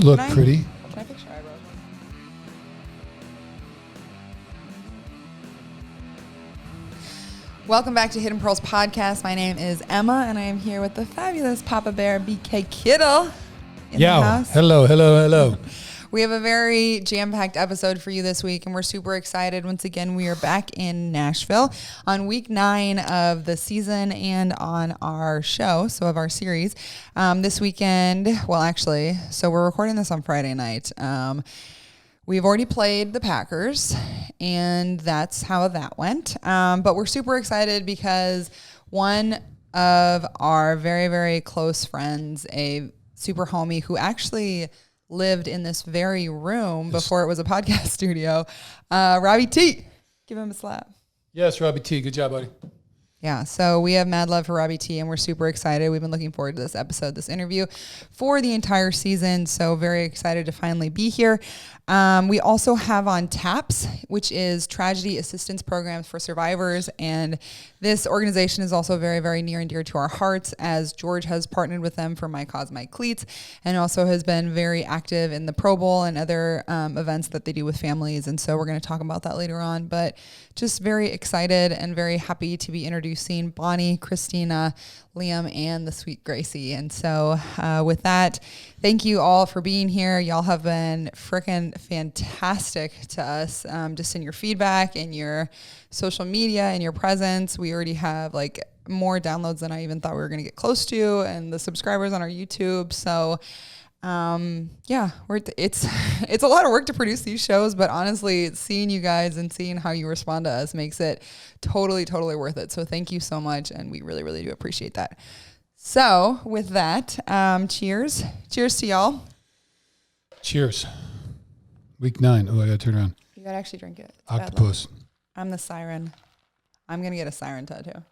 look pretty. Can I fix your eyebrows? Welcome back to Hidden Pearls Podcast. My name is Emma, and I am here with the fabulous Papa Bear, BK Kittle, in the house. Hello. We have a very jam-packed episode for you this week, and we're super excited. Once again, we are back in Nashville on week 9 of the season and on our show, so of our series. This weekend, so we're recording this on Friday night. We've already played the Packers, and that's how that went. But we're super excited because one of our very, very close friends, a super homie who actually lived in this very room before it was a podcast studio, Robbie T. Give him a slap. Yes, Robbie T. Good job, buddy. Yeah, so we have mad love for Robbie T, and we're super excited. We've been looking forward to this episode, this interview for the entire season, so very excited to finally be here. We also have on TAPS, which is Tragedy Assistance Programs for Survivors, and this organization is also very, very near and dear to our hearts, as George has partnered with them for My Cause, My Cleats, and also has been very active in the Pro Bowl and other events that they do with families, and so we're going to talk about that later on, but just very excited and very happy to be introducing Bonnie, Christina, Liam, and the sweet Gracie. And so with that, thank you all for being here. Y'all have been freaking fantastic to us, just in your feedback and your social media and your presence. We already have like more downloads than I even thought we were going to get close to, and the subscribers on our YouTube. So it's a lot of work to produce these shows, but honestly, seeing you guys and seeing how you respond to us makes it totally worth it. So thank you so much, and we really, really do appreciate that. So with that, cheers to y'all. Cheers. Week 9. Oh, I gotta turn around. You gotta actually drink it. It's Octopus. I'm the siren. I'm gonna get a siren tattoo.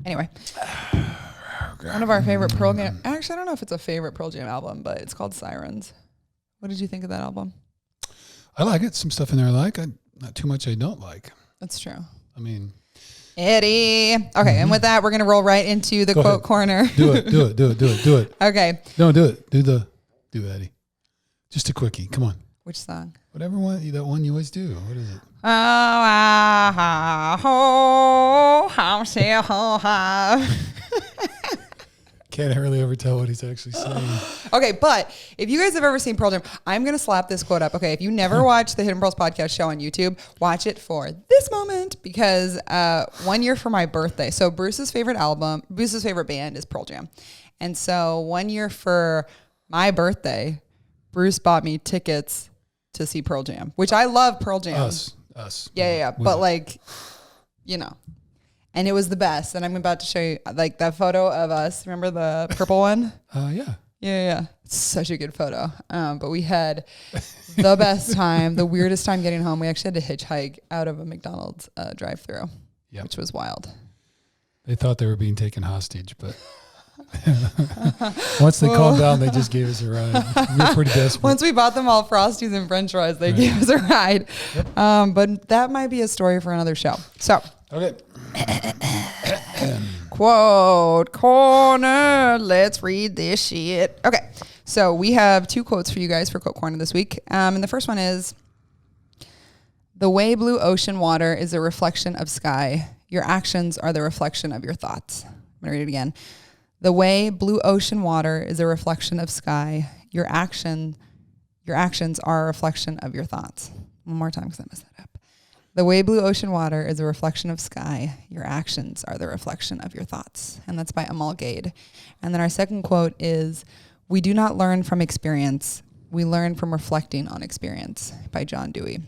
Anyway. One of our favorite Pearl Jam. Actually, I don't know if it's a favorite Pearl Jam album, but it's called Sirens. What did you think of that album? I like it. Some stuff in there I like. Not too much I don't like. That's true. I mean, Eddie. Okay, and with that, we're going to roll right into the quote corner. Do it. Okay. No, do it. Do Eddie. Just a quickie. Come on. Which song? Whatever one, that one you always do. What is it? Can't really ever tell what he's actually saying. Okay, but if you guys have ever seen Pearl Jam, I'm going to slap this quote up. Okay, if you never watched the Hidden Pearls podcast show on YouTube, watch it for this moment, because 1 year for my birthday. So Bruce's favorite band is Pearl Jam. And so 1 year for my birthday, Bruce bought me tickets to see Pearl Jam, which I love Pearl Jam. Us. Yeah. But like, you know. And it was the best. And I'm about to show you like that photo of us. Remember the purple one? Yeah. Yeah. It's such a good photo. But we had the best time, the weirdest time getting home. We actually had to hitchhike out of a McDonald's drive-thru, which was wild. They thought they were being taken hostage, but once they calmed down, they just gave us a ride. We were pretty desperate. Once we bought them all Frosties and French fries, they gave us a ride. Yep. But that might be a story for another show. So. Okay. Quote corner. Let's read this shit. Okay. So we have 2 quotes for you guys for quote corner this week. And the first one is, the way blue ocean water is a reflection of sky, your actions are the reflection of your thoughts. I'm going to read it again. The way blue ocean water is a reflection of sky, your actions are a reflection of your thoughts. One more time because I messed that up. The way blue ocean water is a reflection of sky, your actions are the reflection of your thoughts. And that's by Amal Gade. And then our second quote is, we do not learn from experience, we learn from reflecting on experience, by John Dewey.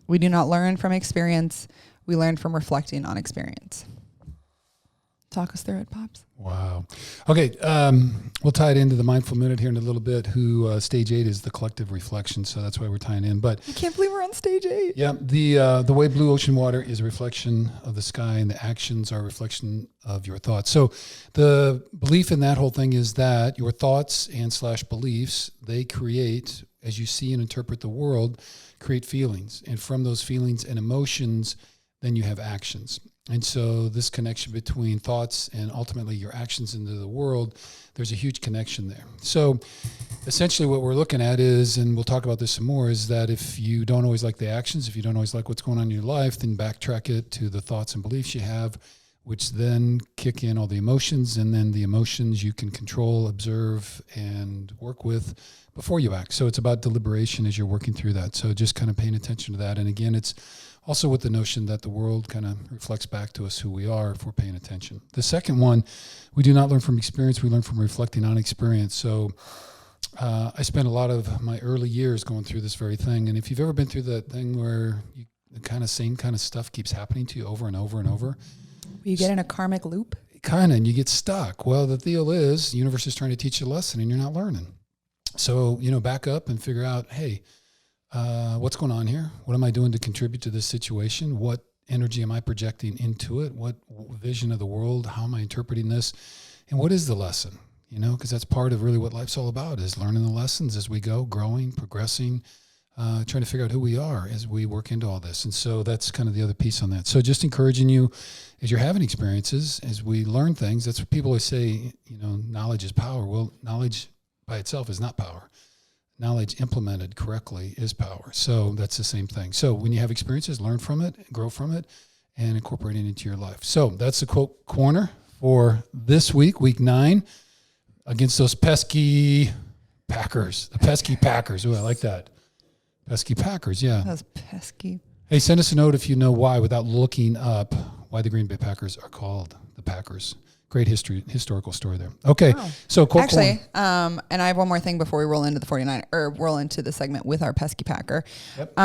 We do not learn from experience, we learn from reflecting on experience. Talk us through it, Pops. Wow. Okay, we'll tie it into the Mindful Minute here in a little bit, stage 8 is the collective reflection, so that's why we're tying in. But I can't believe we're on stage 8. Yeah, the way blue ocean water is a reflection of the sky, and the actions are a reflection of your thoughts. So the belief in that whole thing is that your thoughts and / beliefs, they create, as you see and interpret the world, create feelings. And from those feelings and emotions, then you have actions. And so this connection between thoughts and ultimately your actions into the world, there's a huge connection there. So essentially what we're looking at is, and we'll talk about this some more, is that if you don't always like the actions, if you don't always like what's going on in your life, then backtrack it to the thoughts and beliefs you have, which then kick in all the emotions, and then the emotions you can control, observe, and work with before you act. So it's about deliberation as you're working through that. So just kind of paying attention to that. And again, it's also with the notion that the world kind of reflects back to us who we are if we're paying attention. The second one, we do not learn from experience, we learn from reflecting on experience. So I spent a lot of my early years going through this very thing. And if you've ever been through that thing where the kind of same kind of stuff keeps happening to you over and over and over. You get in a karmic loop? Kind of, and you get stuck. Well, the deal is the universe is trying to teach you a lesson and you're not learning. So, back up and figure out, hey, what's going on here? What am I doing to contribute to this situation? What energy am I projecting into it? What vision of the world? How am I interpreting this? And what is the lesson? Because that's part of really what life's all about, is learning the lessons as we go, growing, progressing, trying to figure out who we are as we work into all this. And so that's kind of the other piece on that. So just encouraging you as you're having experiences, as we learn things, that's what people always say, knowledge is power. Well, knowledge by itself is not power. Knowledge implemented correctly is power. So that's the same thing. So when you have experiences, learn from it, grow from it, and incorporate it into your life. So that's the quote corner for this week, week 9, against those pesky Packers. The pesky Packers. Ooh, I like that. Pesky Packers, yeah. Those pesky. Hey, send us a note if you know why, without looking up, why the Green Bay Packers are called the Packers. Great historical story there. Okay, wow. So quote actually, and I have one more thing before we roll into the 49 or roll into the segment with our pesky Packer. Yep.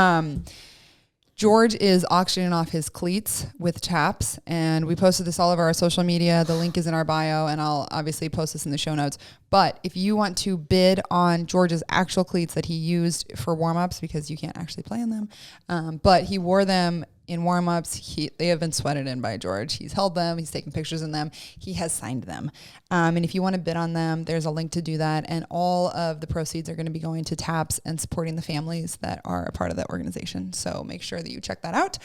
George is auctioning off his cleats with taps, and we posted this all over our social media. The link is in our bio, and I'll obviously post this in the show notes. But if you want to bid on George's actual cleats that he used for warm-ups, because you can't actually play in them, but he wore them in warm-ups, they have been sweated in by George. He's held them. He's taken pictures in them. He has signed them. And if you want to bid on them, there's a link to do that. And all of the proceeds are going to be going to TAPS and supporting the families that are a part of that organization. So make sure that you check that out.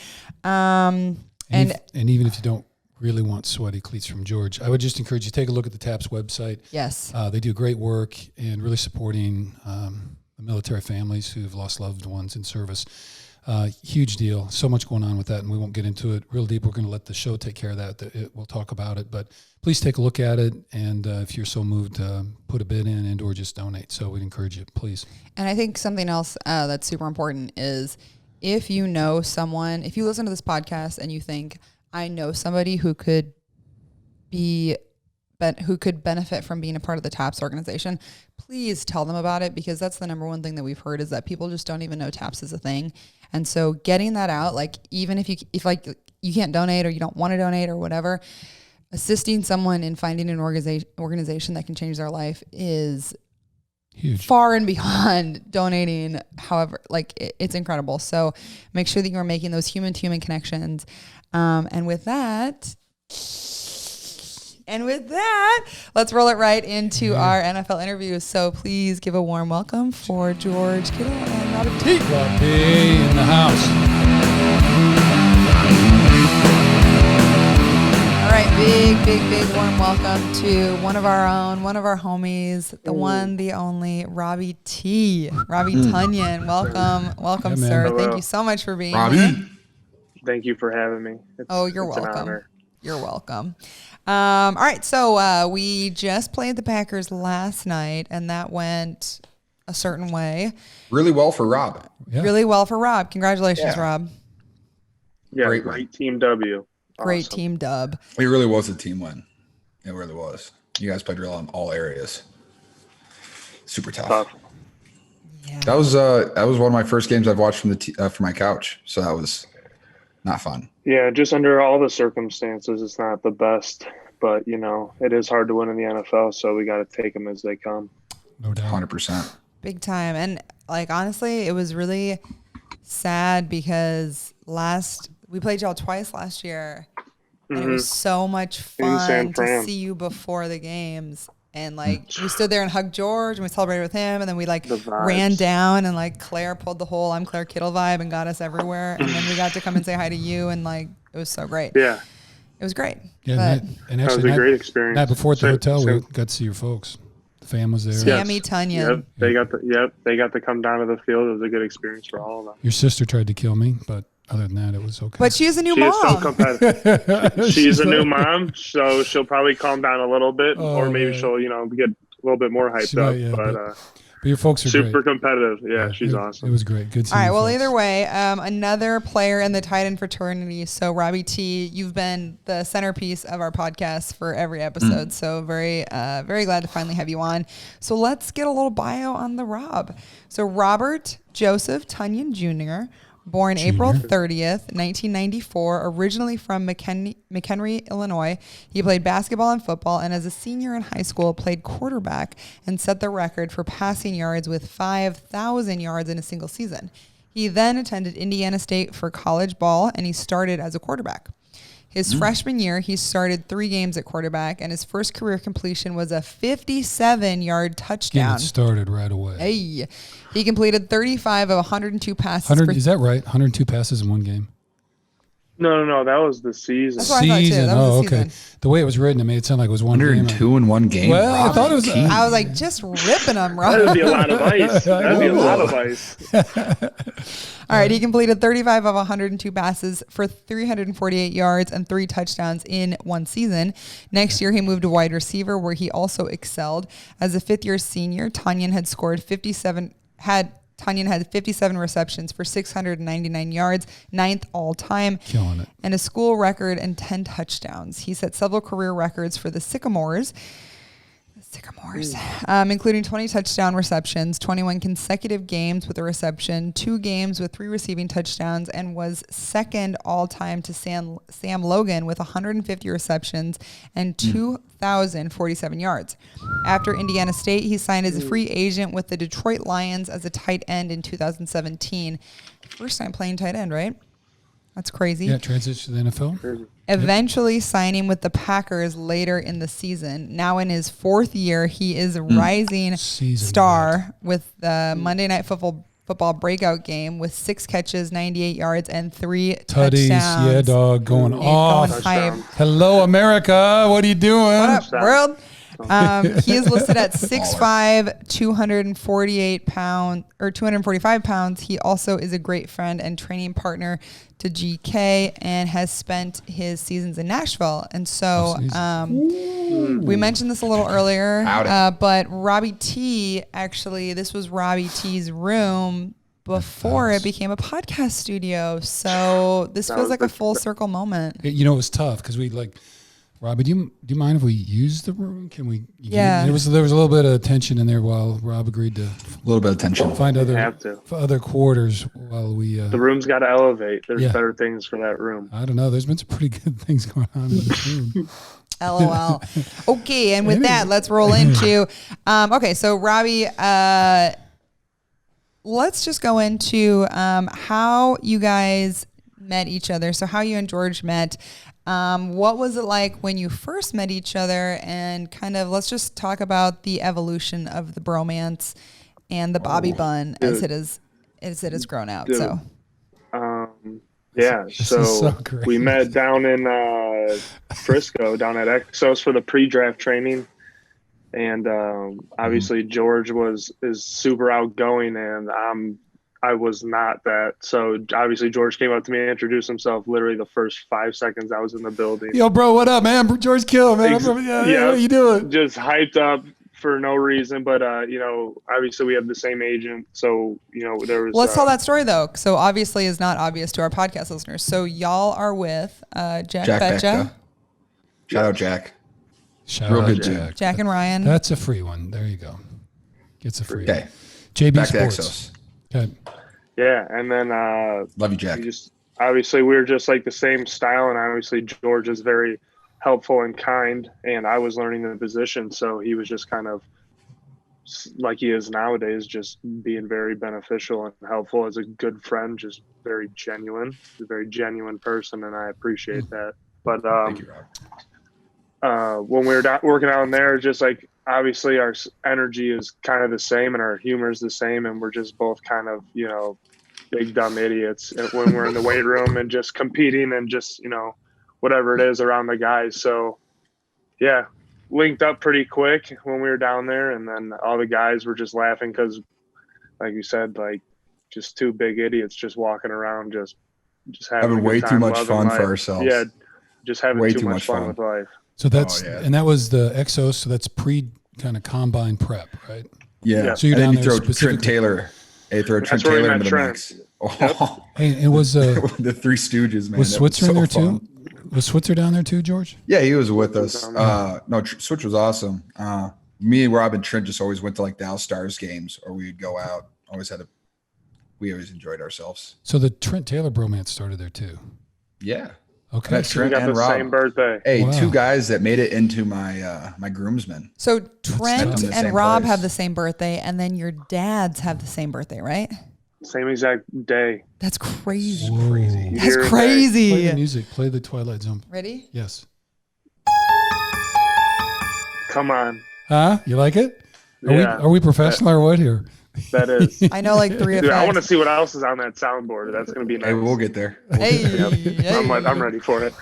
And even if you don't really want sweaty cleats from George, I would just encourage you to take a look at the TAPS website. Yes. They do great work in really supporting the military families who've lost loved ones in service. Huge deal. So much going on with that, and we won't get into it real deep. We're going to let the show take care of that. We'll talk about it, but please take a look at it. And if you're so moved, put a bid in and or just donate. So we'd encourage you, please. And I think something else that's super important is if you know someone, if you listen to this podcast and you think, I know somebody who could benefit from being a part of the TAPS organization, please tell them about it, because that's the number one thing that we've heard, is that people just don't even know TAPS is a thing. And so getting that out, like even if you can't donate or you don't want to donate or whatever, assisting someone in finding an organization that can change their life is huge, far and beyond donating. However, it's incredible. So make sure that you are making those human to human connections. And with that, let's roll it right into our NFL interviews. So please give a warm welcome for George Kittle and Robbie T. Robbie in the house. All right, big warm welcome to one of our own, one of our homies, the one, the only, Robbie T. Robbie Tonyan. Welcome, yeah, sir. Hello. Thank you so much for being Robbie. here. Thank you for having me. You're it's an welcome. honor. You're welcome. All right, so we just played the Packers last night, and that went a certain way. Really well for Rob. Yeah. Really well for Rob. Congratulations, Yeah. Rob. Yeah, Great great team W. Great Awesome. team dub. It really was a team win. It really was. You guys played well in all areas. Super tough. Tough. Yeah. That was one of my first games I've watched from from my couch. So that was not fun. Yeah, just under all the circumstances, it's not the best, but it is hard to win in the NFL, so we got to take them as they come. No doubt. 100%. Big time. And honestly, it was really sad because we played y'all twice last year, and it was so much fun San to Fran. see you before the games. And we stood there and hugged George, and we celebrated with him, and then we The vibes. ran down, and Claire pulled the whole "I'm Claire Kittle" vibe and got us everywhere. And then we got to come and say hi to you and was so great. Yeah. It was great. Yeah, But and That was actually, a great experience. Night before at the hotel, we Same. got to see your folks. The fam was there. Sammy Tonyan. Yep. They got to come down to the field. It was a good experience for all of them. Your sister tried to kill me, but other than that, it was okay. But she is a new She is so mom. competitive. She's a new mom, so she'll probably calm down a little bit, Oh, or maybe man. she'll, get a little bit more hyped She might, up. yeah, but but your folks are super great. competitive. Yeah, she's awesome. It was great. Good seeing All right. you Well, folks. either way, another player in the tight end fraternity. So Robbie T, you've been the centerpiece of our podcast for every episode. So very glad to finally have you on. So let's get a little bio on the Rob. So Robert Joseph Tonyan Jr., born April 30th, 1994, originally from McHenry, Illinois. He played basketball and football, and as a senior in high school, played quarterback and set the record for passing yards with 5,000 yards in a single season. He then attended Indiana State for college ball, and he started as a quarterback. His freshman year, he started 3 games at quarterback, and his first career completion was a 57-yard touchdown. Getting it started right away. Hey. He completed 35 of 102 passes. 100, is that right? 102 passes in one game? No, that was the season. That's what I thought, too. That was the okay. season. The way it was written, it made it sound like it was one game. 102 in one game. Well, I thought it was. I was like, just ripping them, That would Rob. be a lot of ice. That'd be a lot of ice. All right, he completed 35 of 102 passes for 348 yards and 3 touchdowns in one season. Next year, he moved to wide receiver, where he also excelled. As a fifth-year senior, Tonyan had 57 receptions for 699 yards, 9th all-time. Killing it. And a school record and 10 touchdowns. He set several career records for the Sycamores, including 20 touchdown receptions, 21 consecutive games with a reception, 2 games with 3 receiving touchdowns, and was second all-time to Sam Logan with 150 receptions and 2,047 yards. After Indiana State, he signed as a free agent with the Detroit Lions as a tight end in 2017. First time playing tight end, right? That's crazy. Yeah, transition to the NFL. Eventually signing with the Packers later in the season. Now in his 4th year, he is a rising Season star with the Monday Night Football breakout game with 6 catches, 98 yards, and 3 Tutties, touchdowns. yeah, dog, going off. Going hype. Hello, America. What are you doing? What up, world? He is listed at 6'5", 245 pounds. He also is a great friend and training partner to GK and has spent his seasons in Nashville. And so we mentioned this a little earlier, but Robbie T, actually, this was Robbie T's room before it became a podcast studio. So this feels like a full circle moment. You know, it was tough because we Robbie, do you mind if we use the room? Can we? Yeah. There was a little bit of tension in there while Rob agreed to A little bit of tension. find Have to. other quarters while we. The room's got to elevate. There's Yeah. better things for that room. I don't know. There's been some pretty good things going on in this room. LOL. Okay, and with that, let's roll into. Okay, so Robbie, let's just go into how you guys met each other. So how you and George met. What was it like when you first met each other? And kind of let's just talk about the evolution of the bromance and the Bobby Bun as it has grown out. Dude. So. Yeah, This is so so great. we met down in Frisco, down at Exos for the pre-draft training, and obviously George is super outgoing, and I was not that. So obviously George came up to me and introduced himself. Literally the first 5 seconds I was in the building, Yo, bro, what up, man? George Kittle, man. Yeah. How you doing? just hyped up for no reason. But obviously we have the same agent, so there was. Let's tell that story though. So obviously is not obvious to our podcast listeners. So y'all are with Jack Betcha, Becca. Shout out Jack. Shout Real out good dude. Jack. Jack and Ryan. That's a free one. There you go. Gets a free Okay. one. JB Back to Sports. Exos. Okay. Yeah, and then Love you, Jack. we were just like the same style, and obviously George is very helpful and kind, and I was learning the position, so he was just kind of like he is nowadays, just being very beneficial and helpful as a good friend, just very genuine. He's a very genuine person, and I appreciate that. But Thank you, Rob. when we were working out in there, just like obviously our energy is kind of the same and our humor is the same, and we're just both kind of big dumb idiots when we're in the weight room and just competing and just, whatever it is around the guys. So yeah, linked up pretty quick when we were down there. And then all the guys were just laughing because, like you said, like just two big idiots just walking around, just having way too much fun for ourselves. Yeah. Just having way too much fun with life. So and that was the Exos. So that's pre kind of combine prep, right? Yeah. So you're and down then there you throw Trent Taylor. Hey, throw Trent Taylor into the mix. Oh. Hey, it was the Three Stooges, man. Was Switzer in there too? Was Switzer down there too, George? Yeah, he was with us. No, Switch was awesome. Me, Rob, and Trent just always went to like the All Stars games, or we'd go out. We always enjoyed ourselves. So the Trent Taylor bromance started there too. Yeah. Okay. That's We Trent got and the Rob. same birthday. Hey, Wow. two guys that made it into my my groomsmen. So tough. Trent In the and same Rob place. have the same birthday, and then your dads have the same birthday, right? Same exact day. That's crazy. Whoa. Crazy. That's Year and day. Play crazy. the music. Play the Twilight Zone. Ready? Yes. Come on. Huh? You like it? Yeah. Are we professional or what here? That is. I know like three Dude, I want to effects. see what else is on that soundboard. That's going to be nice. Hey, we'll get there. Hey, I'm ready for it.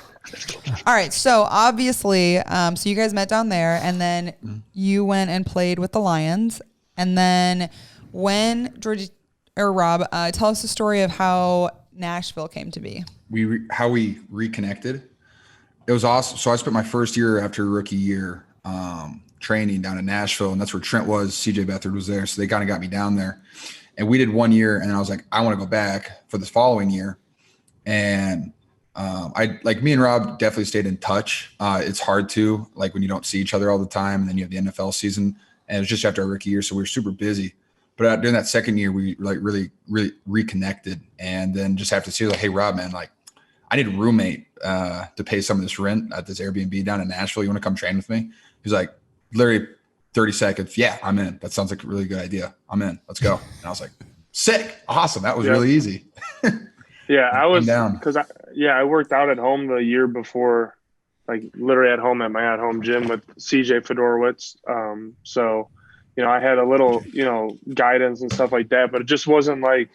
All right. So obviously, so you guys met down there, and then you went and played with the Lions, and then when George or Rob, tell us the story of how Nashville came to be. How we reconnected. It was awesome. So I spent my first year after rookie year training down in Nashville, and that's where Trent was. CJ Beathard was there, so they kind of got me down there. And we did 1 year, and I was like, I want to go back for this following year. And me and Rob definitely stayed in touch. It's hard to, like, when you don't see each other all the time, and then you have the NFL season, and it was just after our rookie year, so we were super busy. But during that second year, we like really reconnected, and then just have to see, like, hey, Rob, man, like, I need a roommate to pay some of this rent at this Airbnb down in Nashville. You want to come train with me? He's like, literally 30 seconds. Yeah, I'm in. That sounds like a really good idea. I'm in. Let's go. And I was like, sick. Awesome. That was really easy. Yeah, I was down. because I worked out at home the year before, like literally at home at my at-home gym with CJ Fedorowicz. So, I had a little, guidance and stuff like that, but it just wasn't like,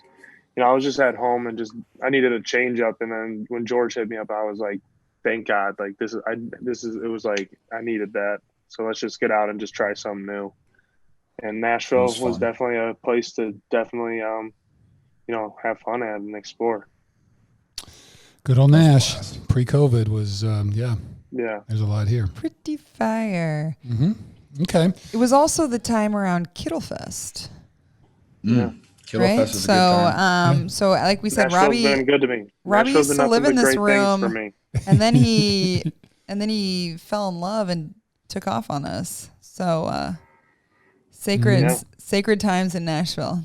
I was just at home and I needed a change up. And then when George hit me up, I was like, thank God, like it was like, I needed that. So let's just get out and just try something new. And Nashville was definitely a place to definitely, have fun at and explore. Good old Nash. Pre-COVID was, Yeah. there's a lot here. Pretty fire. Mm-hmm. Okay. It was also the time around Kittle Fest. Yeah. Kittle Right. Fest was a good time. So like we said, Nashville's been good to me. Robbie Nashville's used been to live nothing in but this great things room. for me. and then he fell in love and took off on us. So sacred times in Nashville.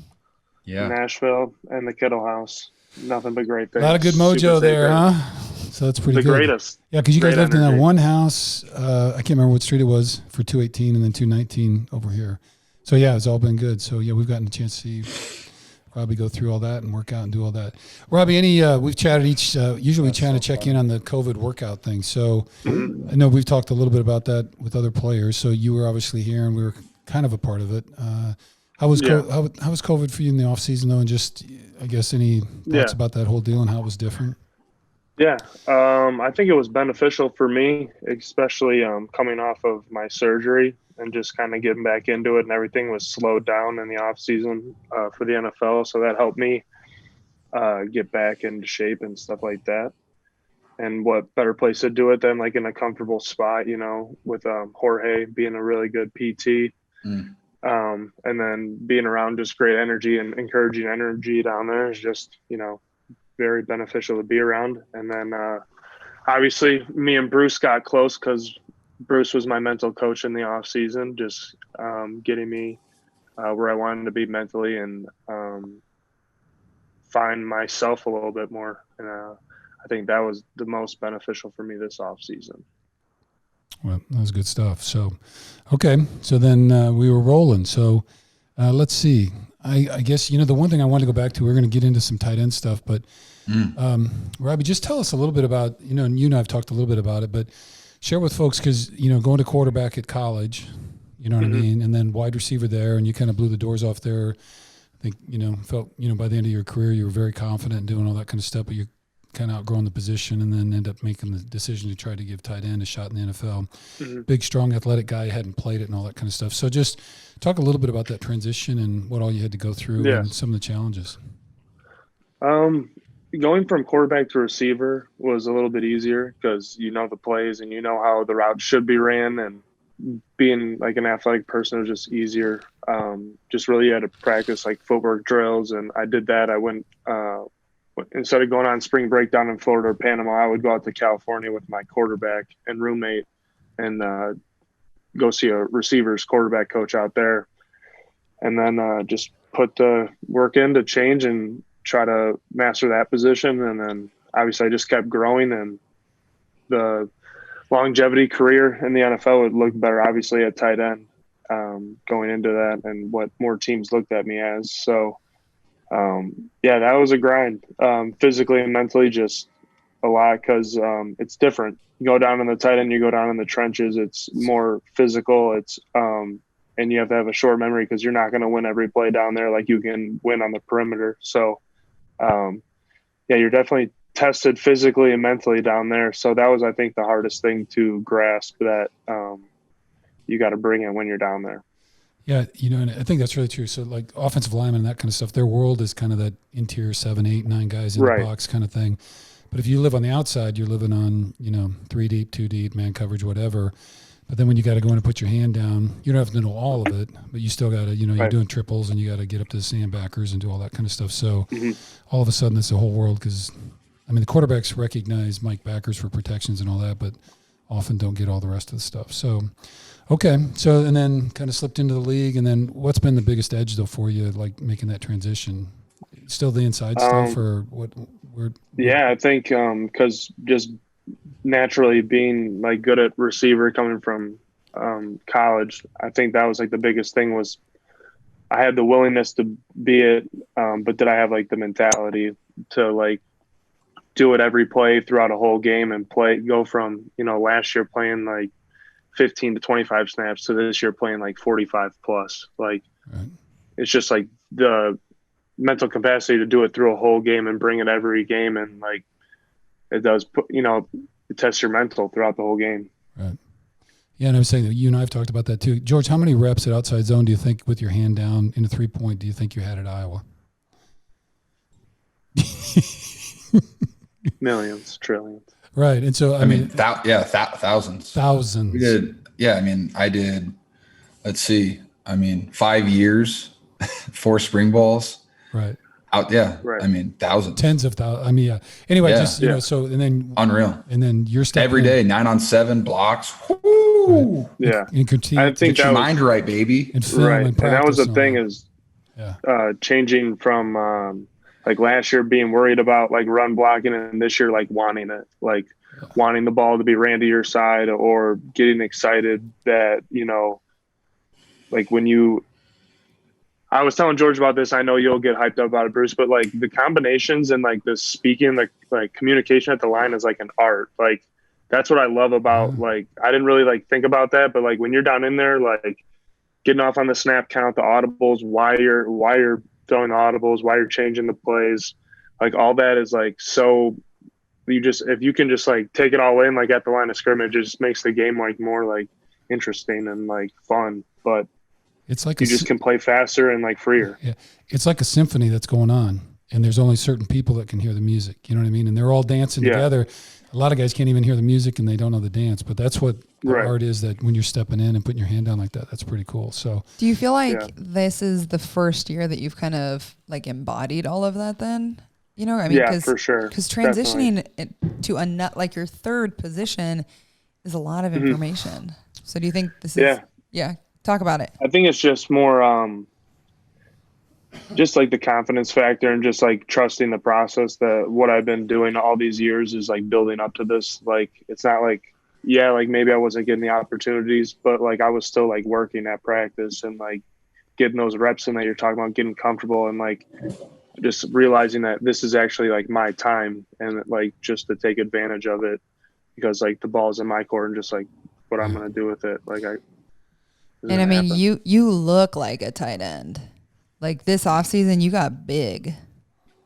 Yeah. Nashville and the Kittle house. Nothing but great things. A lot of good Super mojo there, sacred. huh? So that's pretty The good. greatest. Yeah, because you guys Great lived in that energy. one house. I can't remember what street it was for 218 and then 219 over here. So yeah, it's all been good. So yeah, we've gotten a chance to see Robbie go through all that and work out and do all that. Robbie, we've chatted usually we try to check in on the COVID workout thing. So I know we've talked a little bit about that with other players. So you were obviously here and we were kind of a part of it. How was COVID for you in the off season though? And just, I guess, any thoughts about that whole deal and how it was different? Yeah, I think it was beneficial for me, especially coming off of my surgery and just kind of getting back into it, and everything was slowed down in the off season for the NFL. So that helped me get back into shape and stuff like that. And what better place to do it than like in a comfortable spot, with Jorge being a really good PT. And then being around just great energy and encouraging energy down there is just, very beneficial to be around. And then obviously me and Bruce got close because Bruce was my mental coach in the off season, just getting me where I wanted to be mentally and find myself a little bit more. And I think that was the most beneficial for me this off season. Well, that was good stuff. So, okay. So then we were rolling. So let's see. I guess, the one thing I wanted to go back to, we're going to get into some tight end stuff, but Robbie, just tell us a little bit about, and you and I have talked a little bit about it, but share with folks because, going to quarterback at college, you know what I mean? And then wide receiver there, and you kind of blew the doors off there think, felt, by the end of your career, you were very confident in doing all that kind of stuff, but you're kind of outgrowing the position and then end up making the decision to try to give tight end a shot in the NFL. Mm-hmm. Big, strong, athletic guy, hadn't played it and all that kind of stuff. So just talk a little bit about that transition and what all you had to go through and some of the challenges. Going from quarterback to receiver was a little bit easier because you know the plays and you know how the route should be ran, and being like an athletic person was just easier. Just really had to practice like footwork drills, and I did that. I went instead of going on spring break down in Florida or Panama, I would go out to California with my quarterback and roommate and go see a receivers quarterback coach out there, and then just put the work in to change and try to master that position. And then obviously I just kept growing, and the longevity career in the NFL would look better obviously at tight end going into that and what more teams looked at me as. So that was a grind, physically and mentally, just a lot, because it's different. You go down in the tight end, you go down in the trenches, it's more physical. It's and you have to have a short memory because you're not going to win every play down there like you can win on the perimeter. So you're definitely tested physically and mentally down there. So that was, I think, the hardest thing to grasp, that you got to bring it when you're down there. Yeah, and I think that's really true. So like offensive linemen and that kind of stuff, their world is kind of that interior 7, 8, 9 guys in the box kind of thing. But if you live on the outside, you're living on, 3 deep, 2 deep, man coverage, whatever. But then when you got to go in and put your hand down, you don't have to know all of it, but you still got to, you're doing triples and you got to get up to the sandbackers and do all that kind of stuff. So all of a sudden it's a whole world, because, the quarterbacks recognize Mike backers for protections and all that, but often don't get all the rest of the stuff. So, okay. So, and then kind of slipped into the league. And then what's been the biggest edge, though, for you, like making that transition? Still the inside stuff, or what? I think because just naturally being like good at receiver coming from college, I think that was like the biggest thing, was I had the willingness to be it, but did I have like the mentality to like do it every play throughout a whole game and go from, last year playing like 15 to 25 snaps to this year playing like 45 plus. Like it's just like the mental capacity to do it through a whole game and bring it every game, and like it does put, it tests your mental throughout the whole game. Right. Yeah, and I was saying that you and I have talked about that too. George, how many reps at outside zone do you think with your hand down in a 3-point do you think you had at Iowa? Millions, trillions. Right. And so, thousands. Thousands. We did. Yeah. I did, let's see. 5 years, 4 spring balls. Right. Out. Yeah. Right. Thousands. Tens of thousands. Anyway, so, and then. Unreal. And then you're stepping every day, 9-on-7 blocks. Woo! Right. Yeah. And continue. I think get your mind right, baby. And film right. and practice. And that was the thing is changing from, like last year being worried about like run blocking, and this year like wanting it, like wanting the ball to be ran to your side, or getting excited that, like I was telling George about this, I know you'll get hyped up about it, Bruce, but like the combinations and like the speaking, like communication at the line is like an art. Like that's what I love about, like, I didn't really like think about that, but like when you're down in there, like getting off on the snap count, the audibles, why you're throwing the audibles, why you're changing the plays, like all that is like, so if you can just like take it all in, like at the line of scrimmage, it just makes the game like more like interesting and like fun, but it's like you just can play faster and like freer. Yeah. It's like a symphony that's going on, and there's only certain people that can hear the music, you know what I mean? And they're all dancing together. A lot of guys can't even hear the music and they don't know the dance, but that's what the art is, that when you're stepping in and putting your hand down like that, that's pretty cool. So do you feel like this is the first year that you've kind of like embodied all of that then? For sure. Because transitioning to like your third position is a lot of information. So do you think this is, talk about it. I think it's just more, just like the confidence factor and just like trusting the process, that what I've been doing all these years is like building up to this. Like, it's not like, like maybe I wasn't getting the opportunities, but like I was still like working at practice and like getting those reps in that you're talking about, getting comfortable, and like just realizing that this is actually like my time, and like just to take advantage of it, because like the ball's in my court and just like what I'm going to do with it. Like you look like a tight end. Like this offseason, you got big.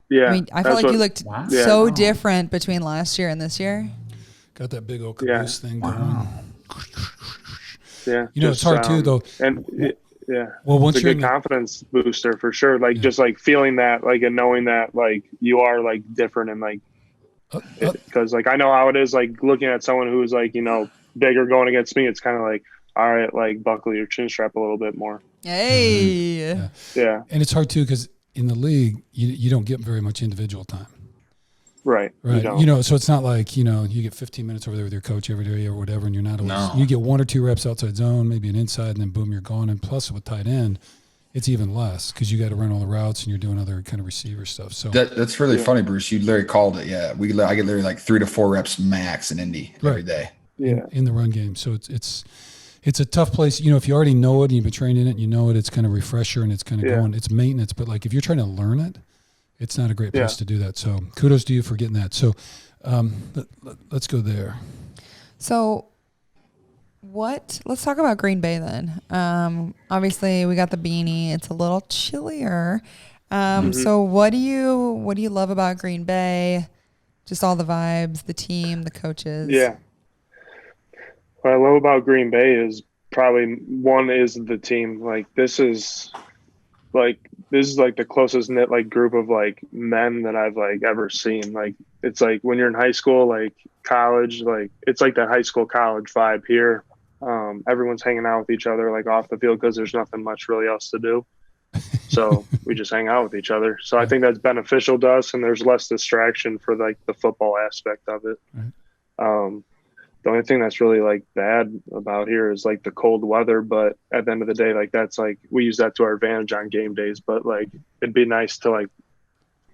Yeah. I mean, I felt like you looked so different between last year and this year. Got that big old caboose thing going. Yeah. You know, it's hard too, though. And well, once it's a you're good confidence booster for sure. Like just like feeling that, like, and knowing that, like, you are like different and like, because like I know how it is. Like looking at someone who's like, you know, bigger going against me, it's kind of like, all right, like buckle your chin strap a little bit more. Hey. Yeah. And it's hard too because in the league, you don't get very much individual time. Right. You know, so it's not like, you know, you get 15 minutes over there with your coach every day or whatever, and you're not always, you get 1 or 2 reps outside zone, maybe an inside, and then boom, you're gone. And plus with tight end, it's even less because you got to run all the routes and you're doing other kind of receiver stuff. So that's really funny, Bruce. You literally called it. Yeah. I get literally like 3 to 4 reps max in Indy every day. Yeah. In the run game. So it's a tough place. You know, if you already know it and you've been trained in it, and you know it, it's kind of refresher and it's kind of going, it's maintenance. But like if you're trying to learn it, it's not a great place to do that. So kudos to you for getting that. So let's go there. So let's talk about Green Bay then. Obviously we got the beanie. It's a little chillier. So what do you love about Green Bay? Just all the vibes, the team, the coaches. Yeah. What I love about Green Bay is probably one is the team. Like this is like the closest knit like group of like men that I've like ever seen. Like it's like when you're in high school, like college, like it's like that high school college vibe here. Everyone's hanging out with each other like off the field because there's nothing much really else to do. So we just hang out with each other. So I think that's beneficial to us, and there's less distraction for like the football aspect of it. Right. The only thing that's really like bad about here is like the cold weather, but at the end of the day, like that's like we use that to our advantage on game days. But like it'd be nice to like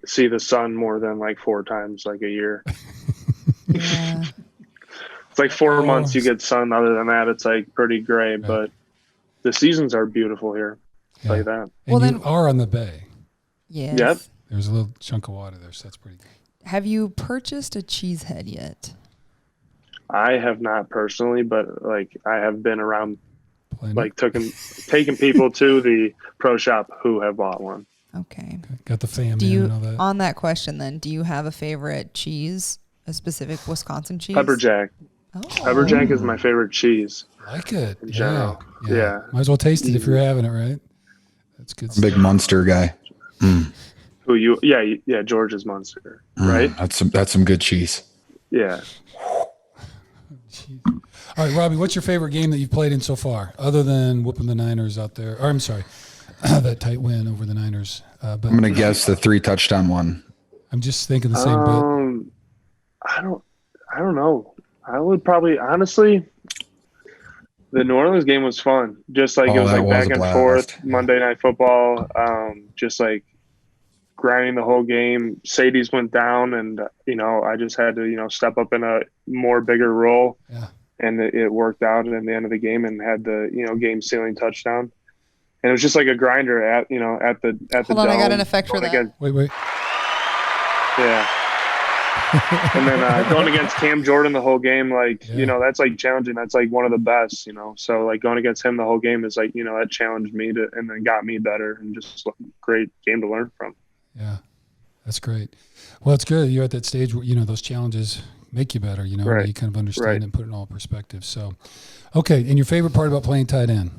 see the sun more than like 4 times like a year. Yeah. It's like 4 months you get sun. Other than that, it's like pretty gray. Right. But the seasons are beautiful here. I'll tell you that. And you are on the bay. Yes. Yep. There's a little chunk of water there, so that's pretty good. Have you purchased a cheese head yet? I have not personally, but like I have been around, like taking people to the pro shop who have bought one. Okay. Got the fam and all that. On that question then, do you have a favorite cheese, a specific Wisconsin cheese? Pepper Jack. Oh. Pepper Jack is my favorite cheese. I like it. In general. Yeah. Might as well taste it if you're having it, right? That's good stuff. Big Munster guy. Who you? Yeah. George's Munster, right? That's some good cheese. Yeah. All right, Robbie, what's your favorite game that you've played in so far, other than whooping the Niners out there? Or I'm sorry, that tight win over the Niners. But I'm going to guess the 3 touchdown one. I'm just thinking the same boat. I don't know. I would probably honestly. The New Orleans game was fun. Just like it was like back and forth, Monday Night Football. Just like grinding the whole game. Sadie's went down, and I just had to step up in a more bigger role. Yeah. And it worked out in the end of the game, and had the game sealing touchdown. And it was just like a grinder at the Hold on, dome. I got an effect for that. Wait. Yeah. And then going against Cam Jordan the whole game, that's like challenging. That's like one of the best, So like going against him the whole game is like, that challenged me and then got me better, and just a great game to learn from. Yeah, that's great. Well, it's good. You're at that stage where, those challenges make you better, Right. You kind of understand and put it in all perspective. So, okay. And your favorite part about playing tight end?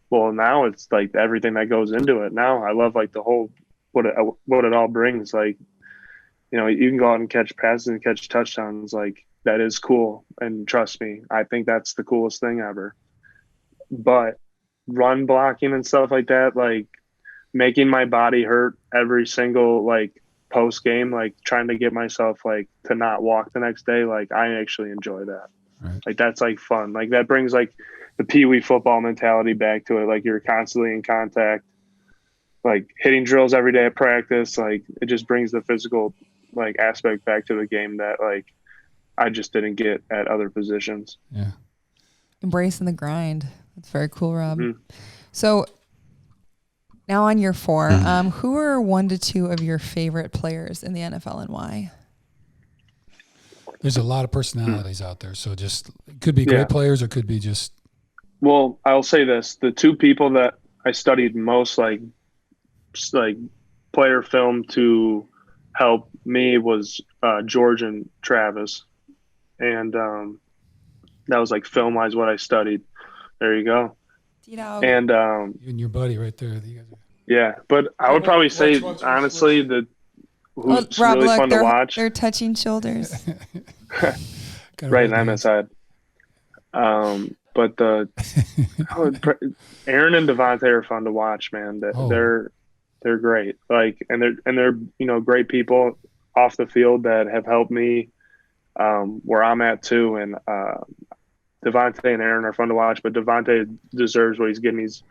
Well, now it's like everything that goes into it. Now I love like the whole, what it all brings. Like, you can go out and catch passes and catch touchdowns. Like that is cool. And trust me, I think that's the coolest thing ever. But run blocking and stuff like that, like making my body hurt every single like post game, like trying to get myself like to not walk the next day. Like I actually enjoy that. Right. Like that's like fun. Like that brings like the Pee-wee football mentality back to it. Like you're constantly in contact, like hitting drills every day at practice. Like it just brings the physical like aspect back to the game that like I just didn't get at other positions. Yeah. Embracing the grind. That's very cool, Rob. Mm-hmm. So now on year 4, who are 1 to 2 of your favorite players in the NFL and why? There's a lot of personalities out there. So just it could be great players or could be just Well, I'll say this: the two people that I studied most, like player film to help me, was George and Travis, and that was like film wise what I studied. There you go. And You and your buddy right there. You guys are, yeah, but I would probably say honestly that who's Rob, really look, fun to watch. they're touching shoulders. Right in MSI. But Aaron and Devontae are fun to watch, man. They're great. Like, and they're great people off the field that have helped me where I'm at too. And Devontae and Aaron are fun to watch, but Devontae deserves what he's getting. He's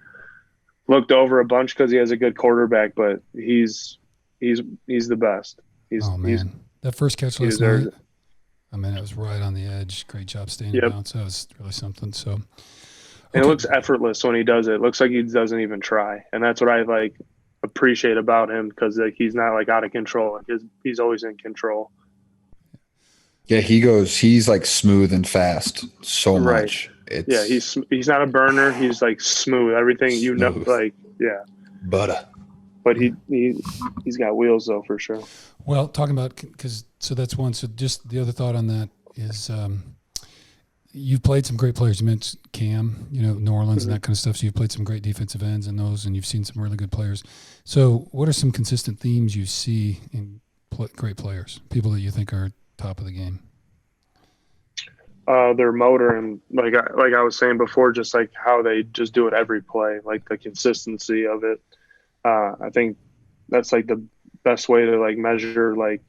looked over a bunch because he has a good quarterback, but he's the best. That first catch last night, I mean, it was right on the edge. Great job staying in bounds. That was really something. So, okay. And it looks effortless when he does it. It looks like he doesn't even try, and that's what I like appreciate about him, because like he's not like out of control. Like he's always in control. Yeah, he's like smooth and fast so much. He's not a burner. He's like smooth. Everything smooth. Like Butter. But he's got wheels though for sure. Well, talking about so that's one. So just the other thought on that is you've played some great players. You mentioned Cam, New Orleans and that kind of stuff. So you've played some great defensive ends and those, and you've seen some really good players. So what are some consistent themes you see in great players, people that you think are top of the game? Their motor, and like I was saying before, just like how they just do it every play, like the consistency of it. I think that's like the best way to like measure like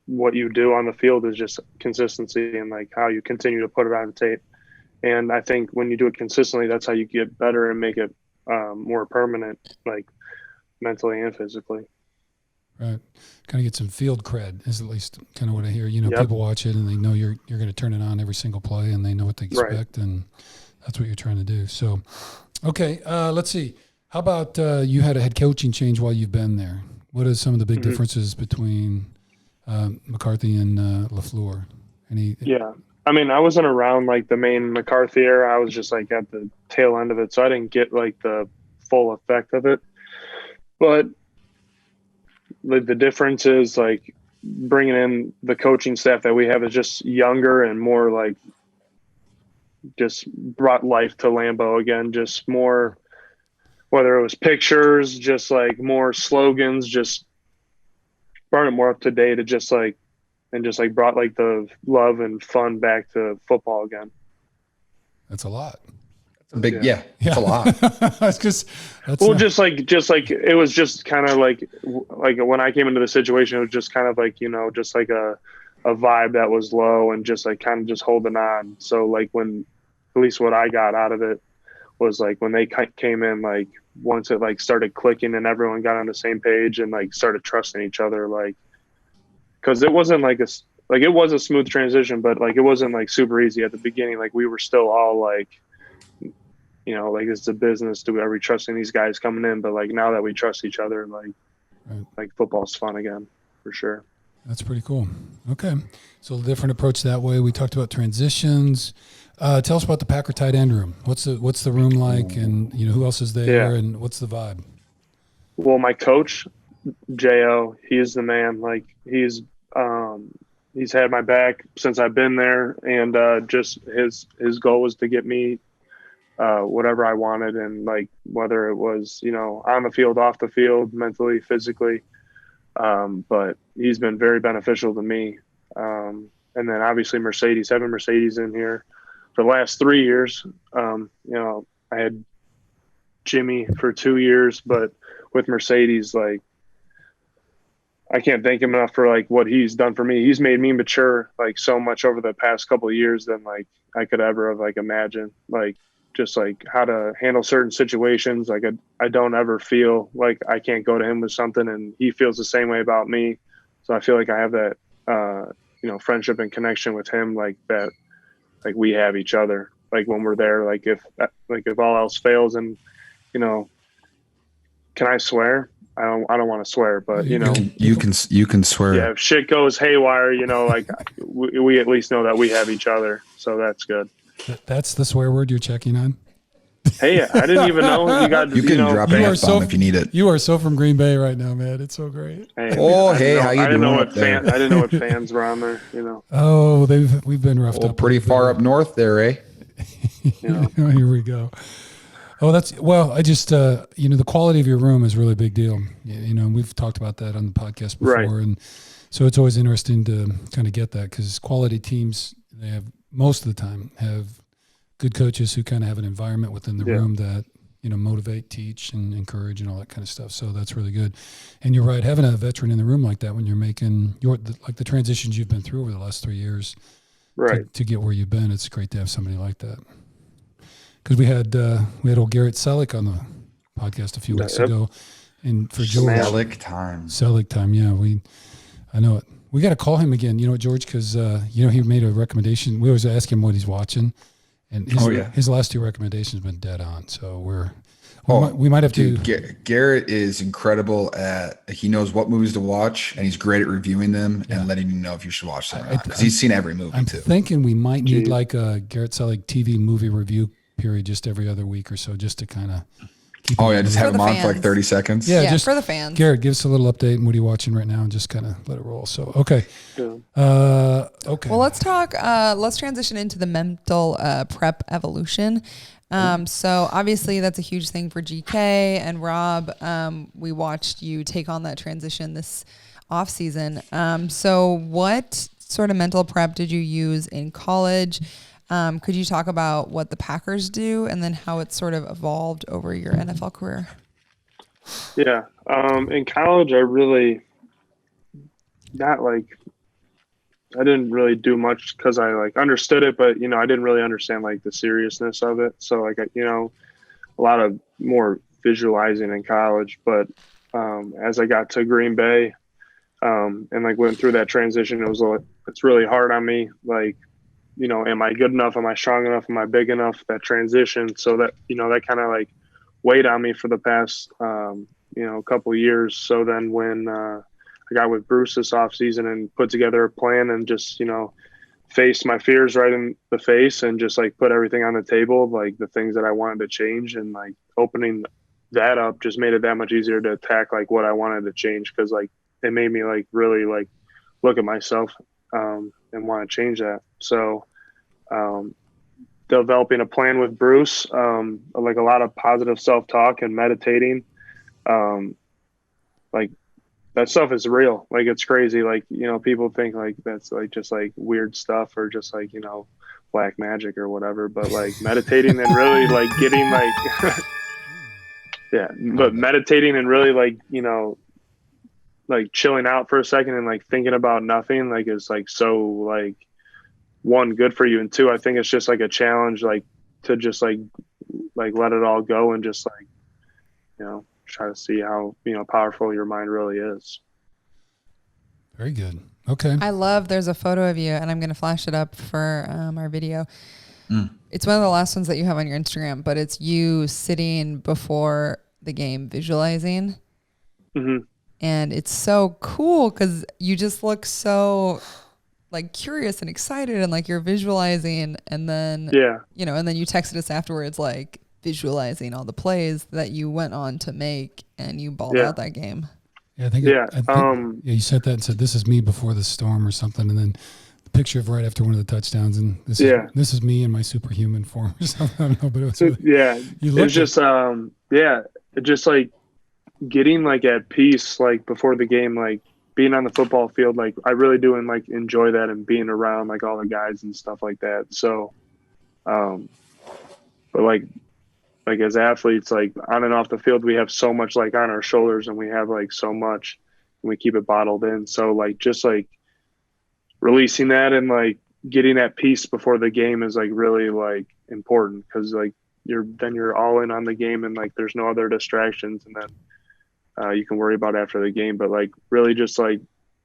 what you do on the field is just consistency, and like how you continue to put it on tape. And I think when you do it consistently, that's how you get better and make it more permanent, like mentally and physically. Right. Kind of get some field cred is at least kind of what I hear. People watch it and they know you're going to turn it on every single play, and they know what they expect, and that's what you're trying to do. So, okay, let's see. How about you had a head coaching change while you've been there? What are some of the big differences between McCarthy and LaFleur? Yeah. I mean, I wasn't around like the main McCarthy era. I was just like at the tail end of it, so I didn't get like the full effect of it. But the difference is like bringing in the coaching staff that we have is just younger and more like just brought life to Lambeau again, just more, whether it was pictures, just like more slogans, just brought it more up to date. It just like, and just like brought like the love and fun back to football again. That's a lot. It's a lot. Just like it was just kind of like when I came into the situation, it was just kind of like, just like a vibe that was low and just like kind of just holding on. So like when, at least what I got out of it was like when they came in, like once it like started clicking and everyone got on the same page and like started trusting each other, like, cause it wasn't like it was a smooth transition, but like it wasn't like super easy at the beginning. Like we were still all like, like it's a business. Are we trusting these guys coming in? But like now that we trust each other, like football's fun again for sure. That's pretty cool. Okay. So a different approach that way. We talked about transitions. Tell us about the Packer tight end room. What's the room like, and who else is there, and what's the vibe? Well, my coach, Jo, he is the man. Like he's had my back since I've been there, and just his goal was to get me whatever I wanted, and like whether it was on the field, off the field, mentally, physically. But he's been very beneficial to me. And then obviously having Mercedes in here for the last 3 years. I had Jimmy for 2 years, but with Mercedes, like I can't thank him enough for like what he's done for me. He's made me mature like so much over the past couple of years than like I could ever have like imagined. Like just like how to handle certain situations. Like I don't ever feel like I can't go to him with something, and he feels the same way about me. So I feel like I have that, friendship and connection with him, like that, like we have each other, like when we're there, like if all else fails, and, can I swear? I don't want to swear, but you can swear. Yeah. If shit goes haywire, like we at least know that we have each other. So that's good. That's the swear word you're checking on? Hey, I didn't even know You can drop an F-bomb if you need it. You are so from Green Bay right now, man. It's so great. Hey, Oh, I didn't hey, know- how you I didn't know doing what up there? I didn't know what fans were on there. Oh, we've been roughed up. Pretty far up north there, eh? Here we go. Oh, I just, the quality of your room is a really big deal. We've talked about that on the podcast before. Right. And so it's always interesting to kind of get that, because quality teams, they have most of the time have good coaches who kind of have an environment within the room that, motivate, teach, and encourage and all that kind of stuff. So that's really good. And you're right, having a veteran in the room like that when you're making the transitions you've been through over the last 3 years, Right. to get where you've been, it's great to have somebody like that. Because we had old Garrett Selleck on the podcast a few weeks ago, and for George Selleck time, yeah, I know it. We got to call him again, George, because he made a recommendation. We always ask him what he's watching, and his last 2 recommendations have been dead on. So we might have to. Garrett is incredible he knows what movies to watch, and he's great at reviewing them and letting you know if you should watch them or not, because he's seen every movie too. I'm thinking we might need like a Garrett Selleck TV movie review period just every other week or so, just to kind of keep. Just have him on for like 30 seconds. Yeah, just for the fans. Garrett, give us a little update and what are you watching right now, and just kind of let it roll. So okay. Okay. Well, let's talk. Let's transition into the mental prep evolution. So obviously that's a huge thing for GK and Rob. We watched you take on that transition this off season. So what sort of mental prep did you use in college? Could you talk about what the Packers do and then how it's sort of evolved over your NFL career? Yeah. In college, I didn't really do much because I understood it, but I didn't really understand the seriousness of it. So a lot of more visualizing in college, but as I got to Green Bay and went through that transition, it's really hard on me. Am I good enough? Am I strong enough? Am I big enough? That transition. So that, that kind of weighed on me for the past, couple of years. So then when I got with Bruce this offseason and put together a plan and just, face my fears right in the face and just put everything on the table, the things that I wanted to change, and opening that up just made it that much easier to attack what I wanted to change. Cause it made me really look at myself and want to change that. So developing a plan with Bruce, a lot of positive self-talk and meditating, that stuff is real. It's crazy. People think that's just weird stuff or just black magic or whatever, but meditating and really getting yeah, but meditating and really chilling out for a second and thinking about nothing is so one, good for you, and two, I think it's just a challenge to just let it all go and just try to see how powerful your mind really is. Very good. Okay. I love, there's a photo of you and I'm going to flash it up for our video. It's one of the last ones that you have on your Instagram, but it's you sitting before the game visualizing. Mm-hmm. And it's so cool because you just look so curious and excited and you're visualizing, and then and then you texted us afterwards visualizing all the plays that you went on to make, and you balled out that game. Yeah, I think you sent that and said, "This is me before the storm" or something, and then the picture of right after one of the touchdowns, and this is me in my superhuman form or something. I don't know, but it was it's just just getting at peace before the game, being on the football field, I really do and enjoy that, and being around all the guys and stuff like that. So but as athletes, on and off the field, we have so much on our shoulders, and we have so much, and we keep it bottled in. So just releasing that and getting that peace before the game is really important, because you're all in on the game, and there's no other distractions, and then you can worry about after the game. But really just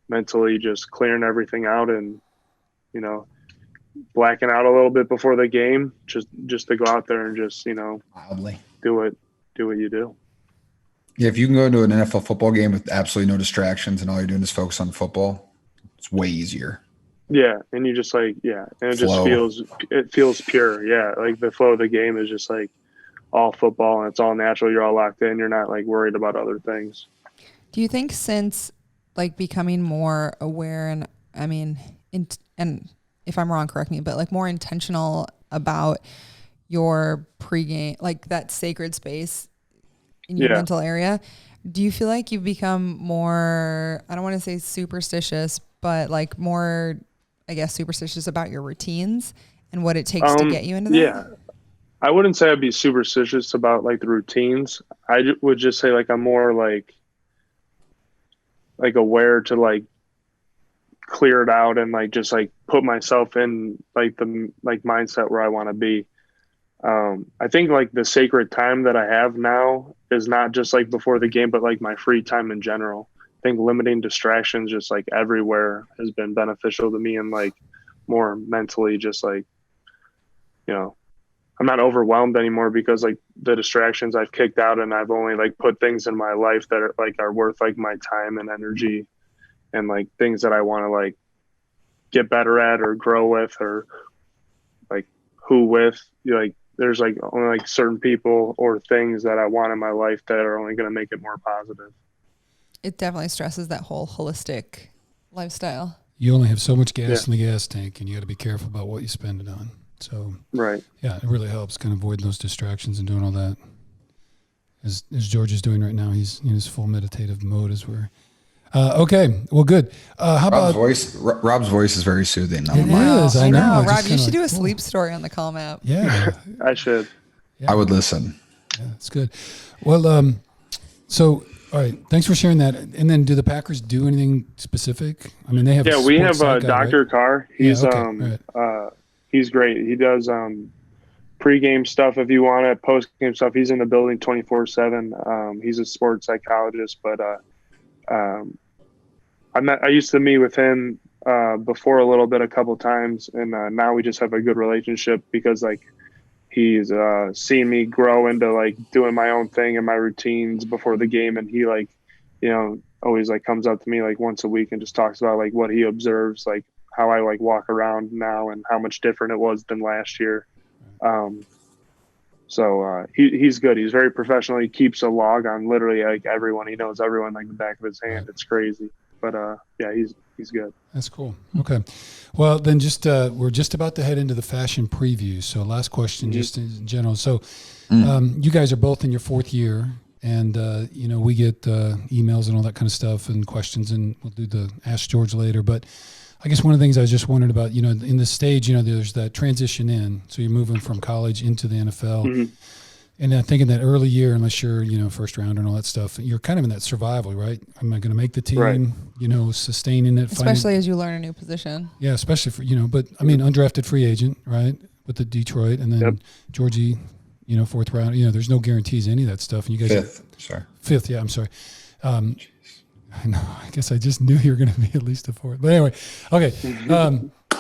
mentally just clearing everything out, and blacking out a little bit before the game, just to go out there and just Mildly do what you do. Yeah, if you can go into an NFL football game with absolutely no distractions and all you're doing is focus on football, it's way easier. Yeah, and you just like, yeah, and it feels pure. Yeah, like the flow of the game is just like all football and it's all natural. You're all locked in. You're not like worried about other things. Do you think since like becoming more aware and I mean, and if I'm wrong, correct me, but like more intentional about your pregame, like that sacred space in your mental area, do you feel like you've become more, I don't want to say superstitious, but like more, I guess, superstitious about your routines and what it takes to get you into that? Yeah. I wouldn't say I'd be superstitious about like the routines. Would just say like I'm more like aware to like clear it out and like just like put myself in like the like mindset where I want to be. I think like the sacred time that I have now is not just like before the game, but like my free time in general. I think limiting distractions just like everywhere has been beneficial to me and like more mentally just like, you know, I'm not overwhelmed anymore because like the distractions I've kicked out and I've only like put things in my life that are worth like my time and energy and like things that I want to like get better at or grow with or like who with, like there's like only like certain people or things that I want in my life that are only going to make it more positive. It definitely stresses that whole holistic lifestyle. You only have so much gas in the gas tank, and you got to be careful about what you spend it on. So, right. Yeah, it really helps kind of avoiding those distractions and doing all that. As George is doing right now, he's in his full meditative mode as we're. Okay, well, good. How about Rob's voice is very soothing. It is. I know. Rob, you should do a sleep story on the Calm app. Yeah, I should. Yeah. I would listen. Yeah, it's good. Well, so all right, thanks for sharing that. And then, do the Packers do anything specific? I mean, they have. Yeah, we have Dr. Right? Carr. He's right. He's great. He does pregame stuff if you want it, postgame stuff. He's in the building 24/7. He's a sports psychologist, but I used to meet with him before a couple times, and now we just have a good relationship because like he's seen me grow into like doing my own thing and my routines before the game, and he like, you know, always like comes up to me like once a week and just talks about like what he observes, like how I like walk around now and how much different it was than last year. So he's good. He's very professional. He keeps a log on literally like everyone. He knows everyone like the back of his hand. It's crazy. But yeah, he's good. That's cool. Okay. Well, then just we're just about to head into the fashion preview. So last question, just in general. So you guys are both in your fourth year, and you know, we get emails and all that kind of stuff and questions, and we'll do the Ask George later. But I guess one of the things I was just wondering about, you know, in this stage, you know, there's that transition in. So you're moving from college into the NFL. Mm-hmm. And I think in that early year, unless you're, you know, first round and all that stuff, you're kind of in that survival, right? Am I going to make the team? Right. You know, sustaining it. Especially as you learn a new position. Yeah, especially for, you know, but I mean, undrafted free agent, right? With the Detroit and then Georgie, you know, fourth round. You know, there's no guarantees, any of that stuff. And you guys fifth, yeah, I'm sorry. I know. I guess I just knew you were going to be at least a fourth. But anyway, okay.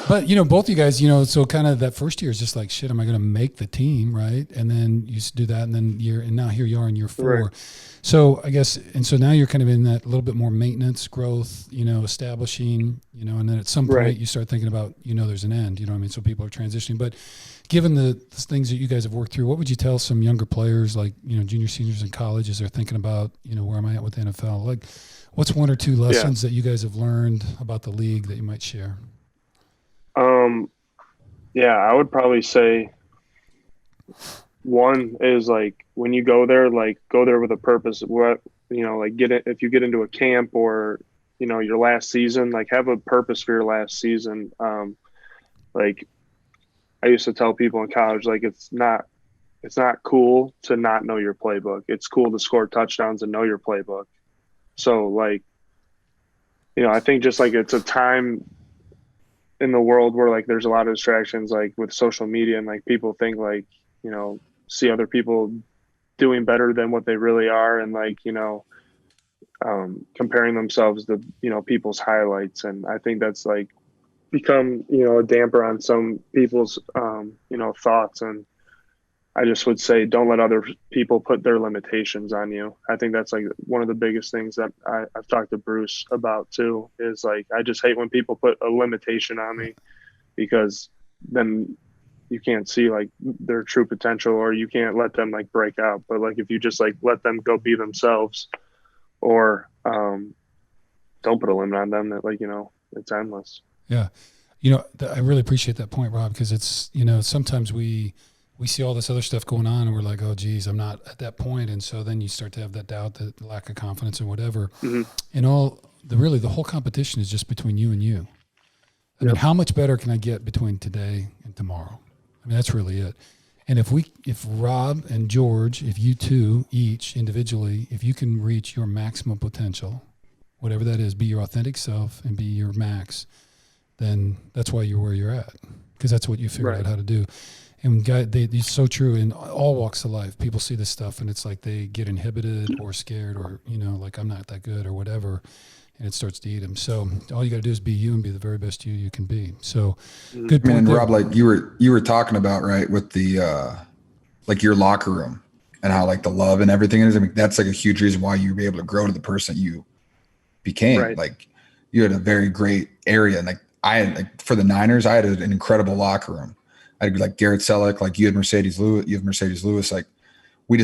But, you know, both you guys, you know, so kind of that first year is just like, shit, am I going to make the team, right? And then you do that, and then now here you are in year 4. Right. So I guess, and so now you're kind of in that little bit more maintenance, growth, you know, establishing, you know, and then at some point you start thinking about, you know, there's an end, you know what I mean? So people are transitioning. But given the things that you guys have worked through, what would you tell some younger players like, you know, junior, seniors in college as they're thinking about, you know, where am I at with the NFL? Like, what's one or two lessons that you guys have learned about the league that you might share? Yeah, I would probably say one is like when you go there with a purpose. What, you know, like if you get into a camp or, you know, your last season, like have a purpose for your last season. Like I used to tell people in college, like it's not cool to not know your playbook. It's cool to score touchdowns and know your playbook. So like, you know, I think just like it's a time in the world where like there's a lot of distractions, like with social media, and like people think like, you know, see other people doing better than what they really are, and like, you know, comparing themselves to, you know, people's highlights. And I think that's like become, you know, a damper on some people's you know, thoughts. And I just would say don't let other people put their limitations on you. I think that's like one of the biggest things that I've talked to Bruce about too, is like, I just hate when people put a limitation on me, because then you can't see like their true potential, or you can't let them like break out. But like, if you just like let them go be themselves, or don't put a limit on them, that like, you know, it's endless. Yeah. You know, I really appreciate that point, Rob, because it's, you know, sometimes we see all this other stuff going on and we're like, oh geez, I'm not at that point. And so then you start to have that doubt, that lack of confidence and whatever. Mm-hmm. And the whole competition is just between you and you. I mean, how much better can I get between today and tomorrow? I mean, that's really it. And if Rob and George, if you two each individually, if you can reach your maximum potential, whatever that is, be your authentic self and be your max, then that's why you're where you're at, because that's what you figured out how to do. And it's so true in all walks of life. People see this stuff and it's like they get inhibited or scared, or, you know, like I'm not that good or whatever, and it starts to eat them. So all you got to do is be you and be the very best you can be. So good point. And Rob, like you were talking about, right, with the like your locker room and how like the love and everything is. I mean, that's like a huge reason why you were able to grow to the person you became. Right. Like you had a very great area, and like I had, like for the Niners, I had an incredible locker room. I had like Garrett Selleck, like you had Mercedes Lewis. Like we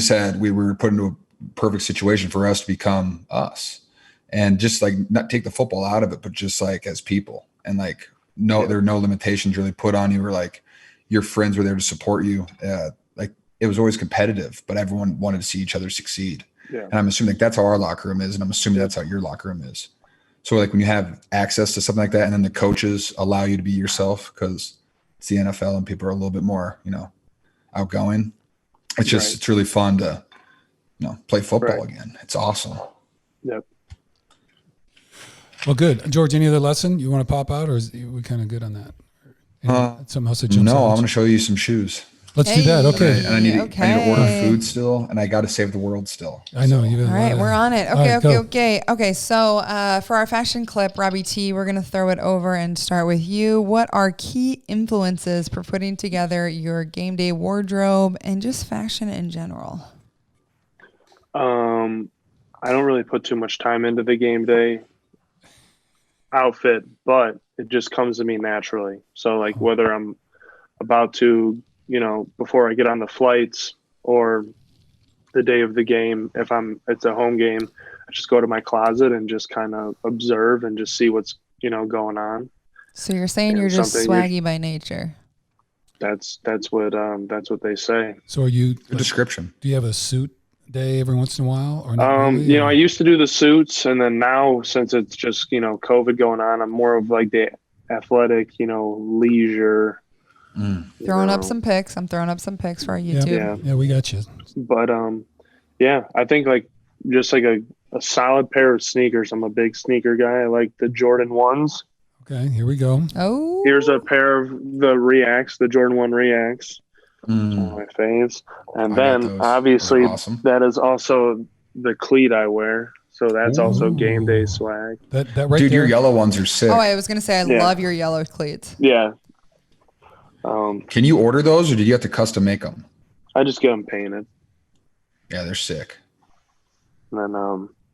were put into a perfect situation for us to become us, and just like not take the football out of it, but just like as people, and like there are no limitations really put on you, or like your friends were there to support you. Like it was always competitive, but everyone wanted to see each other succeed. Yeah. And I'm assuming like that's how our locker room is, and I'm assuming that's how your locker room is. So like when you have access to something like that, and then the coaches allow you to be yourself, because it's the NFL and people are a little bit more, you know, outgoing. It's just, it's really fun to, you know, play football again. It's awesome. Yep. Well, good. George, any other lesson you want to pop out, or is we kind of good on that? Something else that jumps out? I'm going to show you some shoes. Let's do that. Okay. And I need to order food still, and I got to save the world still. I know. All right, we're on it. Okay. So for our fashion clip, Robbie T, we're going to throw it over and start with you. What are key influences for putting together your game day wardrobe and just fashion in general? I don't really put too much time into the game day outfit, but it just comes to me naturally. So like whether I'm about to, you know, before I get on the flights or the day of the game, if it's a home game, I just go to my closet and just kind of observe and just see what's, you know, going on. So you're saying you're just swaggy by nature. That's what they say. So are you Good description? Do you have a suit day every once in a while, or not really, you know, I used to do the suits, and then now since it's just, you know, COVID going on, I'm more of like the athletic, you know, leisure. Throwing up some pics. I'm throwing up some pics for our YouTube. Yeah, we got you. But I think like just like a solid pair of sneakers. I'm a big sneaker guy. I like the Jordan 1s. Okay, here we go. Oh, here's a pair of the Jordan 1 Reacts. One of my faves. And then obviously awesome. That is also the cleat I wear. So that's also game day swag. That right Dude, there. your yellow ones are sick. Oh, I was gonna say I love your yellow cleats. Yeah. Can you order those, or did you have to custom make them? I just get them painted. Yeah, they're sick. And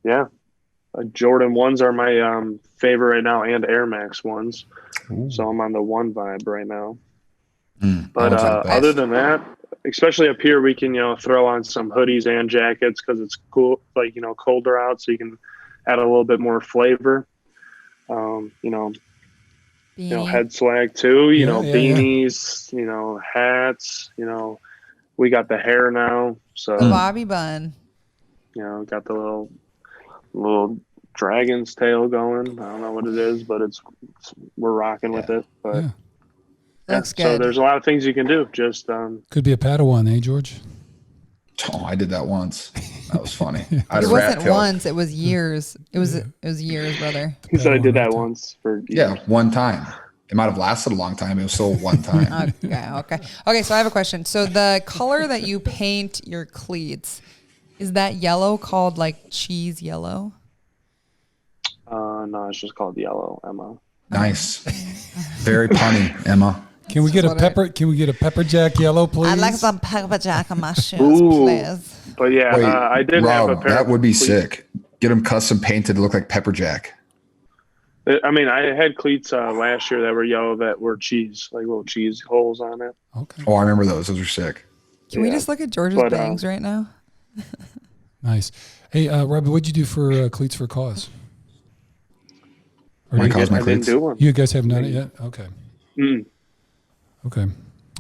then Jordan 1s are my favorite right now, and Air Max ones. Ooh. So I'm on the 1 vibe right now. But other than that, especially up here, we can, you know, throw on some hoodies and jackets because it's cool, like, you know, colder out, so you can add a little bit more flavor. You know, head swag too, you know, beanies, you know, hats, you know, we got the hair now. So the bobby bun, you know, got the little dragon's tail going. I don't know what it is, but we're rocking with it. But looks good. So there's a lot of things you can do. Just could be a Padawan, George? Oh, I did that once. That was funny. It wasn't once. It was years. It was years, brother. He said I did that once for years. Yeah, one time. It might have lasted a long time. It was still one time. Okay. So I have a question. So the color that you paint your cleats, is that yellow called like cheese yellow? No, it's just called yellow, Emma. Nice. Very punny, Emma. Can we get a pepper? Can we get a pepper jack yellow, please? I'd like some pepper jack on my shoes, Ooh. please. But yeah, Wait, I did have a Rob, pair. that would be of cleats. sick. Get them custom painted to look like pepper jack. I mean, I had cleats last year that were yellow that were cheese, like little cheese holes on it. Okay. Oh, I remember those. Those are sick. Can we just look at George's bangs right now? Nice. Hey, Robbie, what'd you do for cleats for a cause? Or My cause, my I didn't cleats. do one. you guys haven't done it yet? Okay. Mm. Okay.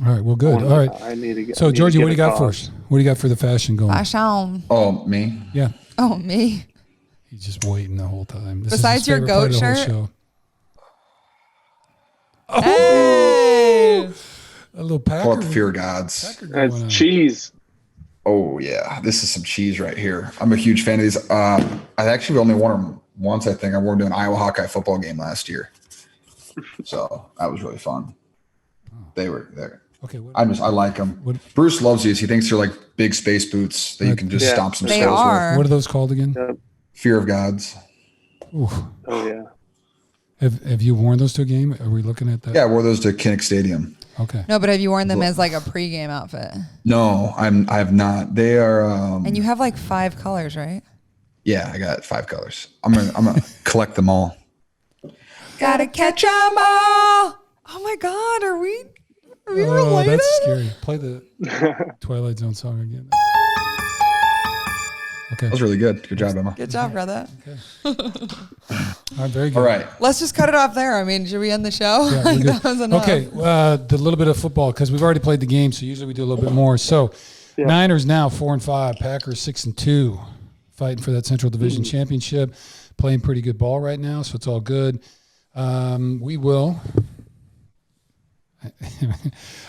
All right. Well, good. All right. I need to get. So, I need to Georgie, get what do you a got cause. for us? What do you got for the fashion going? Fashion. Oh, me? Yeah. Oh, me. He's just waiting the whole time. This Besides is his your favorite part goat of the whole shirt? show. Hey. A little Pull Packer. up the fear of gods. Packer going on. That's cheese. Oh, yeah. This is some cheese right here. I'm a huge fan of these. I actually only wore them once, I think. I wore them to an Iowa Hawkeye football game last year. So that was really fun. They were there. Okay. What, I like them. What- Bruce loves these. He thinks they're like big space boots that you can just Yeah. stomp some They skulls are. what are those called again? Yep. with. Fear of gods. Ooh. Oh yeah. Have you worn those to a game? Are we looking at that? Yeah, I wore those to Kinnick Stadium. Okay. No, but have you worn them as like a pregame outfit? No, I have not. They are. And you have like 5 colors, right? Yeah, I got 5 colors. I'm gonna collect them all. Gotta catch 'em all. Oh my God, are we related? That's scary. Play the Twilight Zone song again. Okay. That was really good. Good job, Emma. Good job, brother. All right, very good. All right. Let's just cut it off there. I mean, should we end the show? Yeah, we're Like, good. that was enough. Okay, the little bit of football because we've already played the game, so usually we do a little bit more. So, Yeah. Niners now 4-5, Packers 6-2, fighting for that Central Division championship, playing pretty good ball right now, so it's all good. We will.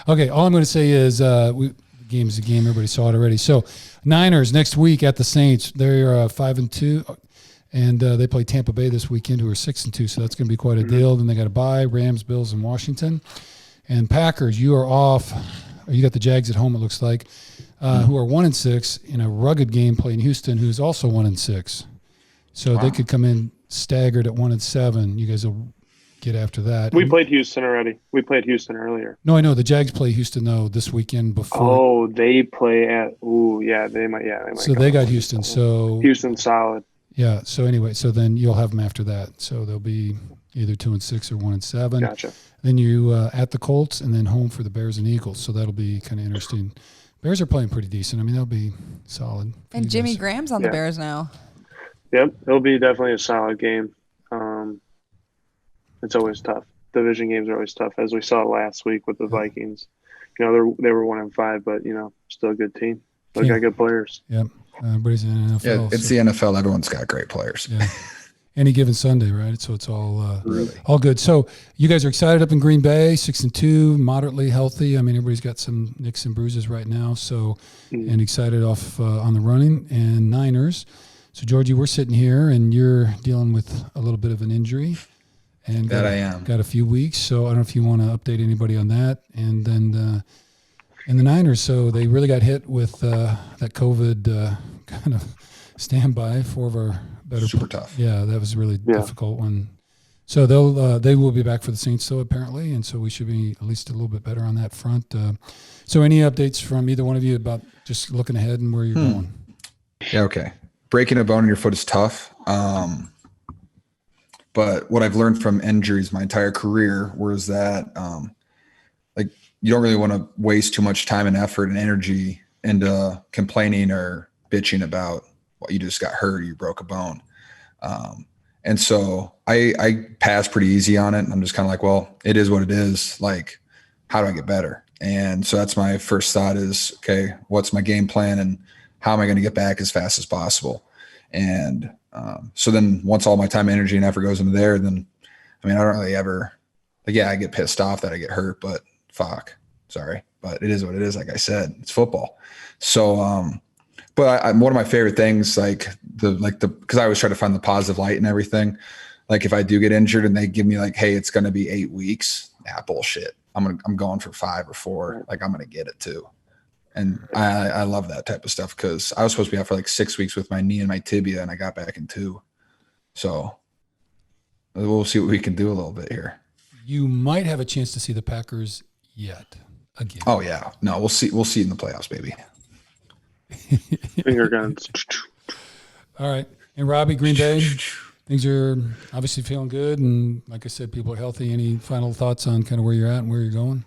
Okay, all I'm going to say is the game's a game. Everybody saw it already. So, Niners next week at the Saints. They're 5-2. And they play Tampa Bay this weekend, who are 6-2, so that's going to be quite a deal. Then they got to bye Rams, Bills, and Washington. And Packers, you are off. You got the Jags at home, it looks like, who are 1-6 in a rugged game playing Houston, who's also 1-6. So they could come in staggered at 1-7. You guys will get after that. We played Houston already. We played Houston earlier. No, I know the Jags play Houston though this weekend before. Oh, they play at. Ooh, yeah, they might. Yeah, they might. So go. they got Houston. So Houston solid. yeah. So anyway, so then you'll have them after that. So they'll be either 2-6 or 1-7. Gotcha. Then you at the Colts and then home for the Bears and Eagles. So that'll be kind of interesting. Bears are playing pretty decent. I mean, they'll be solid. for And you Jimmy guys. Graham's on the Yeah. Bears now. Yep, it'll be definitely a solid game. It's always tough. Division games are always tough, as we saw last week with the Vikings. You know, they were 1-5, but still a good team. They got good players. Yep. Everybody's in the NFL. Yeah, it's so- the NFL. Everyone's got great players. Yeah. Any given Sunday, right? So it's all all good. So you guys are excited up in Green Bay, 6-2, moderately healthy. I mean, everybody's got some nicks and bruises right now. So and excited off on the running and Niners. So Georgie, we're sitting here and you're dealing with a little bit of an injury, and That I am. got a few weeks. So I don't know if you want to update anybody on that. And then and the Niners, so they really got hit with that COVID kind of standby. 4 of our better Super tough. Yeah, that was a really difficult one. So they will be back for the Saints though apparently, and so we should be at least a little bit better on that front. So any updates from either one of you about just looking ahead and where you're going? Yeah, okay. Breaking a bone in your foot is tough. But what I've learned from injuries my entire career was that like you don't really want to waste too much time and effort and energy into complaining or bitching about what you just got hurt or you broke a bone. And so I pass pretty easy on it. I'm just kind of like, well, it is what it is. Like, how do I get better? And so that's my first thought is, okay, what's my game plan and how am I going to get back as fast as possible? And so then once all my time, energy, and effort goes into there, then, I mean, I don't really ever, like, yeah, I get pissed off that I get hurt, but fuck, sorry. But it is what it is. Like I said, it's football. So, but one of my favorite things, because I always try to find the positive light and everything. Like if I do get injured and they give me like, hey, it's going to be 8 weeks. Nah, bullshit. I'm going for 5 or 4. Like I'm going to get it too. And I love that type of stuff because I was supposed to be out for like 6 weeks with my knee and my tibia, and I got back in 2. So we'll see what we can do a little bit here. You might have a chance to see the Packers yet. Again. Oh yeah, no, we'll see in the playoffs, baby. Finger guns. All right, and Robbie, Green Bay, things are obviously feeling good, and like I said, people are healthy. Any final thoughts on kind of where you're at and where you're going?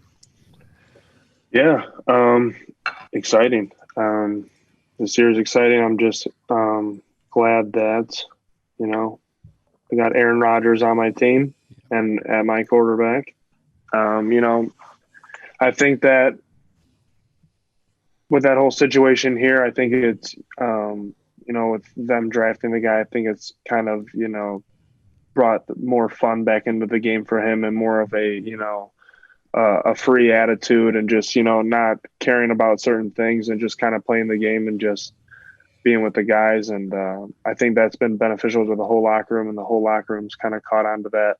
Yeah, exciting. This year is exciting. I'm just glad that, I got Aaron Rodgers on my team and at my quarterback. I think that with that whole situation here, I think it's, with them drafting the guy, I think it's kind of, brought more fun back into the game for him and more of a free attitude and just, not caring about certain things and just kind of playing the game and just being with the guys. And I think that's been beneficial to the whole locker room, and the whole locker room's kind of caught on to that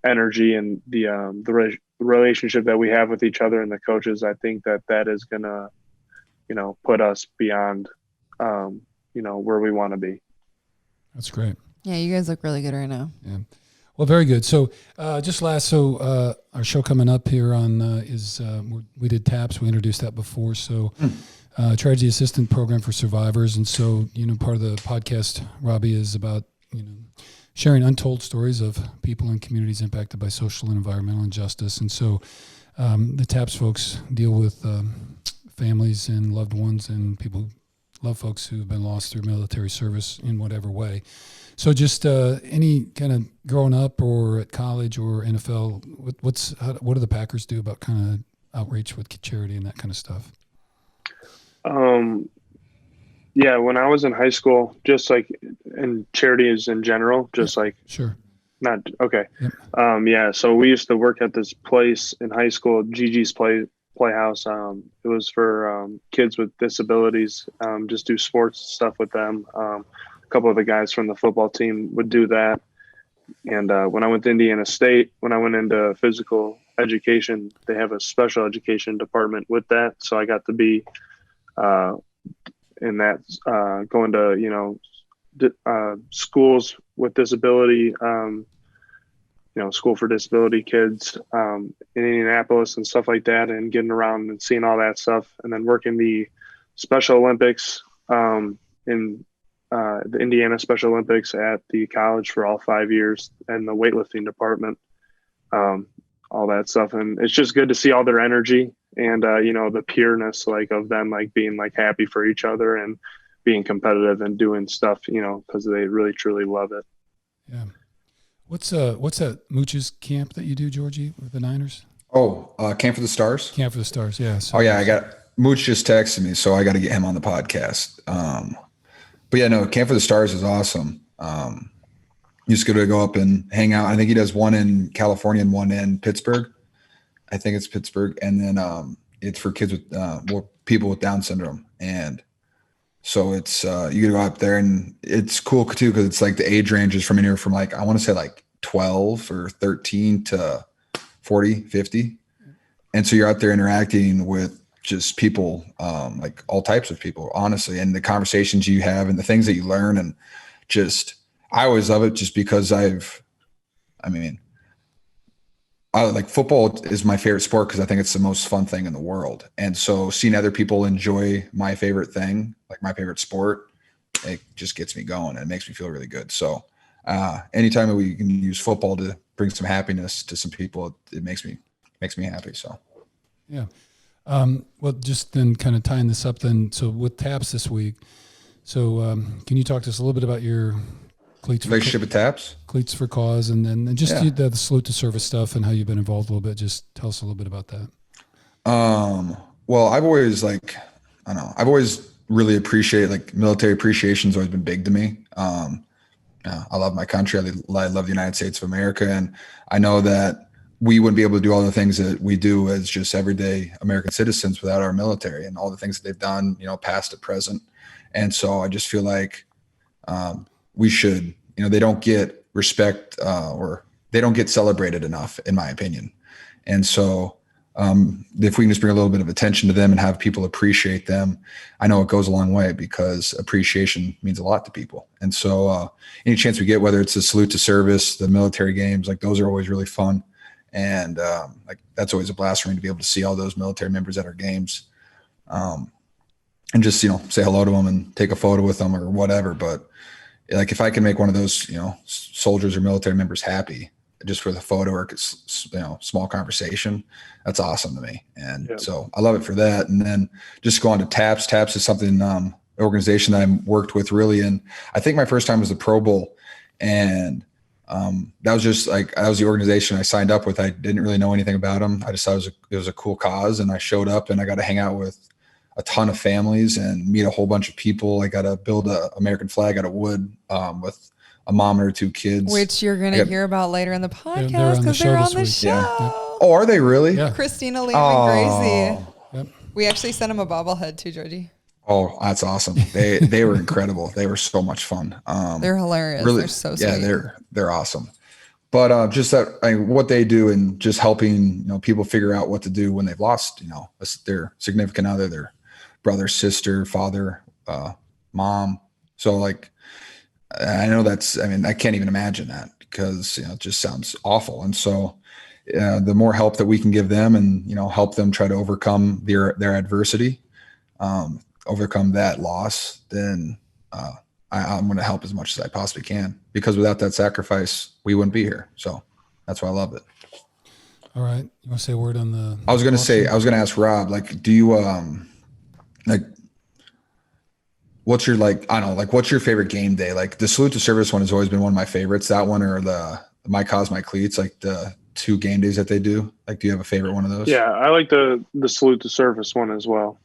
energy and the relationship that we have with each other and the coaches. I think that is going to, put us beyond, where we want to be. That's great. Yeah, you guys look really good right now. Yeah. Well, very good. So our show coming up here on is we did TAPS. We introduced that before. So Tragedy Assistant Program for Survivors. And so, part of the podcast, Robbie, is about, sharing untold stories of people and communities impacted by social and environmental injustice. And so the TAPS folks deal with families and loved ones and people who love folks who have been lost through military service in whatever way. So just any kind of growing up or at college or NFL, what do the Packers do about kind of outreach with charity and that kind of stuff? Yeah, when I was in high school, just like in charities in general, just like sure. Not okay. Yep. So we used to work at this place in high school, Gigi's Playhouse. It was for kids with disabilities. Just do sports stuff with them. A couple of the guys from the football team would do that. And when I went to Indiana State, when I went into physical education, they have a special education department with that. So I got to be in that, going to, schools with disability, school for disability kids in Indianapolis and stuff like that, and getting around and seeing all that stuff. And then working the Special Olympics in the Indiana Special Olympics at the college for all 5 years, and the weightlifting department, all that stuff. And it's just good to see all their energy and, the pureness of them, being happy for each other and being competitive and doing stuff, because they really, truly love it. Yeah. What's that Mooch's camp that you do, Georgie, with the Niners? Oh, Camp for the Stars? Camp for the Stars, yeah. So Mooch just texted me, so I got to get him on the podcast. But yeah, no, Camp for the Stars is awesome. He's going to go up and hang out. I think he does one in California and one in Pittsburgh. I think it's Pittsburgh. And then it's for kids with people with Down syndrome. And so it's you go up there, and it's cool too because it's the age ranges from anywhere from I want to say 12 or 13 to 40, 50. And so you're out there interacting with just people, all types of people, honestly, and the conversations you have and the things that you learn. And just, I always love it just because football is my favorite sport because I think it's the most fun thing in the world. And so seeing other people enjoy my favorite thing, my favorite sport, it just gets me going and it makes me feel really good. So anytime that we can use football to bring some happiness to some people, it makes me happy. So, yeah. Well, just then kind of tying this up then. So with TAPS this week, can you talk to us a little bit about your relationship with TAPS? Cleats for Cause, and then just the salute to service stuff and how you've been involved a little bit. Just tell us a little bit about that. Well, I've always I've always really appreciated military appreciation's always been big to me. I love my country. I love the United States of America. And I know that we wouldn't be able to do all the things that we do as just everyday American citizens without our military and all the things that they've done, past to present. And so I just feel we should, they don't get respect or they don't get celebrated enough, in my opinion. And so if we can just bring a little bit of attention to them and have people appreciate them, I know it goes a long way because appreciation means a lot to people. And so any chance we get, whether it's a salute to service, the military games, those are always really fun. And like that's always a blast for me to be able to see all those military members at our games, and just say hello to them and take a photo with them or whatever. But like if I can make one of those soldiers or military members happy just for the photo or small conversation, that's awesome to me. And so I love it for that. And then just go on to TAPS. TAPS is something organization that I worked with really, and I think my first time was the Pro Bowl, and that was just like that was the organization I signed up with. I didn't really know anything about them. I just thought it was a cool cause, and I showed up and I got to hang out with a ton of families and meet a whole bunch of people. I got to build a American flag out of wood with a mom and her 2 kids, which you're going to hear about later in the podcast because they're on the show. show. Yeah. Oh, are they really? Yeah. Christina, Liam, and Gracie. Yep. We actually sent them a bobblehead too, Georgie. Oh, that's awesome. They were incredible. They were so much fun. They're hilarious. Really, they're so sweet. Yeah, they're awesome. But just that what they do and just helping people figure out what to do when they've lost their significant other, their brother, sister, father, mom. So like I know I can't even imagine that because it just sounds awful. And so the more help that we can give them and help them try to overcome their adversity, overcome that loss, then I'm going to help as much as I possibly can, because without that sacrifice, we wouldn't be here. So that's why I love it. All right. You want to say a word on the? I was going to ask Rob, like, do you, what's your, what's your favorite game day? Like the Salute to Service one has always been one of my favorites. That one or the My Cause, My Cleats, like the 2 game days that they do. Like, do you have a favorite one of those? Yeah, I like the Salute to Service one as well.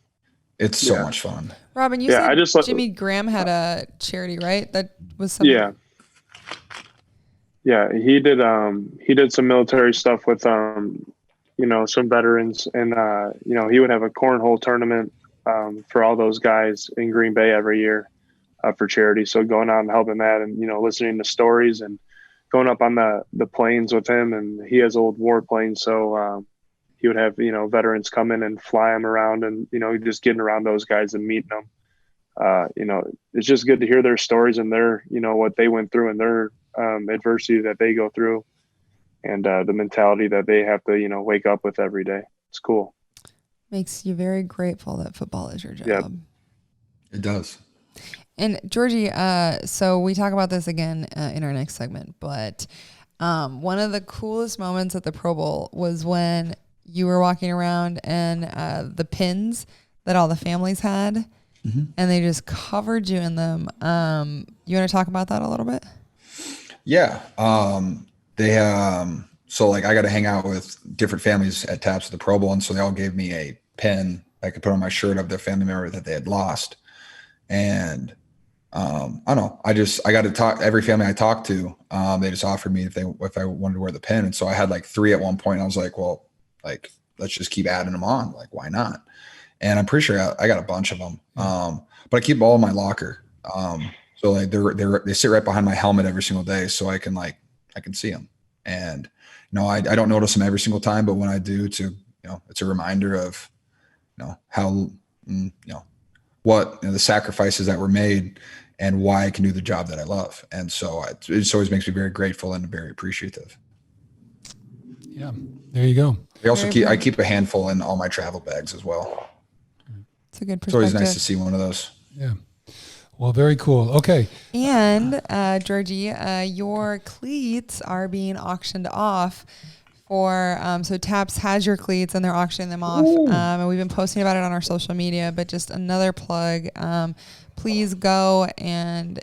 It's so much fun. Robin, you said Jimmy Graham had a charity, right? That was something. Yeah, he did some military stuff with some veterans, and he would have a cornhole tournament for all those guys in Green Bay every year for charity. So going out and helping that, and listening to stories and going up on the planes with him, and he has old war planes, so he would have veterans come in and fly them around, and just getting around those guys and meeting them. It's just good to hear their stories and their what they went through and their adversity that they go through, and the mentality that they have to wake up with every day. It's cool. Makes you very grateful that football is your job. Yep. It does. And Georgie, so we talk about this again in our next segment, but one of the coolest moments at the Pro Bowl was when you were walking around and the pins that all the families had, and they just covered you in them. You want to talk about that a little bit? Yeah. So like I got to hang out with different families at TAPS at the Pro Bowl. And so they all gave me a pin I could put on my shirt of their family member that they had lost. And I don't know. I got to talk every family I talked to. They just offered me if I wanted to wear the pin. And so I had like 3 at one point. I was like, well, like, let's just keep adding them on. Like, why not? And I'm pretty sure I got a bunch of them. But I keep them all in my locker. So like they sit right behind my helmet every single day. So I can see them. And, I don't notice them every single time, but when I do, it's a reminder of, how, what the sacrifices that were made and why I can do the job that I love. And so it just always makes me very grateful and very appreciative. Yeah, there you go. I keep a handful in all my travel bags as well. It's a good perspective. It's always nice to see one of those. Yeah. Well, very cool. Okay. And Georgie, your cleats are being auctioned off for, so TAPS has your cleats and they're auctioning them off. And we've been posting about it on our social media, but just another plug, please go, and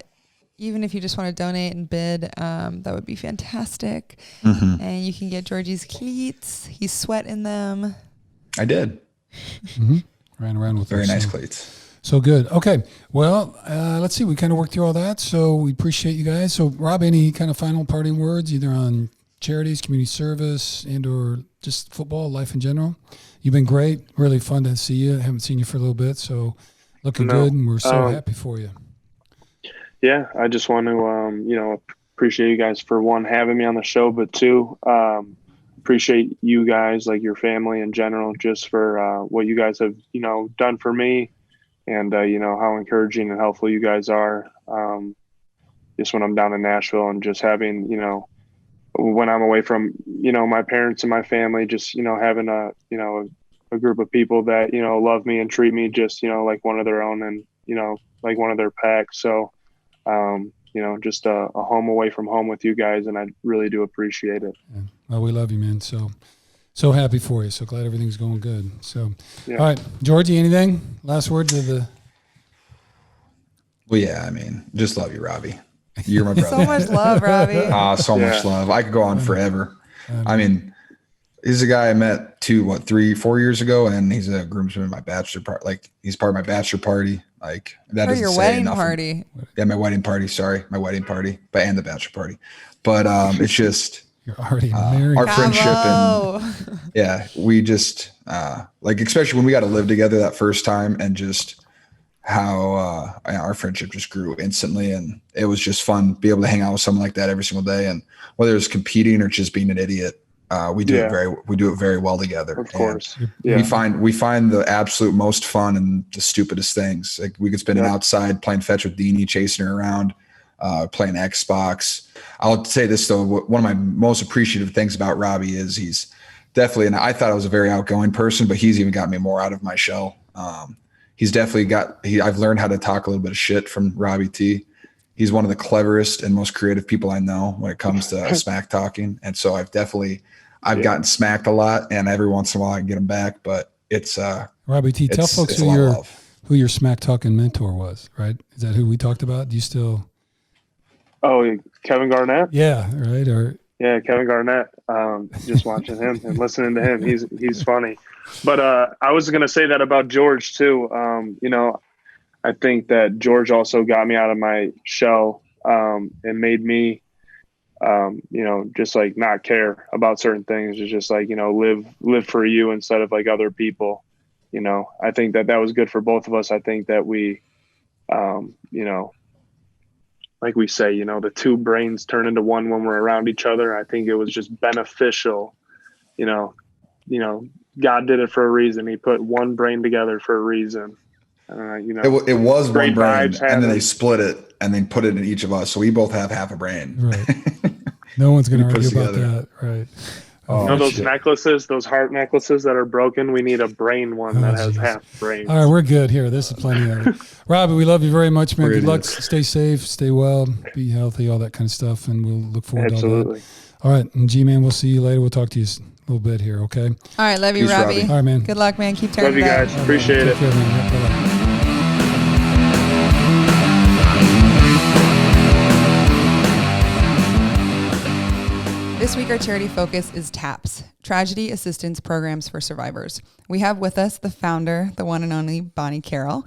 even if you just want to donate and bid, that would be fantastic. And you can get Georgie's cleats. He's sweating them. I did. Ran around with very nice cleats. So good. Okay. Well, let's see. We kind of worked through all that. So we appreciate you guys. So Rob, any kind of final parting words, either on charities, community service, and or just football, life in general? You've been great. Really fun to see you. I haven't seen you for a little bit. So looking good, and we're so happy for you. Yeah. I just want to, appreciate you guys for, 1, having me on the show, but 2, appreciate you guys, like your family in general, just for what you guys have, done for me. And, how encouraging and helpful you guys are. Just when I'm down in Nashville and just having, when I'm away from, my parents and my family, just, having a group of people that, love me and treat me just, like one of their own and, like one of their pack. So, just a home away from home with you guys. And I really do appreciate it. Yeah. Well, we love you, man. So happy for you. So glad everything's going good. So, Yeah. All right, Georgie, anything? Last word to the. Well, yeah, I mean, just love you, Robbie. You're my brother. So much love, Robbie. So much love. I could go on forever. I mean, he's a guy I met 3-4 years ago, and he's a groomsman at my bachelor party. Like, he's part of my bachelor party. Like, that For doesn't your say wedding enough. party. Yeah, my wedding party. Sorry, my wedding party, and the bachelor party. But it's just You're already married. our friendship, Bravo. and yeah, we just like, especially when we got to live together that first time, and just how our friendship just grew instantly, and it was just fun to be able to hang out with someone like that every single day. And whether it's competing or just being an idiot, we do it very well together. Of course. We find the absolute most fun in the stupidest things. Like, we could spend it outside playing fetch with Deanie, chasing her around, playing Xbox. I'll say this though, one of my most appreciative things about Robbie is he's definitely, and I thought I was a very outgoing person, but he's even got me more out of my shell. He's definitely I've learned how to talk a little bit of shit from Robbie T. He's one of the cleverest and most creative people I know when it comes to smack talking. And so I've gotten smacked a lot, and every once in a while I can get him back, but it's Robbie T, tell folks who your smack talking mentor was, right? Is that who we talked about? Do you still? Oh, Kevin Garnett. Yeah. Right. Yeah, Kevin Garnett. Just watching him and listening to him, he's funny. But I was going to say that about George too. I think that George also got me out of my shell and made me, just like not care about certain things. It's just like, live for you instead of like other people. I think that was good for both of us. I think that we, like we say, the two brains turn into one when we're around each other. I think it was just beneficial. God did it for a reason. He put one brain together for a reason. It was one brain, and then they split it and then put it in each of us. So we both have half a brain. Right. No one's going to argue about that. Right. Those necklaces, those heart necklaces that are broken, we need a brain one that has half brains. All right, we're good here. This is plenty of it. Robbie, we love you very much, man. Good luck. Stay safe, stay well, be healthy, all that kind of stuff, and we'll look forward to all that. All right, and G-Man, we'll see you later. We'll talk to you a little bit here, okay? All right, love you, Peace, Robbie. Robbie. All right, man. Good luck, man. Keep turning Love you guys. up. Appreciate it. Take care, man. Yeah, bye-bye. This week, our charity focus is TAPS, Tragedy Assistance Programs for Survivors. We have with us the founder, the one and only Bonnie Carroll.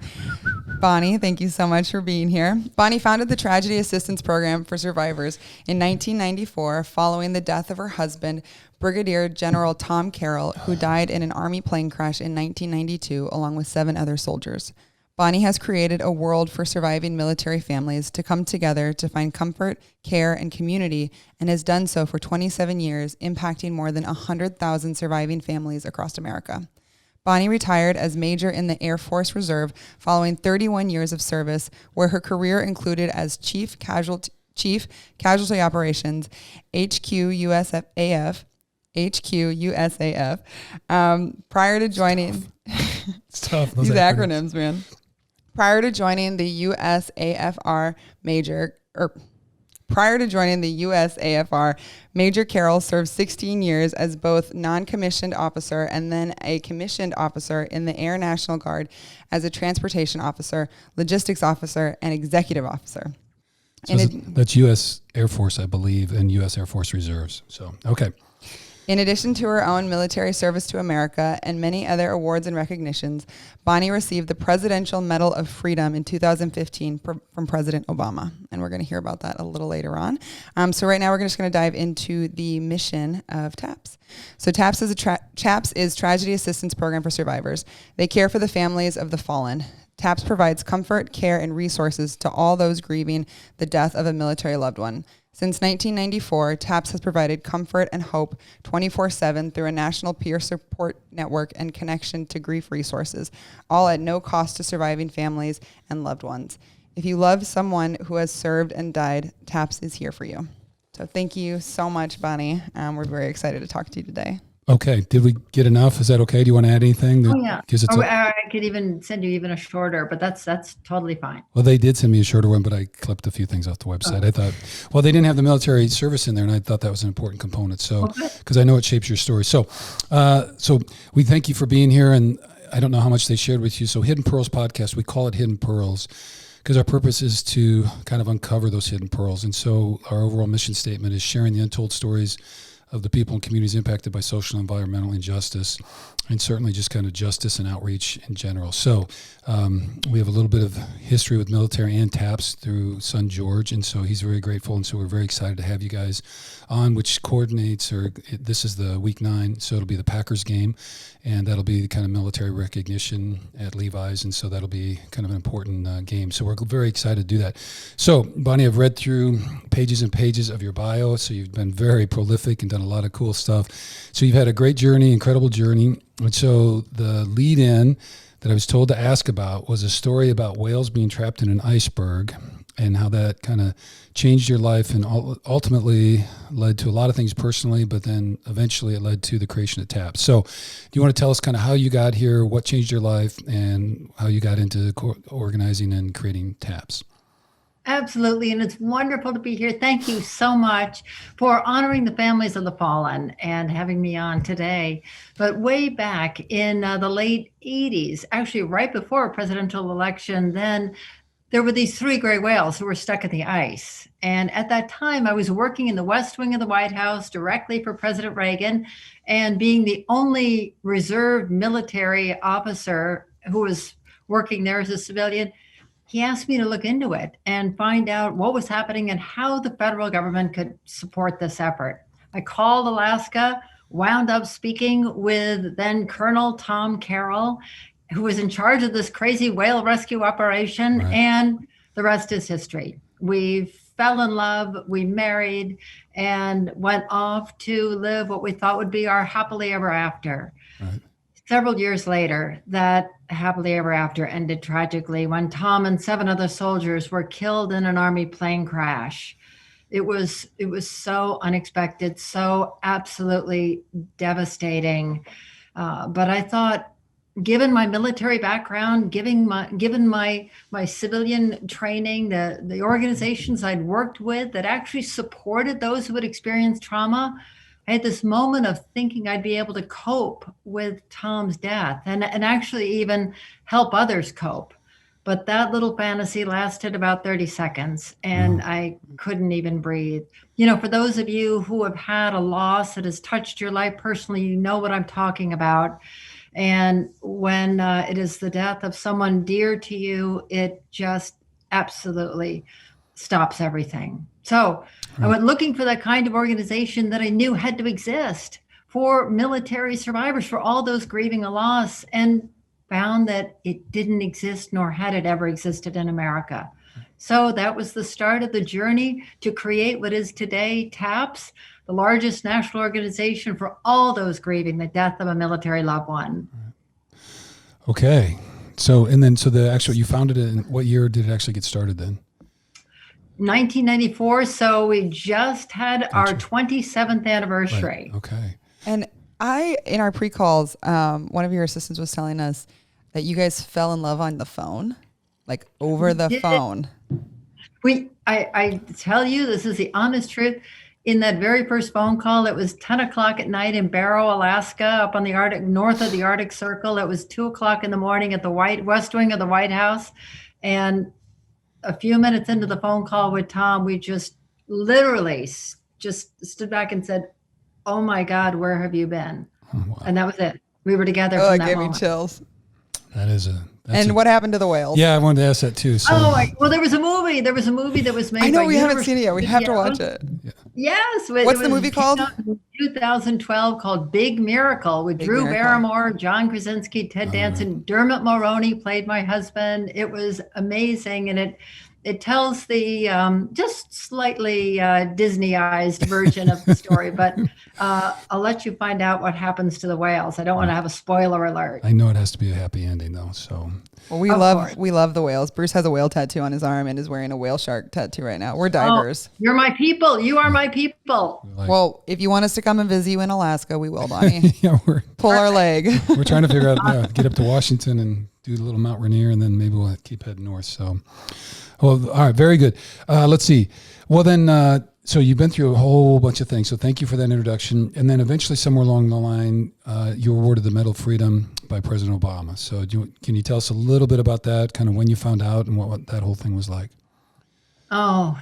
Bonnie, thank you so much for being here. Bonnie founded the Tragedy Assistance Program for Survivors in 1994 following the death of her husband, Brigadier General Tom Carroll, who died in an Army plane crash in 1992 along with 7 other soldiers. Bonnie has created a world for surviving military families to come together to find comfort, care, and community, and has done so for 27 years, impacting more than 100,000 surviving families across America. Bonnie retired as Major in the Air Force Reserve following 31 years of service, where her career included as Chief Casualty Operations, HQ-USAF. Prior to joining... It's tough. These acronyms, man. Prior to joining the USAFR, Major Carroll served 16 years as both non-commissioned officer and then a commissioned officer in the Air National Guard as a transportation officer, logistics officer, and executive officer. So that's U.S. Air Force, I believe, and U.S. Air Force Reserves. So, okay. In addition to her own military service to America and many other awards and recognitions, Bonnie received the Presidential Medal of Freedom in 2015 from President Obama. And we're going to hear about that a little later on. So right now we're just going to dive into the mission of TAPS. So TAPS is Tragedy Assistance Program for Survivors. They care for the families of the fallen. TAPS provides comfort, care, and resources to all those grieving the death of a military loved one. Since 1994, TAPS has provided comfort and hope 24/7 through a national peer support network and connection to grief resources, all at no cost to surviving families and loved ones. If you love someone who has served and died, TAPS is here for you. So thank you so much, Bonnie. We're very excited to talk to you today. Okay. Did we get enough? Is that okay? Do you want to add anything? Oh yeah. Gives it I could even send you even a shorter, but that's totally fine. Well, they did send me a shorter one, but I clipped a few things off the website. I thought, well, they didn't have the military service in there, and I thought that was an important component. So, because I know it shapes your story. So, so we thank you for being here, and I don't know how much they shared with you. So, Hidden Pearls podcast, we call it Hidden Pearls because our purpose is to kind of uncover those hidden pearls. And so, our overall mission statement is sharing the untold stories of the people and communities impacted by social and environmental injustice, and certainly just kind of justice and outreach in general. So we have a little bit of history with military and TAPS through son George, and so he's very grateful, and so we're very excited to have you guys on, which coordinates, this is the week 9, so it'll be the Packers game, and that'll be kind of military recognition at Levi's, and so that'll be kind of an important game. So we're very excited to do that. So, Bonnie, I've read through pages and pages of your bio, so you've been very prolific and done a lot of cool stuff. So you've had a great journey, incredible journey, and so the lead-in that I was told to ask about was a story about whales being trapped in an iceberg and how that kind of changed your life and ultimately led to a lot of things personally, but then eventually it led to the creation of TAPS. So do you want to tell us kind of how you got here, what changed your life, and how you got into organizing and creating TAPS? Absolutely. And it's wonderful to be here. Thank you so much for honoring the families of the fallen and having me on today. But way back in the late 80s, actually right before a presidential election, then there were these 3 gray whales who were stuck in the ice. And at that time, I was working in the West Wing of the White House directly for President Reagan, and being the only reserved military officer who was working there as a civilian, he asked me to look into it and find out what was happening and how the federal government could support this effort. I called Alaska, wound up speaking with then Colonel Tom Carroll, who was in charge of this crazy whale rescue operation, right. And the rest is history. We fell in love, we married, and went off to live what we thought would be our happily ever after. Right. Several years later, that happily ever after ended tragically when Tom and 7 other soldiers were killed in an Army plane crash. It was so unexpected, so absolutely devastating. But I thought, given my military background, given my civilian training, the organizations I'd worked with that actually supported those who had experienced trauma, I had this moment of thinking I'd be able to cope with Tom's death and actually even help others cope. But that little fantasy lasted about 30 seconds and I couldn't even breathe. You know, for those of you who have had a loss that has touched your life personally, you know what I'm talking about. And when it is the death of someone dear to you, it just absolutely stops everything. So I went looking for that kind of organization that I knew had to exist for military survivors, for all those grieving a loss, and found that it didn't exist, nor had it ever existed in America. So that was the start of the journey to create what is today TAPS, the largest national organization for all those grieving the death of a military loved one. Okay. So you founded it in what year did it actually get started then? 1994. So we just had our 27th anniversary. Right. Okay. And in our pre-calls, one of your assistants was telling us that you guys fell in love on the phone, like over the phone. I tell you, this is the honest truth. In that very first phone call, it was 10 o'clock at night in Barrow, Alaska, up on the Arctic, north of the Arctic Circle. It was 2 o'clock in the morning at the West Wing of the White House. And a few minutes into the phone call with Tom, we just literally just stood back and said, "Oh my God, where have you been?" Oh, wow. And that was it. We were together. Oh, it gave me chills. What happened to the whales? Yeah, I wanted to ask that too. So. Well, there was a movie. There was a movie that was made. I know we haven't seen it yet. We have to watch it. Yeah. Yes. What's the movie called? 2012, called Big Miracle, with Drew Barrymore, John Krasinski, Ted Danson, Dermot Mulroney played my husband. It was amazing, and it tells the just slightly Disneyized version of the story, but I'll let you find out what happens to the whales. I don't want to have a spoiler alert. I know it has to be a happy ending though. So well, we love the whales. Bruce has a whale tattoo on his arm and is wearing a whale shark tattoo right now. We're divers. You're my people. You are my people. Well, if you want us to come and visit you in Alaska, we will, Bonnie. yeah, Pull our leg. we're trying to figure out get up to Washington and do the little Mount Rainier, and then maybe we'll keep heading north. So, well, all right, very good. Let's see. Well, then, so you've been through a whole bunch of things. So thank you for that introduction. And then eventually, somewhere along the line, you were awarded the Medal of Freedom by President Obama. So can you tell us a little bit about that, kind of when you found out and what that whole thing was like? Oh,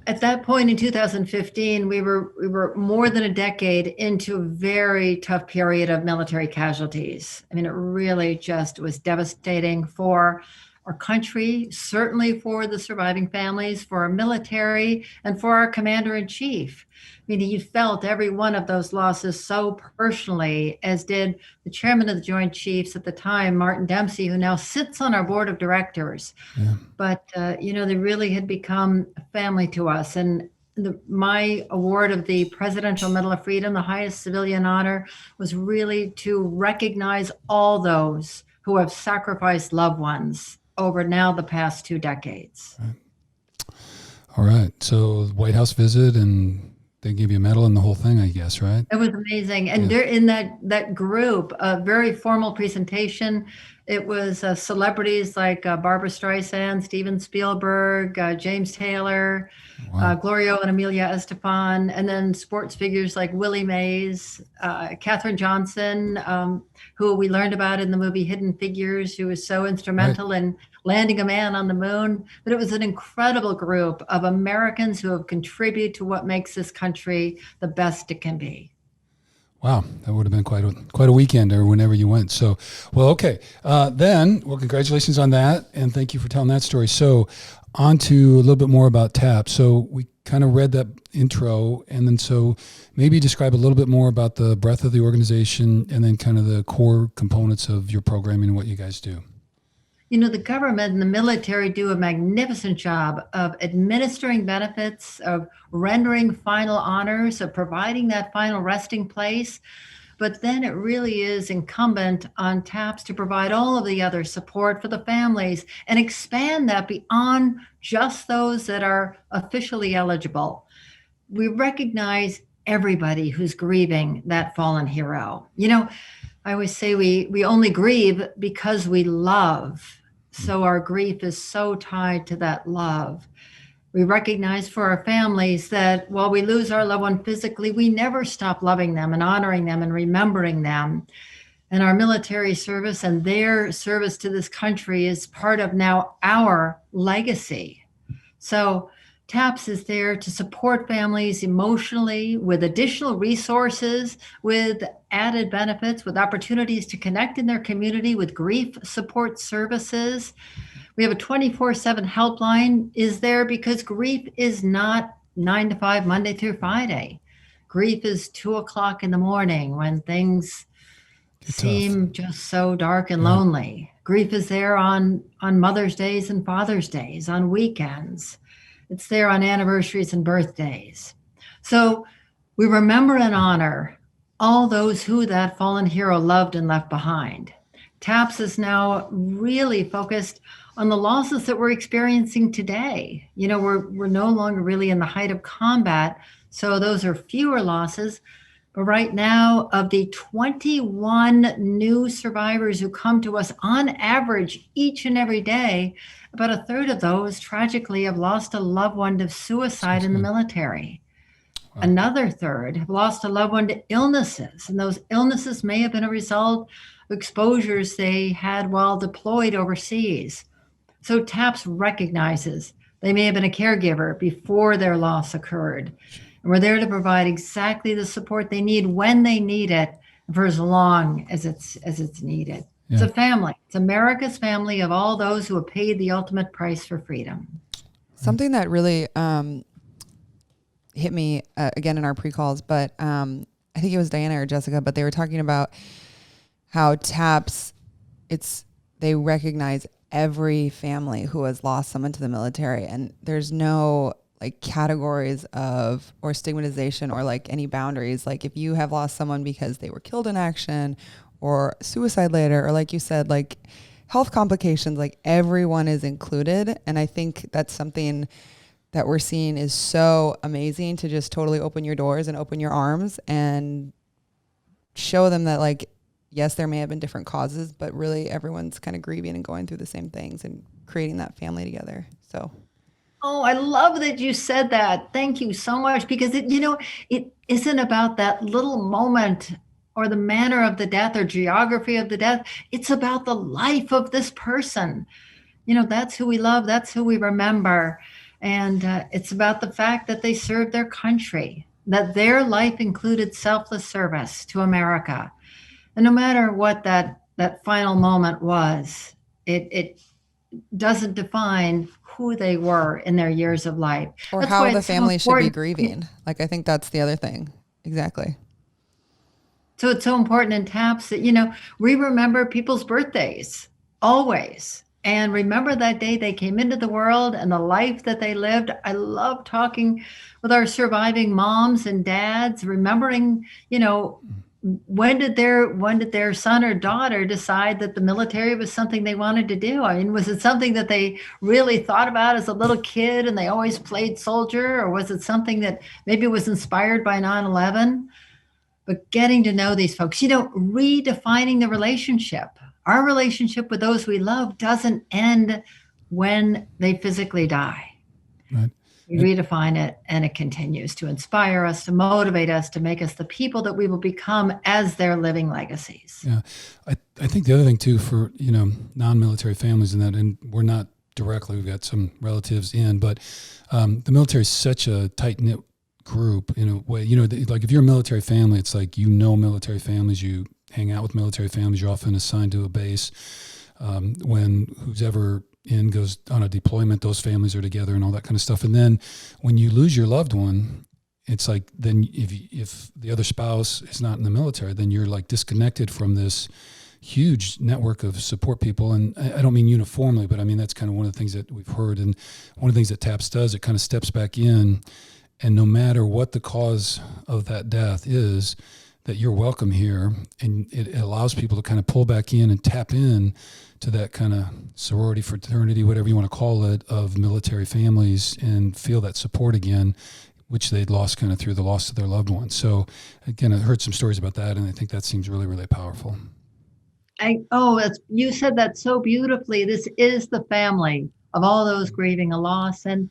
at that point in 2015, we were more than a decade into a very tough period of military casualties. I mean, it really just was devastating for our country, certainly for the surviving families, for our military, and for our commander in chief. I mean, he felt every one of those losses so personally, as did the chairman of the Joint Chiefs at the time, Martin Dempsey, who now sits on our board of directors. Yeah. But, they really had become a family to us. And my award of the Presidential Medal of Freedom, the highest civilian honor, was really to recognize all those who have sacrificed loved ones over now the past 2 decades. Right. All right. So White House visit, and they give you a medal and the whole thing, I guess, right? It was amazing. And they're in that group, a very formal presentation. It was celebrities like Barbara Streisand, Steven Spielberg, James Taylor, Gloria and Amelia Estefan, and then sports figures like Willie Mays, Katherine Johnson, who we learned about in the movie Hidden Figures, who was so instrumental in landing a man on the moon. But it was an incredible group of Americans who have contributed to what makes this country the best it can be. Wow, that would have been quite a weekend, or whenever you went. So, well, okay. Congratulations on that, and thank you for telling that story. So, on to a little bit more about TAP. So, we kind of read that intro, and then so maybe describe a little bit more about the breadth of the organization, and then kind of the core components of your programming and what you guys do. The government and the military do a magnificent job of administering benefits, of rendering final honors, of providing that final resting place. But then it really is incumbent on TAPS to provide all of the other support for the families and expand that beyond just those that are officially eligible. We recognize everybody who's grieving that fallen hero. I always say we only grieve because we love. So our grief is so tied to that love. We recognize for our families that while we lose our loved one physically, we never stop loving them and honoring them and remembering them. And our military service and their service to this country is part of now our legacy. So TAPS is there to support families emotionally with additional resources, with added benefits, with opportunities to connect in their community, with grief support services. We have a 24/7 helpline is there because grief is not 9 to 5, Monday through Friday. Grief is 2:00 in the morning when things seem just so dark and lonely. Grief is there on Mother's Days and Father's Days, on weekends. It's there on anniversaries and birthdays. So we remember and honor all those who that fallen hero loved and left behind. TAPS is now really focused on the losses that we're experiencing today. We're no longer really in the height of combat, so those are fewer losses. But right now, of the 21 new survivors who come to us on average each and every day, about a third of those tragically have lost a loved one to suicide in the military. Wow. Another third have lost a loved one to illnesses, and those illnesses may have been a result of exposures they had while deployed overseas. So TAPS recognizes they may have been a caregiver before their loss occurred. And we're there to provide exactly the support they need when they need it for as long as it's needed. Yeah. It's a family. It's America's family of all those who have paid the ultimate price for freedom. Something that really hit me again in our pre-calls, but I think it was Diana or Jessica, but they were talking about how TAPS, they recognize every family who has lost someone to the military, and there's no like categories of or stigmatization or like any boundaries. Like if you have lost someone because they were killed in action or suicide later, or like you said, like health complications, like everyone is included. And I think that's something that we're seeing is so amazing, to just totally open your doors and open your arms and show them that, like, yes, there may have been different causes, but really everyone's kind of grieving and going through the same things and creating that family together. So. Oh, I love that you said that. Thank you so much, because it isn't about that little moment or the manner of the death or geography of the death. It's about the life of this person. That's who we love. That's who we remember. And it's about the fact that they served their country, that their life included selfless service to America. And no matter what that final moment was, it doesn't define who they were in their years of life. Or That's how why the it's so family should be important. grieving. Like, I think that's the other thing. Exactly. So it's so important in TAPS that, we remember people's birthdays always. And remember that day they came into the world and the life that they lived. I love talking with our surviving moms and dads, remembering, when did their son or daughter decide that the military was something they wanted to do? I mean, was it something that they really thought about as a little kid and they always played soldier? Or was it something that maybe was inspired by 9/11? But getting to know these folks, redefining the relationship. Our relationship with those we love doesn't end when they physically die. Right. We redefine it, and it continues to inspire us, to motivate us, to make us the people that we will become as their living legacies. Yeah. I think the other thing too, for, non-military families and we're not directly, we've got some relatives in, but the military is such a tight-knit group in a way. Like if you're a military family, it's like, military families, you hang out with military families, you're often assigned to a base. When who's ever in goes on a deployment, those families are together and all that kind of stuff. And then when you lose your loved one, it's like, then if the other spouse is not in the military, then you're like disconnected from this huge network of support people. And I don't mean uniformly, but I mean, that's kind of one of the things that we've heard. And one of the things that TAPS does, it kind of steps back in, and no matter what the cause of that death is, that you're welcome here. And it allows people to kind of pull back in and tap in to that kind of sorority, fraternity, whatever you want to call it, of military families, and feel that support again, which they'd lost kind of through the loss of their loved ones. So again, I heard some stories about that, and I think that seems really, really powerful. You said that so beautifully. This is the family of all those grieving a loss, and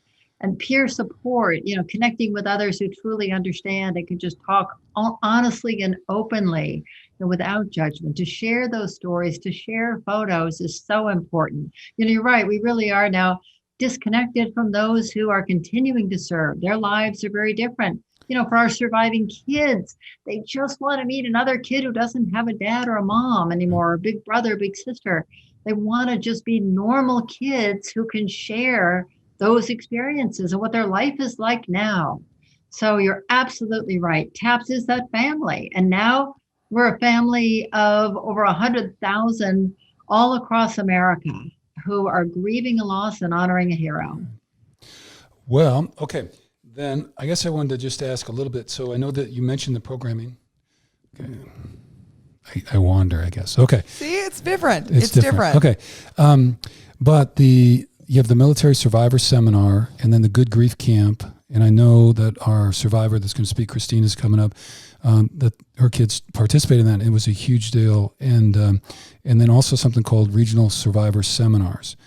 peer support, connecting with others who truly understand and can just talk honestly and openly, without judgment. To share those stories, to share photos is so important. You're right. We really are now disconnected from those who are continuing to serve. Their lives are very different. For our surviving kids, they just want to meet another kid who doesn't have a dad or a mom anymore, or a big brother, big sister. They want to just be normal kids who can share those experiences and what their life is like now. So you're absolutely right. TAPS is that family. And now we're a family of over 100,000 all across America who are grieving a loss and honoring a hero. Well, okay. Then I guess I wanted to just ask a little bit. So I know that you mentioned the programming. Okay. I wander, I guess. Okay. See, it's different. It's different. Okay. But you have the Military Survivor Seminar and then the Good Grief Camp. And I know that our survivor that's going to speak, Christine, is coming up, that her kids participated in that. It was a huge deal. And then also something called Regional Survivor Seminars.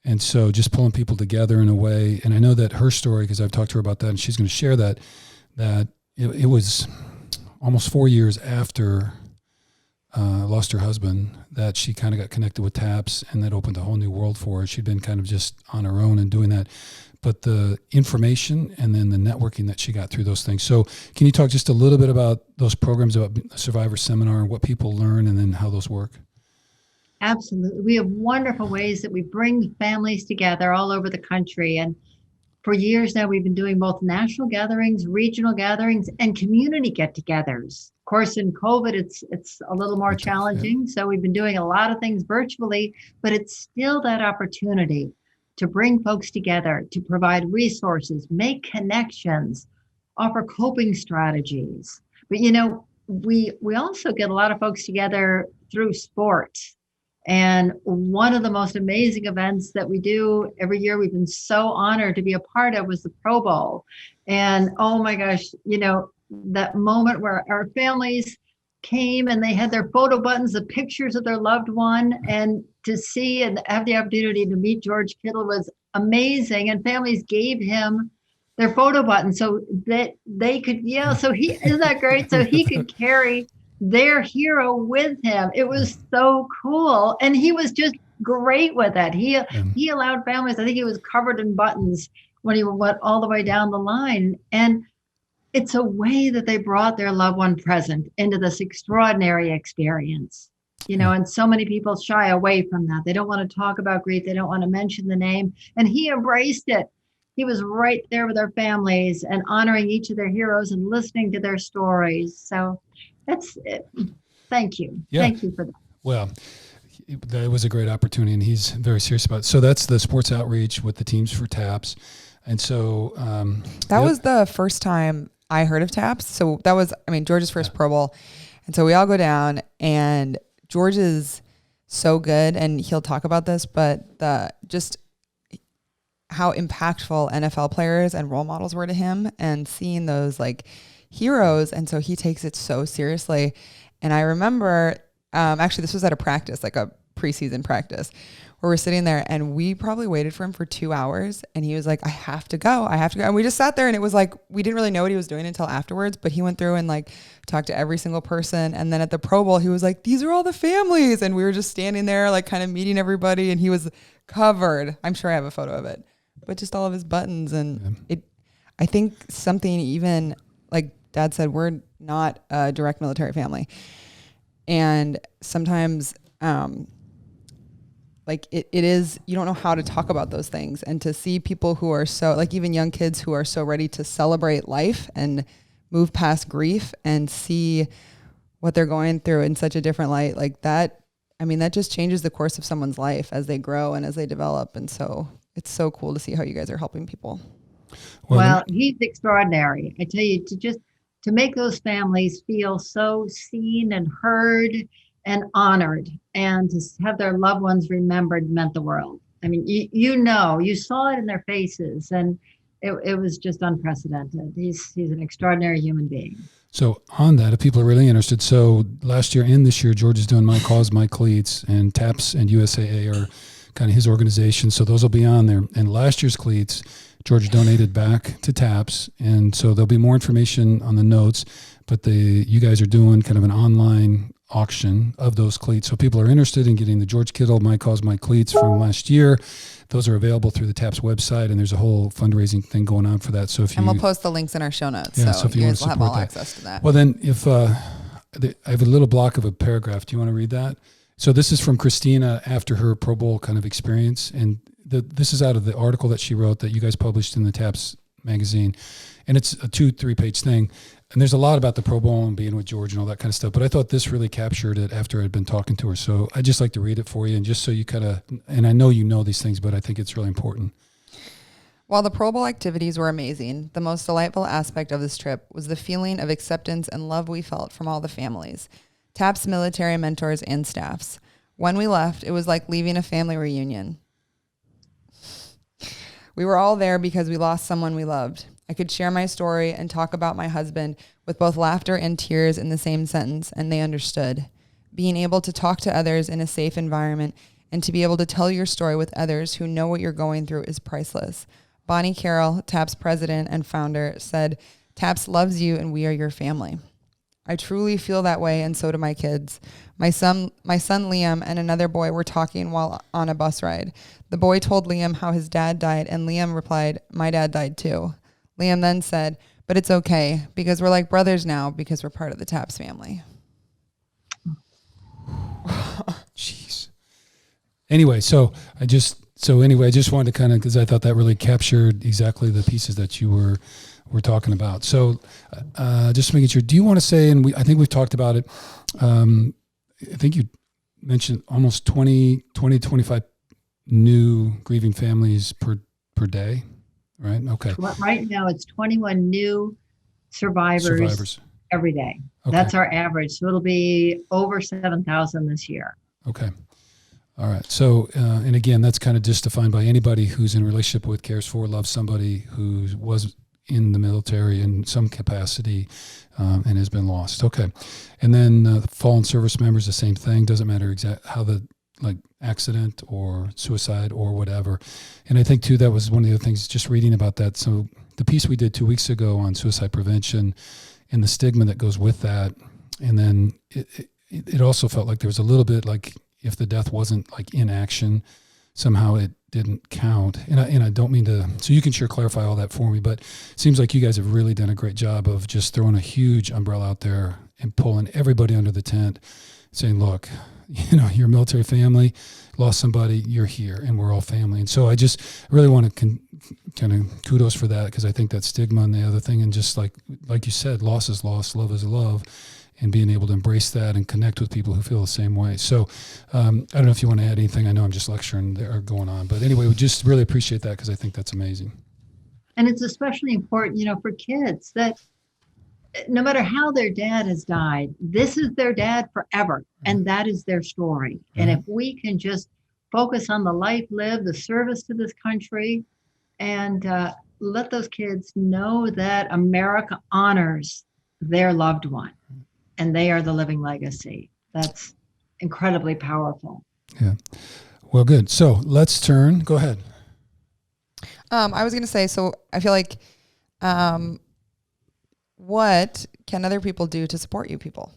And so just pulling people together in a way. And I know that her story, because I've talked to her about that, and she's going to share that it was almost 4 years after lost her husband that she kind of got connected with TAPS, and that opened a whole new world for her. She'd been kind of just on her own and doing that. But the information and then the networking that she got through those things. So can you talk just a little bit about those programs, about the Survivor Seminar, and what people learn and then how those work? Absolutely. We have wonderful ways that we bring families together all over the country. And for years now, we've been doing both national gatherings, regional gatherings, and community get-togethers. Of course, in COVID, it's a little more challenging. So we've been doing a lot of things virtually, but it's still that opportunity to bring folks together, to provide resources, make connections, offer coping strategies. But we also get a lot of folks together through sports. And one of the most amazing events that we do every year, we've been so honored to be a part of, was the Pro Bowl. And oh my gosh, that moment where our families came and they had their photo buttons, the pictures of their loved one, and to see and have the opportunity to meet George Kittle was amazing. And families gave him their photo button so that they could, isn't that great? So he could carry their hero with him. It was so cool. And he was just great with it. He allowed families, I think he was covered in buttons when he went all the way down the line. And it's a way that they brought their loved one present into this extraordinary experience. And so many people shy away from that. They don't want to talk about grief. They don't want to mention the name. And he embraced it. He was right there with their families and honoring each of their heroes and listening to their stories. So that's it. Thank you. Yeah. Thank you for that. Well, that was a great opportunity, and he's very serious about it. So that's the sports outreach with the teams for TAPS. And so that was the first time I heard of TAPS. So that was, George's first Pro Bowl. And so we all go down, and George is so good, and he'll talk about this, but just how impactful NFL players and role models were to him, and seeing those like heroes. And so he takes it so seriously. And I remember, actually this was at a practice, like a preseason practice, where we're sitting there, and we probably waited for him for 2 hours, and he was like, I have to go. And we just sat there, and it was like, we didn't really know what he was doing until afterwards, but he went through and like talked to every single person. And then at the Pro Bowl, he was like, these are all the families. And we were just standing there, like kind of meeting everybody, and he was covered. I'm sure I have a photo of it, but just all of his buttons. And I think something, even like Dad said, we're not a direct military family. And sometimes, like it is, you don't know how to talk about those things, and to see people who are so, like even young kids who are so ready to celebrate life and move past grief and see what they're going through in such a different light, like that, that just changes the course of someone's life as they grow and as they develop. And so it's so cool to see how you guys are helping people. Well, he's extraordinary. I tell you, to make those families feel so seen and heard and honored, and to have their loved ones remembered, meant the world. You saw it in their faces, and it was just unprecedented. He's an extraordinary human being. So on that, if people are really interested, so last year and this year, George is doing My Cause, My Cleats, and TAPS and USAA are kind of his organization. So those will be on there. And last year's cleats, George donated back to TAPS. And so there'll be more information on the notes, but you guys are doing kind of an online auction of those cleats. So people are interested in getting the George Kittle My Cause, My Cleats from last year. Those are available through the TAPS website, and there's a whole fundraising thing going on for that. So if we'll post the links in our show notes. Yeah, so if you you want guys to will have all support that. access to that. Well, then if I have a little block of a paragraph. Do you want to read that? So this is from Christina after her Pro Bowl kind of experience. And this is out of the article that she wrote that you guys published in the TAPS magazine. And it's a 2-3 page thing. And there's a lot about the Pro Bowl and being with George and all that kind of stuff. But I thought this really captured it after I'd been talking to her. So I'd just like to read it for you. And just so you kind of, and I know you know these things, but I think it's really important. While the Pro Bowl activities were amazing, the most delightful aspect of this trip was the feeling of acceptance and love we felt from all the families, TAPS military mentors and staffs. When we left, it was like leaving a family reunion. We were all there because we lost someone we loved. I could share my story and talk about my husband with both laughter and tears in the same sentence, and they understood. Being able to talk to others in a safe environment and to be able to tell your story with others who know what you're going through is priceless. Bonnie Carroll, TAPS president and founder, said, TAPS loves you and we are your family. I truly feel that way, and so do my kids. My son Liam and another boy were talking while on a bus ride. The boy told Liam how his dad died, and Liam replied, my dad died too. Liam then said, but it's okay because we're like brothers now because we're part of the TAPS family. Jeez. Anyway, so I just So anyway, I just wanted to kind of, because I thought that really captured exactly the pieces that you were talking about. So just making sure, do you want to say, and I think we've talked about it, I think you mentioned almost 25 new grieving families per day, right? Okay. Right now, it's 21 new survivors every day. Okay. That's our average. So it'll be over 7,000 this year. Okay. All right. So, and again, that's kind of just defined by anybody who's in a relationship with, cares for, loves somebody who was in the military in some capacity and has been lost. Okay. And then fallen service members, the same thing. Doesn't matter how the accident or suicide or whatever. And I think too, that was one of the other things, just reading about that. So the piece we did 2 weeks ago on suicide prevention and the stigma that goes with that. And then it also felt like there was a little bit like if the death wasn't like in action, somehow it didn't count. And I don't mean to, so you can sure clarify all that for me, but it seems like you guys have really done a great job of just throwing a huge umbrella out there and pulling everybody under the tent saying, look, your military family lost somebody, you're here and we're all family. And so I just really want to kind of kudos for that, because I think that stigma and the other thing, and just like you said, loss is loss, love is love, and being able to embrace that and connect with people who feel the same way. So I don't know if you want to add anything. I know I'm just lecturing there going on, but anyway, we just really appreciate that, because I think that's amazing. And it's especially important, for kids, that no matter how their dad has died, this is their dad forever. And that is their story. Mm-hmm. And if we can just focus on the life lived, the service to this country, and let those kids know that America honors their loved one and they are the living legacy. That's incredibly powerful. Yeah. Well, good. So let's turn. Go ahead. I was going to say, so I feel like, what can other people do to support you people,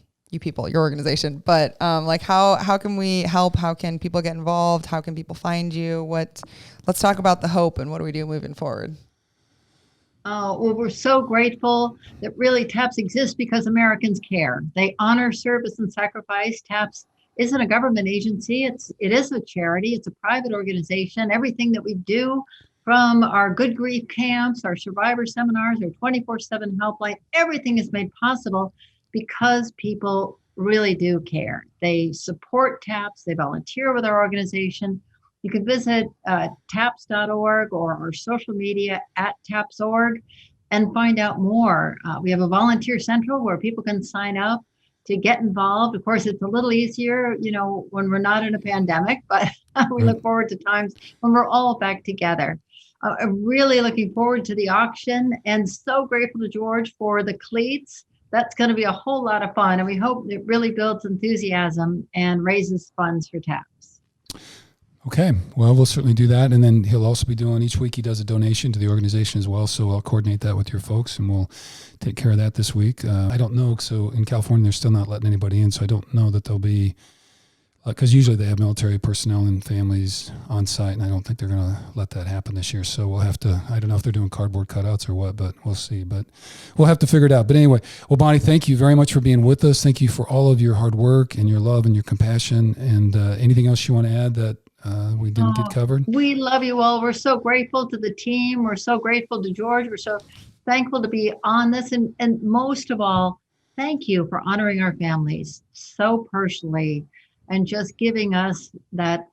your organization? But how can we help? How can people get involved? How can people find you? Let's talk about the hope and what do we do moving forward? Well, we're so grateful that really TAPS exists because Americans care. They honor service and sacrifice. TAPS isn't a government agency. It is a charity. It's a private organization. Everything that we do, from our good grief camps, our survivor seminars, our 24/7 helpline, everything is made possible because people really do care. They support TAPS. They volunteer with our organization. You can visit taps.org or our social media @taps.org and find out more. We have a volunteer central where people can sign up to get involved. Of course, it's a little easier, when we're not in a pandemic, but we look forward to times when we're all back together. I'm really looking forward to the auction and so grateful to George for the cleats. That's going to be a whole lot of fun. And we hope it really builds enthusiasm and raises funds for TAPS. Okay. Well, we'll certainly do that. And then he'll also be doing, each week he does a donation to the organization as well. So I'll coordinate that with your folks and we'll take care of that this week. I don't know. So in California, they're still not letting anybody in. So I don't know that there'll be, because usually they have military personnel and families on site, and I don't think they're going to let that happen this year. So we'll have to, I don't know if they're doing cardboard cutouts or what, but we'll see. But we'll have to figure it out. But anyway, well, Bonnie, thank you very much for being with us. Thank you for all of your hard work and your love and your compassion. And anything else you want to add that we didn't get covered? We love you all. We're so grateful to the team. We're so grateful to George. We're so thankful to be on this. And most of all, thank you for honoring our families so personally and just giving us that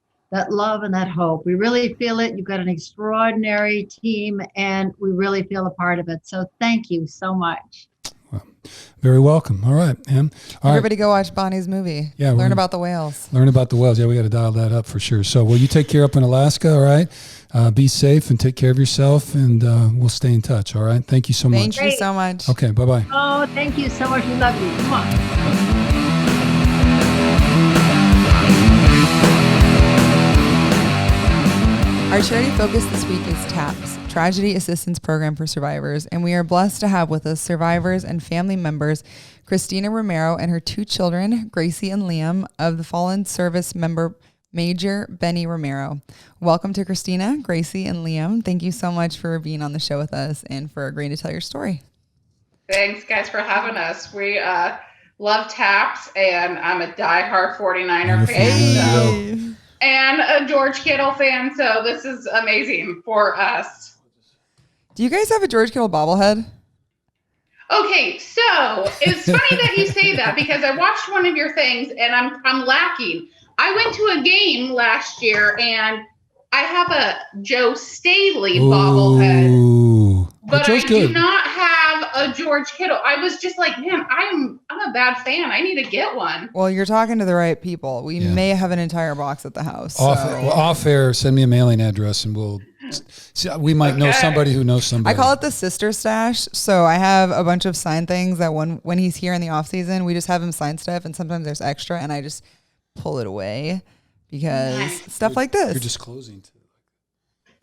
love and that hope. We really feel it. You've got an extraordinary team and we really feel a part of it. So thank you so much. Well, very welcome. All right, Em. Everybody go watch Bonnie's movie. Yeah, learn about the whales. Learn about the whales. Yeah, we got to dial that up for sure. So, well, you take care up in Alaska, all right? Be safe and take care of yourself, and we'll stay in touch, all right? Thank you so much. Thank you so much. Okay, bye-bye. Oh, thank you so much. We love you. Come on. Our charity focus this week is TAPS, Tragedy Assistance Program for Survivors, and we are blessed to have with us survivors and family members, Christina Romero and her 2 children, Gracie and Liam, of the fallen service member Major Benny Romero. Welcome to Christina, Gracie, and Liam. Thank you so much for being on the show with us and for agreeing to tell your story. Thanks, guys, for having us. We love TAPS, and I'm a diehard 49er fan. Hey. And a George Kittle fan, so this is amazing for us. Do you guys have a George Kittle bobblehead? Okay, so it's funny that you say that because I watched one of your things and I'm lacking. I went to a game last year and I have a Joe Staley bobblehead, Ooh. but Joe's I good. do not have a George Kittle. I was just like, man, I'm a bad fan. I need to get one. Well, you're talking to the right people. We Yeah. may have an entire box at the house. Off air, send me a mailing address and we'll see. We might know somebody who knows somebody. I call it the sister stash. So I have a bunch of signed things that when he's here in the off season, we just have him sign stuff, and sometimes there's extra, and I just pull it away because stuff like this. You're disclosing too.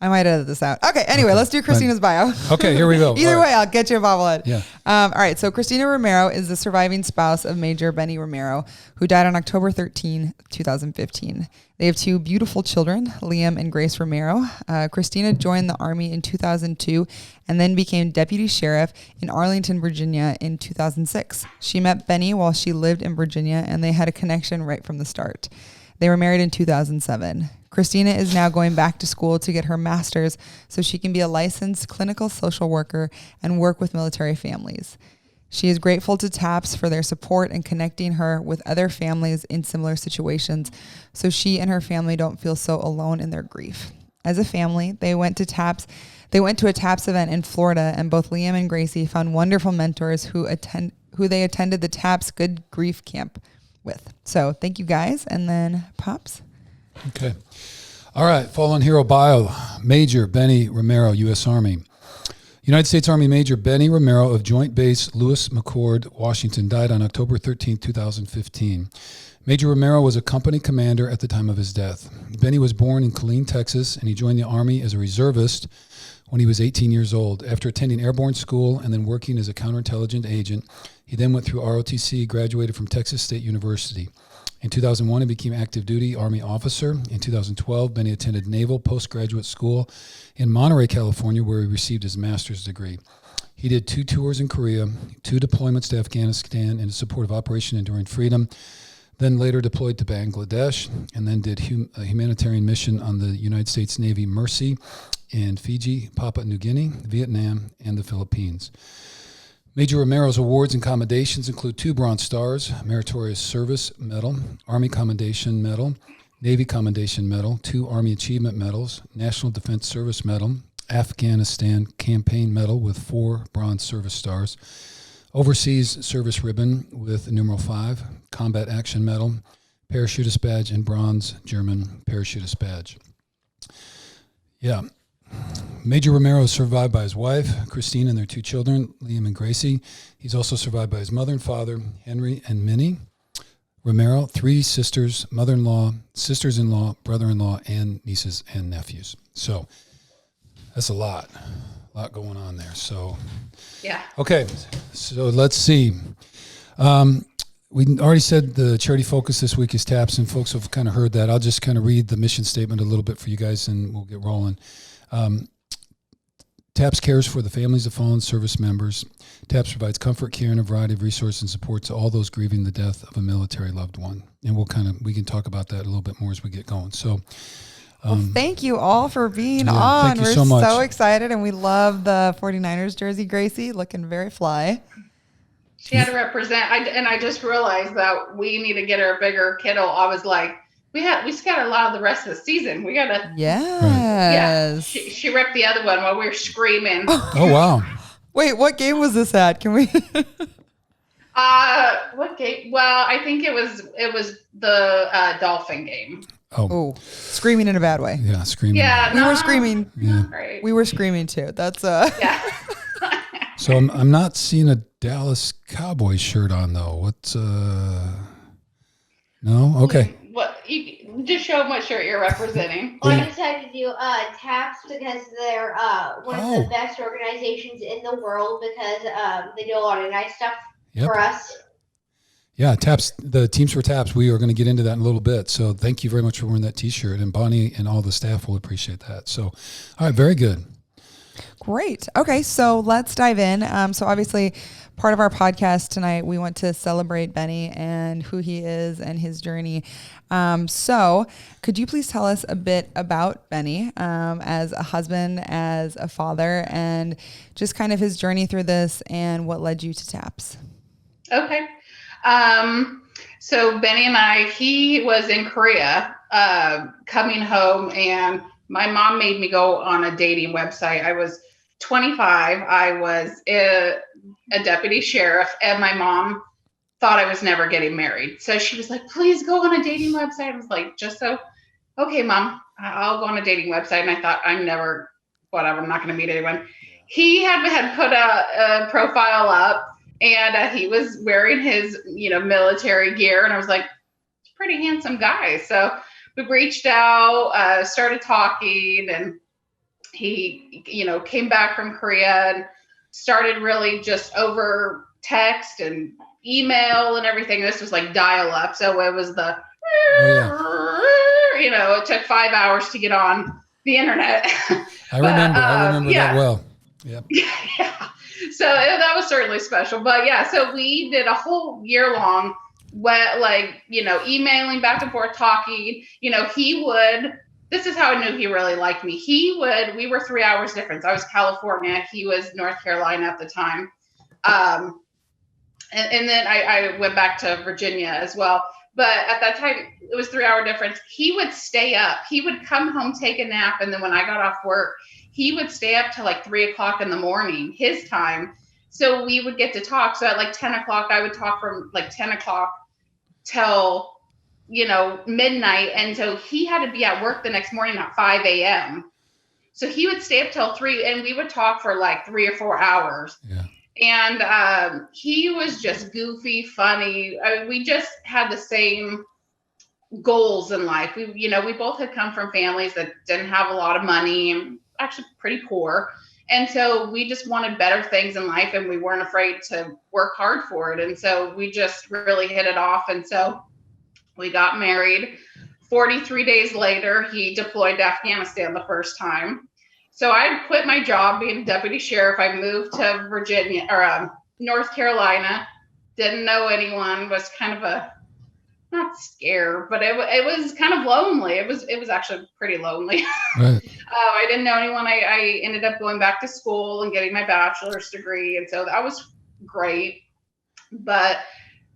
I might edit this out. Okay, anyway, let's do Christina's bio. Okay, here we go. Either way, I'll get you a bobblehead. Yeah. All right, so Christina Romero is the surviving spouse of Major Benny Romero, who died on October 13, 2015. They have two beautiful children, Liam and Grace Romero. Christina joined the Army in 2002 and then became deputy sheriff in Arlington, Virginia in 2006. She met Benny while she lived in Virginia, and they had a connection right from the start. They were married in 2007. Christina is now going back to school to get her master's so she can be a licensed clinical social worker and work with military families. She is grateful to TAPS for their support and connecting her with other families in similar situations so she and her family don't feel so alone in their grief. As a family, they went to a TAPS event in Florida, and both Liam and Gracie found wonderful mentors who they attended the TAPS Good Grief Camp with. So thank you guys, and then Pops. Okay. All right. Fallen hero bio. Major Benny Romero, U.S. Army. United States Army Major Benny Romero of Joint Base Lewis McChord, Washington, died on October 13, 2015. Major Romero was a company commander at the time of his death. Benny was born in Killeen, Texas, and he joined the Army as a reservist when he was 18 years old. After attending airborne school and then working as a counterintelligence agent, he then went through ROTC, graduated from Texas State University. In 2001, he became active duty Army officer. In 2012, Benny attended Naval Postgraduate School in Monterey, California, where he received his master's degree. He did 2 tours in Korea, 2 deployments to Afghanistan in support of Operation Enduring Freedom, then later deployed to Bangladesh, and then did a humanitarian mission on the United States Navy Mercy in Fiji, Papua New Guinea, Vietnam, and the Philippines. Major Romero's awards and commendations include 2 Bronze Stars, Meritorious Service Medal, Army Commendation Medal, Navy Commendation Medal, 2 Army Achievement Medals, National Defense Service Medal, Afghanistan Campaign Medal with 4 Bronze Service Stars, Overseas Service Ribbon with numeral 5, Combat Action Medal, Parachutist Badge, and Bronze German Parachutist Badge. Yeah. Major Romero is survived by his wife, Christine, and their 2 children, Liam and Gracie. He's also survived by his mother and father, Henry and Minnie Romero, 3 sisters, mother-in-law, sisters-in-law, brother-in-law, and nieces and nephews. So that's a lot going on there. So, Yeah. okay, so let's see. We already said the charity focus this week is TAPS, and folks have kind of heard that. I'll just kind of read the mission statement a little bit for you guys, and we'll get rolling. TAPS cares for the families of fallen service members. TAPS provides comfort, care, and a variety of resources and support to all those grieving the death of a military loved one. And we can talk about that a little bit more as we get going. So, thank you all for being yeah, on. thank you We're so much. so excited, and we love the 49ers jersey, Gracie, looking very fly. She had to represent. I just realized that we need to get her a bigger Kittle. I was like, we scattered a lot of the rest of the season. We gotta. Yes. Yeah. She ripped the other one while we were screaming. oh, wow. Wait, what game was this at? Can we? What game? Well, I think it was the Dolphin game. Oh, screaming in a bad way. Yeah, screaming. Yeah, We were screaming. Yeah. Right. We were screaming too. That's Yeah. So I'm not seeing a Dallas Cowboys shirt on, though. What's No? Okay. What? You just show them what shirt you're representing. Well, I decided to do TAPS because they're one of Oh. the best organizations in the world because they do a lot of nice stuff Yep. for us. Yeah, TAPS, the Teams for TAPS, we are going to get into that in a little bit. So thank you very much for wearing that T-shirt. And Bonnie and all the staff will appreciate that. So, all right, very good. Great. Okay, so let's dive in. So obviously, part of our podcast tonight, we want to celebrate Benny and who he is and his journey. So could you please tell us a bit about Benny as a husband, as a father, and just kind of his journey through this and what led you to TAPS? Okay. So Benny and he was in Korea coming home, and my mom made me go on a dating website. I was 25. I was a deputy sheriff, and my mom thought I was never getting married. So she was like, please go on a dating website. I was like, okay, Mom, I'll go on a dating website. And I thought, I'm not going to meet anyone. He had put a profile up, and he was wearing his, military gear. And I was like, he's a pretty handsome guy. So we reached out, started talking, and he, came back from Korea and started really just over text and email and everything. This was like dial up. So it was it took 5 hours to get on the internet. I remember that well. Yep. Yeah. So that was certainly special. But yeah, so we did a whole year long, emailing back and forth, talking. This is how I knew he really liked me. We were 3 hours difference. I was California. He was North Carolina at the time. And then I went back to Virginia as well. But at that time, it was 3 hour difference. He would stay up. He would come home, take a nap. And then when I got off work, he would stay up till like 3 o'clock in the morning, his time. So we would get to talk. So at like 10 o'clock, I would talk from like 10 o'clock till, midnight. And so he had to be at work the next morning at 5 a.m. So he would stay up till 3, and we would talk for like 3 or 4 hours. Yeah. And he was just goofy, funny. We just had the same goals in life. We both had come from families that didn't have a lot of money, actually pretty poor. And so we just wanted better things in life, and we weren't afraid to work hard for it. And so we just really hit it off. And so we got married. 43 days later, he deployed to Afghanistan the first time. So I quit my job being deputy sheriff. I moved to Virginia or North Carolina. Didn't know anyone. Was kind of not scared, but it was kind of lonely. It was actually pretty lonely. Right. I didn't know anyone. I ended up going back to school and getting my bachelor's degree, and so that was great. But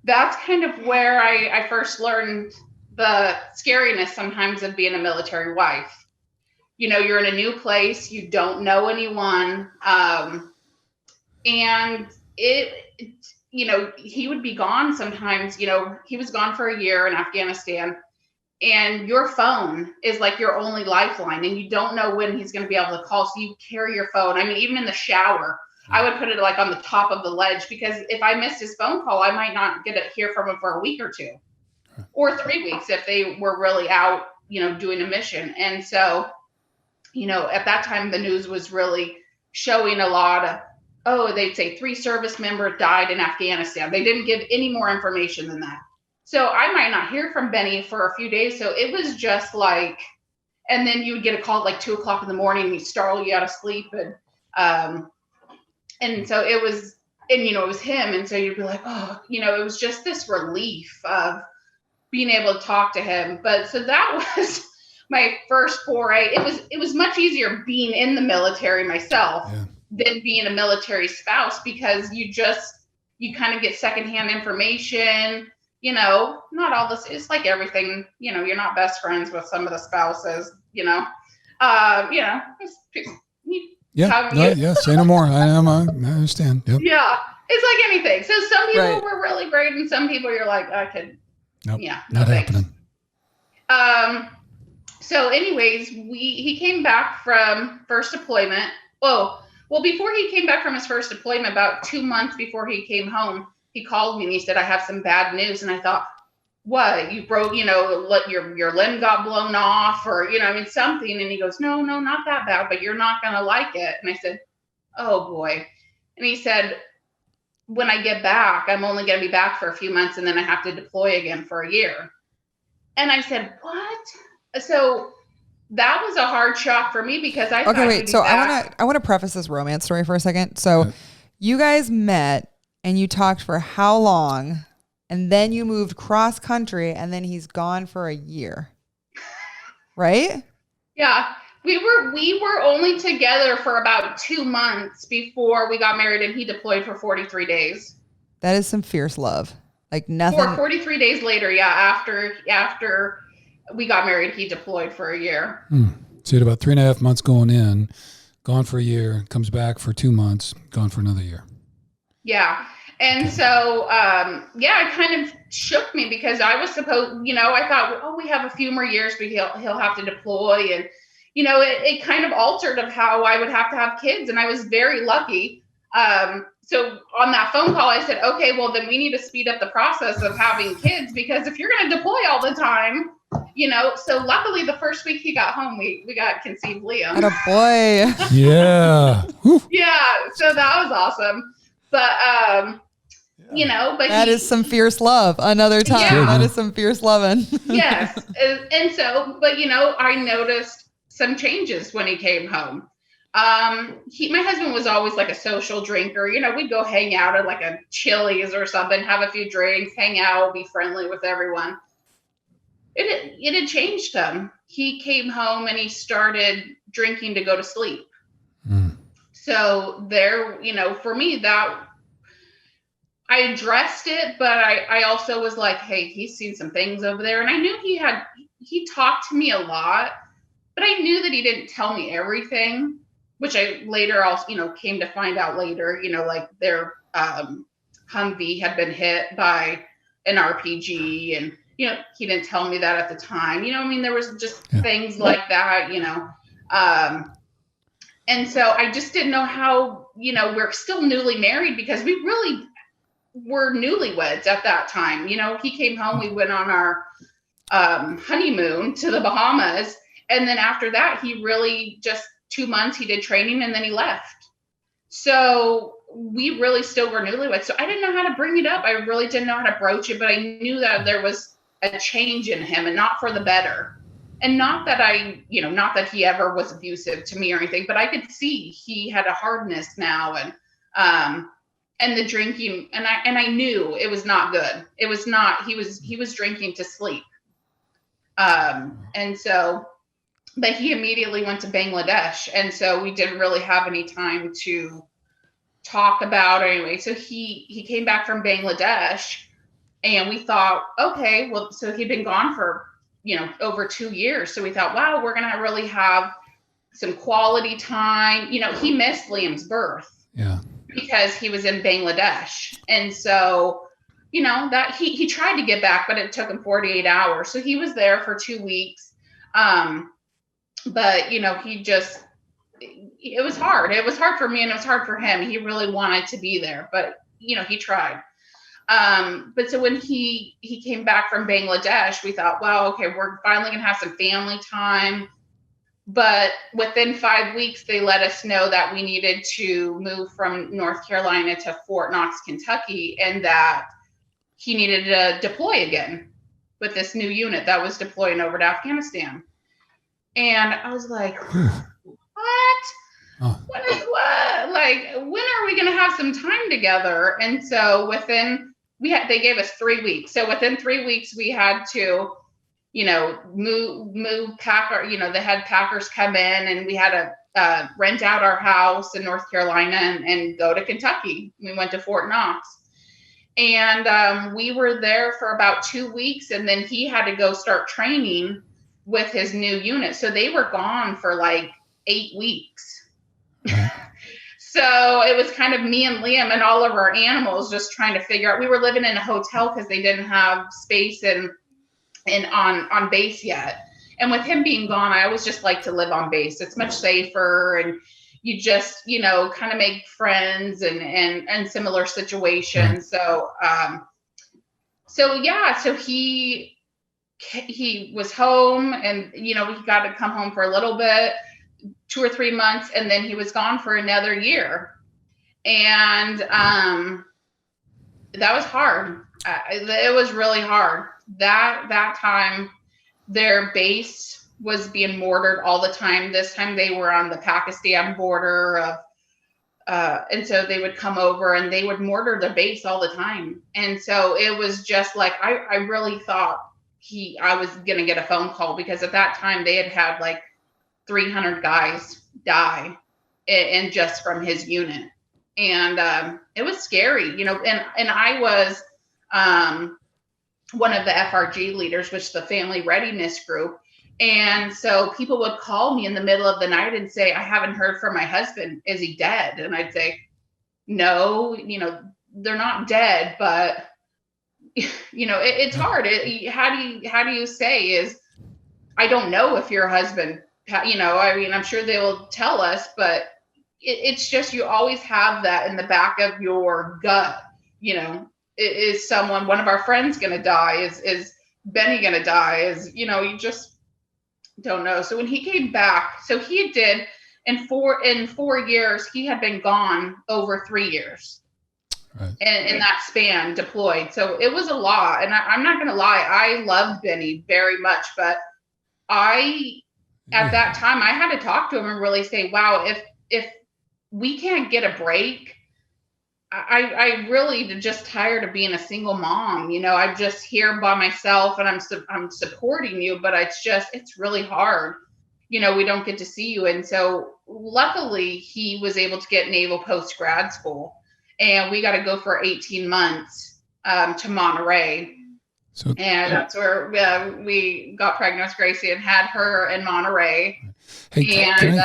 that's kind of where I first learned the scariness sometimes of being a military wife. You're in a new place, you don't know anyone. And he would be gone sometimes. He was gone for a year in Afghanistan, and your phone is like your only lifeline, and you don't know when he's going to be able to call. So you carry your phone. I mean, even in the shower, I would put it like on the top of the ledge, because if I missed his phone call, I might not get to hear from him for a week or 2 or 3 weeks if they were really out, doing a mission. And so, at that time, the news was really showing a lot of, they'd say 3 service members died in Afghanistan. They didn't give any more information than that. So I might not hear from Benny for a few days. So it was just like, and then you would get a call at like 2 o'clock in the morning, and he'd startle you out of sleep. And so it was, and, it was him. And so you'd be like, it was just this relief of being able to talk to him. But so that was my first foray. It was much easier being in the military myself than being a military spouse, because you kind of get secondhand information, not all this. It's like everything, you're not best friends with some of the spouses, Say no more. I understand. Yep. Yeah. It's like anything. So some people were really great, and some people you're like, I could, nope, no not thanks. happening. So anyways, he came back from first deployment. Well, before he came back from his first deployment, about 2 months before he came home, he called me and he said, I have some bad news. And I thought, what? You broke, your limb got blown off, or, something. And he goes, no, not that bad, but you're not going to like it. And I said, oh boy. And he said, when I get back, I'm only going to be back for a few months, and then I have to deploy again for a year. And I said, what? So that was a hard shock for me because I Okay, thought wait. So I want to preface this romance story for a second. So you guys met and you talked for how long, and then you moved cross country, and then he's gone for a year, right? Yeah. We were only together for about 2 months before we got married, and he deployed for 43 days. That is some fierce love. Like nothing. 43 days later, yeah, after we got married, he deployed for a year. So you had about 3.5 months going in, gone for a year, comes back for 2 months, gone for another year. Yeah. And so, it kind of shook me because I was supposed, I thought, oh, we have a few more years, but he'll have to deploy. And, it kind of altered of how I would have to have kids. And I was very lucky. So on that phone call, I said, okay, well, then we need to speed up the process of having kids, because if you're going to deploy all the time, so luckily the first week he got home, we got conceived Liam. What a boy. Yeah. Yeah. So that was awesome. But, but that is some fierce love. Another time. Yeah. That is some fierce loving. Yes. And so, but I noticed some changes when he came home. My husband was always like a social drinker. We'd go hang out at like a Chili's or something, have a few drinks, hang out, be friendly with everyone. It had changed him. He came home and he started drinking to go to sleep. So there, for me, that I addressed it, but I also was like, hey, he's seen some things over there. And I knew he talked to me a lot, but I knew that he didn't tell me everything, which I later also, came to find out later, like their Humvee had been hit by an RPG, and, he didn't tell me that at the time. There was just things like that, and so I just didn't know how, we're still newly married because we really were newlyweds at that time. He came home, we went on our honeymoon to the Bahamas. And then after that, he really just 2 months, he did training and then he left. So we really still were newlyweds. So I didn't know how to bring it up. I really didn't know how to broach it, but I knew that there was a change in him, and not for the better. And not that not that he ever was abusive to me or anything, but I could see he had a hardness now, and the drinking, and I knew it was not good. It was not, he was drinking to sleep. And so, but he immediately went to Bangladesh. And so we didn't really have any time to talk about it anyway. So he came back from Bangladesh, and we thought, okay, well, so he'd been gone for, over 2 years. So we thought, wow, we're going to really have some quality time. He missed Liam's birth. Yeah. Because he was in Bangladesh. And so, that he tried to get back, but it took him 48 hours. So he was there for 2 weeks. But it was hard. It was hard for me and it was hard for him. He really wanted to be there, but he tried. But so when he came back from Bangladesh, we thought, well, okay, we're finally gonna have some family time. But within 5 weeks, they let us know that we needed to move from North Carolina to Fort Knox, Kentucky, and that he needed to deploy again with this new unit that was deploying over to Afghanistan. And I was like, what? Oh. What? Like, when are we going to have some time together? And so they gave us 3 weeks. So within 3 weeks, we had to, they had packers come in, and we had to rent out our house in North Carolina and go to Kentucky. We went to Fort Knox, and we were there for about 2 weeks, and then he had to go start training with his new unit. So they were gone for like 8 weeks. So it was kind of me and Liam and all of our animals just trying to figure out. We were living in a hotel because they didn't have space and on base yet. And with him being gone, I always just like to live on base. It's much safer, and you just, kind of make friends and similar situations. So, so he was home, and, he got to come home for a little bit, 2 or 3 months, and then he was gone for another year. And that was hard. It was really hard. That time, their base was being mortared all the time. This time they were on the Pakistan border of, and so they would come over and they would mortar the base all the time. And so it was just like, I really thought I was going to get a phone call, because at that time they had like 300 guys die and just from his unit. And it was scary, and I was one of the FRG leaders, which is the Family Readiness Group. And so people would call me in the middle of the night and say, I haven't heard from my husband. Is he dead? And I'd say, no, they're not dead, but it's hard. How do you say is, I don't know if your husband, I'm sure they will tell us, but it's just, you always have that in the back of your gut. Is one of our friends going to die? Is Benny going to die? You just don't know. So when he came back, so he did in 4 years, he had been gone over 3 years. Right. And in that span deployed. So it was a lot. And I'm not going to lie, I loved Benny very much, but at that time, I had to talk to him and really say, wow, if we can't get a break, I really just tired of being a single mom. I'm just here by myself and I'm supporting you, but it's really hard. We don't get to see you. And so luckily he was able to get naval post grad school, and we got to go for 18 months to Monterey. And that's where we got pregnant with Gracie and had her in Monterey. Hey, and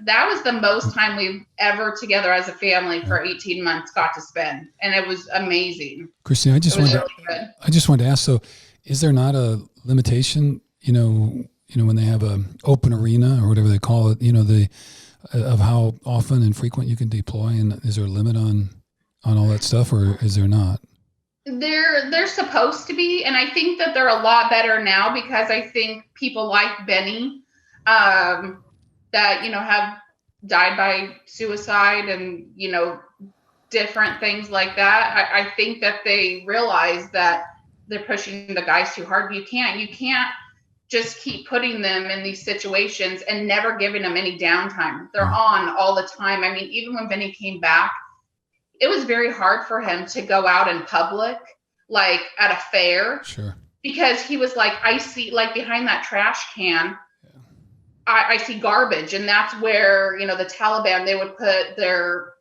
that was the most time we've ever together as a family for 18 months got to spend. And it was amazing. Christine, I just wanted to ask, so is there not a limitation, when they have a open arena or whatever they call it, of how often and frequent you can deploy? And is there a limit on all that stuff, or is there not? They're supposed to be, and I think that they're a lot better now, because I think people like Benny that have died by suicide and different things like that. I think that they realize that they're pushing the guys too hard. You can't just keep putting them in these situations and never giving them any downtime. They're on all the time. I mean, even when Benny came back, it was very hard for him to go out in public, like at a fair. Sure. Because he was like, I see, like behind that trash can, I see garbage. And that's where, the Taliban, they would put their,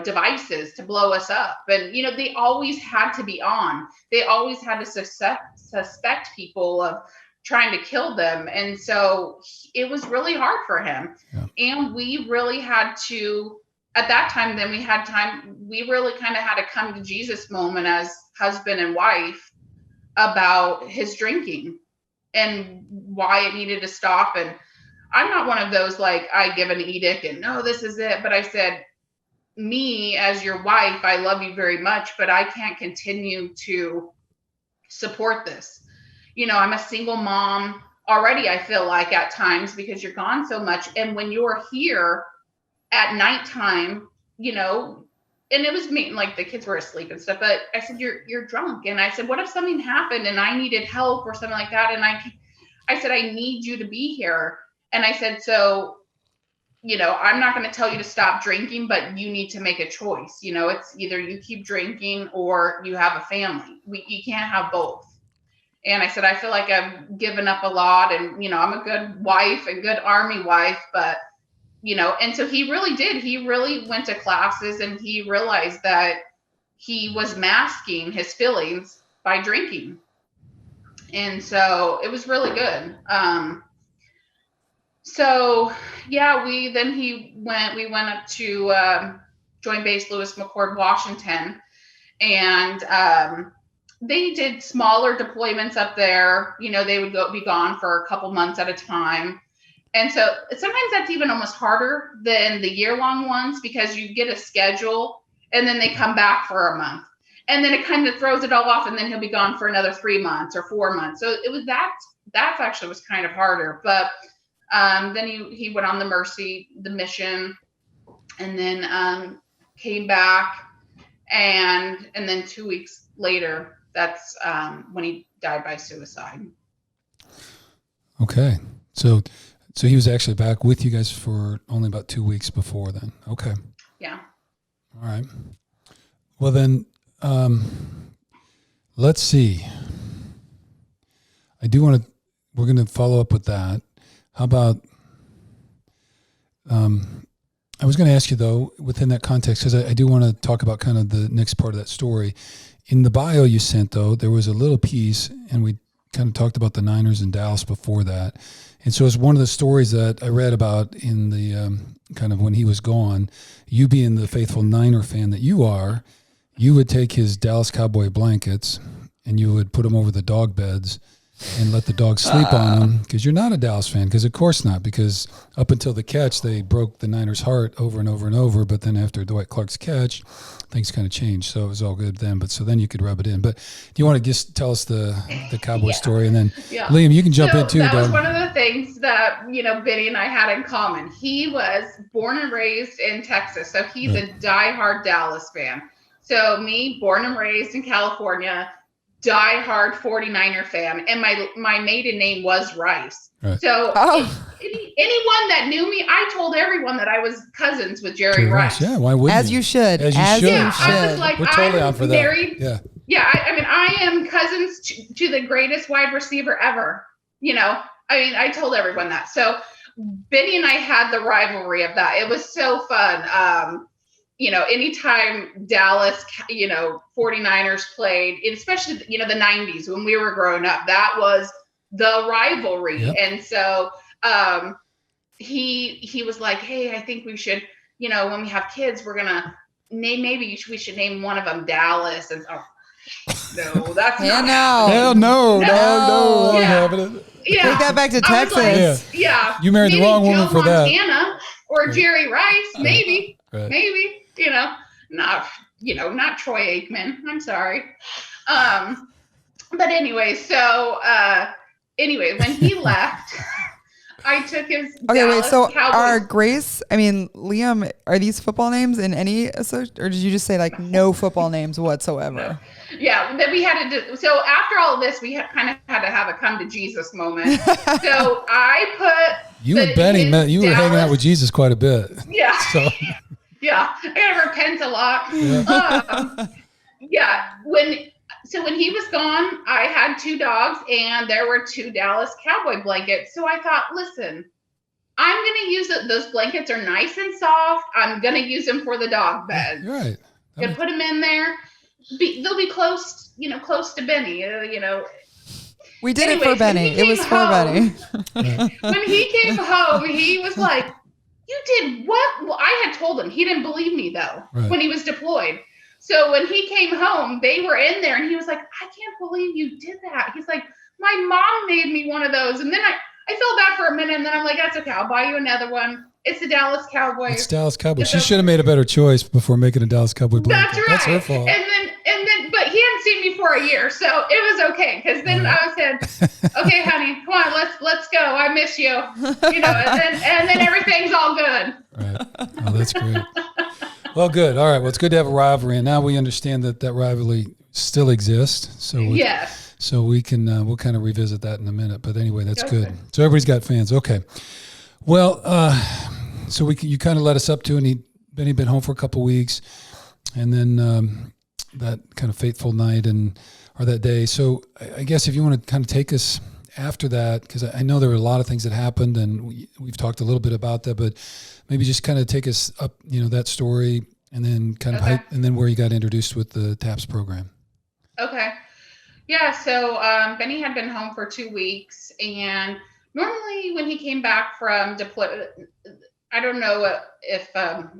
devices to blow us up. And, they always had to be on. They always had to suspect people of trying to kill them. And so it was really hard for him. Yeah. And we really had to, at that time, then we really kind of had a come to Jesus moment as husband and wife about his drinking and why it needed to stop. And I'm not one of those, like, I give an edict and no, this is it. But I said, me as your wife, I love you very much, but I can't continue to support this. I'm a single mom already, I feel like at times, because you're gone so much. And when you're here at nighttime, and it was me, like the kids were asleep and stuff, but I said, you're drunk. And I said, what if something happened and I needed help or something like that? And I said, I need you to be here. And I said, so, I'm not going to tell you to stop drinking, but you need to make a choice. It's either you keep drinking or you have a family. You can't have both. And I said, I feel like I've given up a lot, and, I'm a good wife and good Army wife, but and so he really did. He really went to classes, and he realized that he was masking his feelings by drinking. And so it was really good. So yeah, we went up to Joint Base Lewis McChord, Washington, and they did smaller deployments up there. They would be gone for a couple months at a time. And so sometimes that's even almost harder than the year-long ones, because you get a schedule and then they come back for a month, and then it kind of throws it all off, and then he'll be gone for another 3 months or 4 months. So it was that's actually was kind of harder. But then he went on the Mercy, the mission, and then came back, and then 2 weeks later, that's when he died by suicide. Okay. So he was actually back with you guys for only about 2 weeks before then. Okay. Yeah. All right. Well then, let's see. We're going to follow up with that. How about, I was going to ask you though, within that context, because I do want to talk about kind of the next part of that story. In the bio you sent though, there was a little piece, and we kind of talked about the Niners and Dallas before that. And so it's one of the stories that I read about in the kind of when he was gone, you being the faithful Niner fan that you are, you would take his Dallas Cowboy blankets and you would put them over the dog beds and let the dog sleep on them, because you're not a Dallas fan, because of course not, because up until the catch, they broke the Niners' heart over and over and over, but then after Dwight Clark's catch, things kind of changed, so it was all good then, but so then you could rub it in. But do you want to just tell us the Cowboy story, and then Liam, you can jump in too. That was one of the things that, Benny and I had in common. He was born and raised in Texas, so he's a diehard Dallas fan. So me, born and raised in California, diehard 49er fan, and my maiden name was Rice. Right. So anyone that knew me, I told everyone that I was cousins with Jerry Rice. Yeah, why wouldn't As you should. As you should. Yeah, I was like, we're totally on for that. Married. Yeah. I am cousins to the greatest wide receiver ever. I told everyone that. So Benny and I had the rivalry of that. It was so fun. Anytime Dallas, 49ers played, especially, the 90s when we were growing up, that was the rivalry. Yep. And so he was like, hey, I think we should, when we have kids, we're going to maybe we should name one of them Dallas. And no, that's not Hell no. I'm having it. Yeah. Take that back to Texas. Like, you married the wrong woman Joe for that. Montana or Jerry Rice, maybe. Right. Maybe, not Troy Aikman. I'm sorry. But anyway, so when he left, I took his Dallas Cowboys. Grace, Liam, are these football names in any association, or did you just say like no football names whatsoever? Yeah, that we had to do. So after all of this, we kind of had to have a come to Jesus moment. So I put you and Benny, you were hanging out with Jesus quite a bit. Yeah. So. Yeah, I gotta repent a lot. Yeah. When he was gone, I had 2 dogs and there were 2 Dallas Cowboy blankets. So I thought, listen, I'm gonna use it. Those blankets are nice and soft. I'm gonna use them for the dog beds. Right. Gonna put them in there. They'll be close to Benny. We did it for Benny. It was for Benny. When he came home, he was like, you did what? Well, I had told him. He didn't believe me, though, when he was deployed. So when he came home, they were in there, and he was like, I can't believe you did that. He's like, my mom made me one of those. And then I felt bad for a minute, and then I'm like, that's okay. I'll buy you another one. It's the Dallas Cowboys. It's Dallas Cowboys. She should have made a better choice before making a Dallas Cowboy blanket. That's right. That's her fault. And then, but he hadn't seen me for a year, so it was okay. Because then I said, okay, honey, come on, let's go. I miss you. And then everything's all good. Right. Oh, that's great. Well, good. All right. Well, it's good to have a rivalry, and now we understand that rivalry still exists. So yes. So we can we'll kind of revisit that in a minute. But anyway, that's good. So everybody's got fans. Okay. Well, so you kind of led us up to, and Benny been home for a couple of weeks, and then that kind of fateful night or that day. So I guess if you want to kind of take us after that, because I know there were a lot of things that happened, and we've talked a little bit about that, but maybe just kind of take us up, that story, and then kind of and then where you got introduced with the TAPS program. Okay. Yeah. So Benny had been home for 2 weeks, and normally when he came back from deployment, I don't know if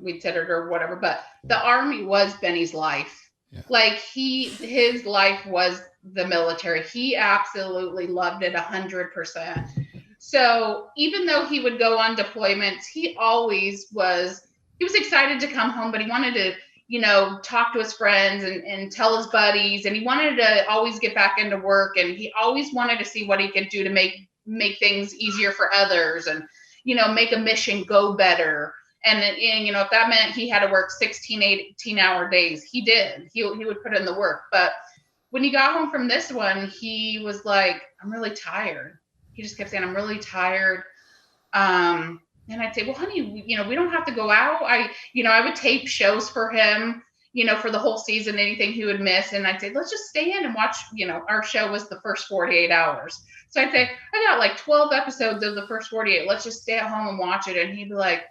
we'd said it or whatever, but the Army was Benny's life. Yeah. Like his life was the military. He absolutely loved it 100%. So even though he would go on deployments, he was excited to come home, but he wanted to, talk to his friends and tell his buddies, and he wanted to always get back into work, and he always wanted to see what he could do to make things easier for others, and, make a mission go better. And if that meant he had to work 16, 18-hour days, he did. He would put in the work. But when he got home from this one, he was like, I'm really tired. he just kept saying, I'm really tired. And I'd say, well, honey, we don't have to go out. I would tape shows for him, for the whole season, anything he would miss. And I'd say, let's just stay in and watch, our show was the first 48 hours. So I'd say, I got like 12 episodes of the first 48. Let's just stay at home and watch it. And he'd be like,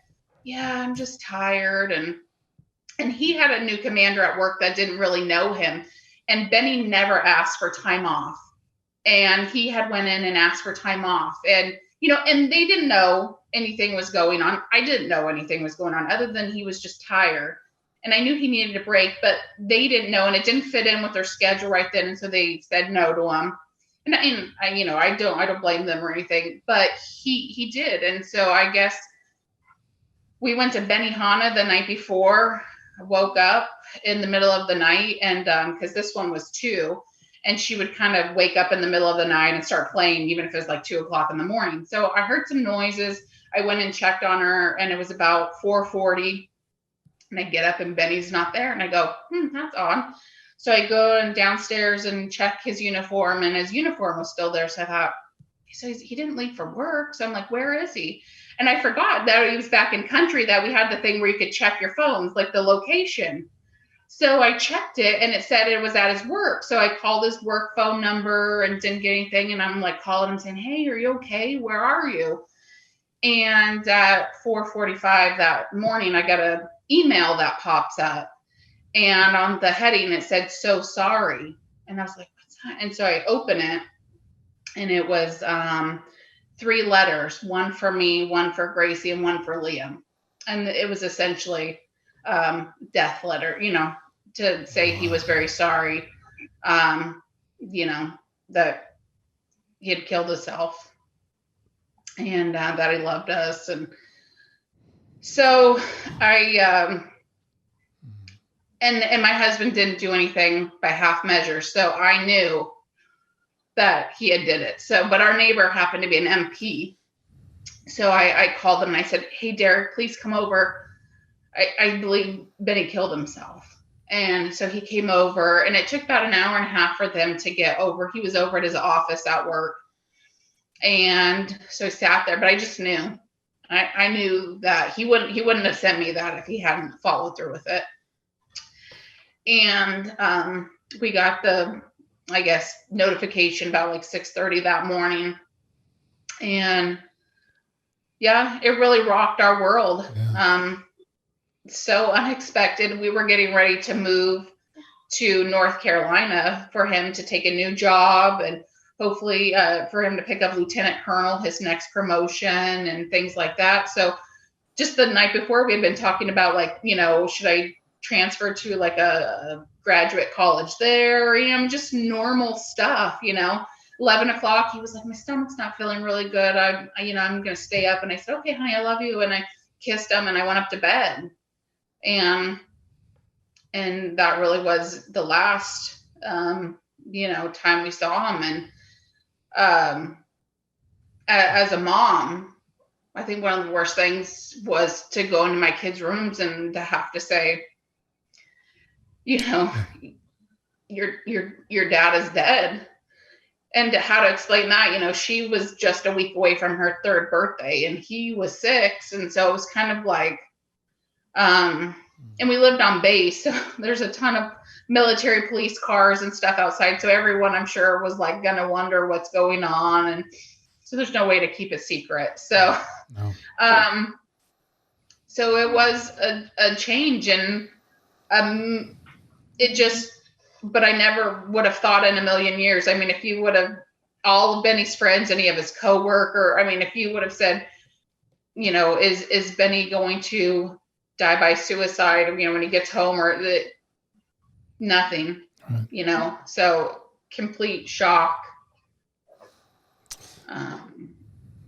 yeah, I'm just tired. And he had a new commander at work that didn't really know him. And Benny never asked for time off. And he had went in and asked for time off. And, and they didn't know anything was going on. I didn't know anything was going on other than he was just tired. And I knew he needed a break, but they didn't know, and it didn't fit in with their schedule right then. And so they said no to him. And I don't blame them or anything, but he did. And so I guess we went to Benihana the night before. I woke up in the middle of the night, and because this one was 2, and she would kind of wake up in the middle of the night and start playing, even if it was like 2:00 in the morning. So I heard some noises. I went and checked on her, and it was about 4:40. And I get up, and Benny's not there. And I go, that's odd. So I go downstairs and check his uniform, and his uniform was still there. So I thought, so he didn't leave for work. So I'm like, where is he? And I forgot that he was back in country, that we had the thing where you could check your phones, like the location. So I checked it, and it said it was at his work. So I called his work phone number and didn't get anything. And I'm like calling him saying, hey, are you okay? Where are you? And at 4:45 that morning, I got an email that pops up. And on the heading, it said, so sorry. And I was like, what's that? And so I open it, and it was 3 letters, one for me, one for Gracie, and one for Liam. And it was essentially death letter, to say he was very sorry, that he had killed himself, and that he loved us. And so I, and my husband didn't do anything by half measure. So I knew that he had did it. So, but our neighbor happened to be an MP. So I called him and I said, hey, Derek, please come over. I believe Benny killed himself. And so he came over, and it took about an hour and a half for them to get over. He was over at his office at work. And so he sat there, but I just knew. I knew that he wouldn't have sent me that if he hadn't followed through with it. And we got the, I guess, notification about like 6:30 that morning. And yeah, it really rocked our world. Yeah. So unexpected. We were getting ready to move to North Carolina for him to take a new job, and hopefully for him to pick up lieutenant colonel, his next promotion, and things like that. So just the night before, we had been talking about, like, should I transfer to like a graduate college there, just normal stuff, 11 o'clock, he was like, my stomach's not feeling really good. I'm going to stay up. And I said, okay, honey, I love you. And I kissed him, and I went up to bed. And that really was the last, time we saw him. And as a mom, I think one of the worst things was to go into my kids' rooms and to have to say, your dad is dead. And how to explain that, she was just a week away from her 3rd birthday, and he was 6. And so it was kind of like, and we lived on base. So there's a ton of military police cars and stuff outside. So everyone, I'm sure, was like going to wonder what's going on. And so there's no way to keep it secret. So, no. So it was a change, and it just, but I never would have thought in a million years. I mean, if you would have, all of Benny's friends, any of his coworker, if you would have said, is Benny going to die by suicide, when he gets home, or nothing, right. So complete shock.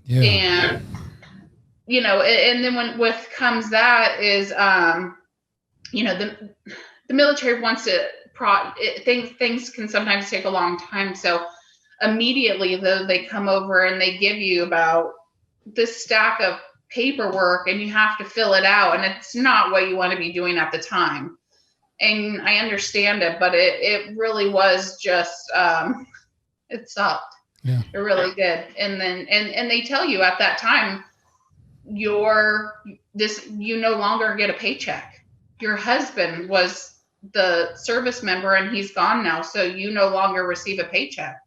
Yeah. And, and then when with comes that is, the military wants to things can sometimes take a long time. So immediately, though, they come over and they give you about this stack of paperwork, and you have to fill it out, and it's not what you want to be doing at the time. And I understand it, but it really was just, it sucked. Yeah. It really did. And then, and they tell you at that time, you no longer get a paycheck. Your husband was the service member and he's gone now. So you no longer receive a paycheck.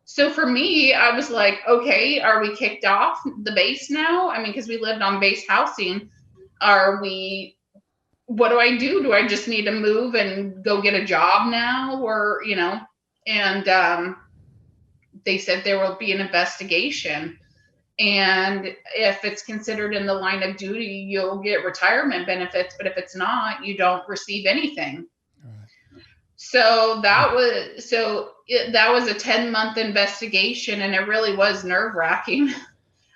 So for me, I was like, okay, are we kicked off the base now? I mean, because we lived on base housing. What do I do? Do I just need to move and go get a job now? Or, and they said there will be an investigation. And if it's considered in the line of duty, you'll get retirement benefits. But if it's not, you don't receive anything. So that was a 10-month investigation, and it really was nerve-wracking.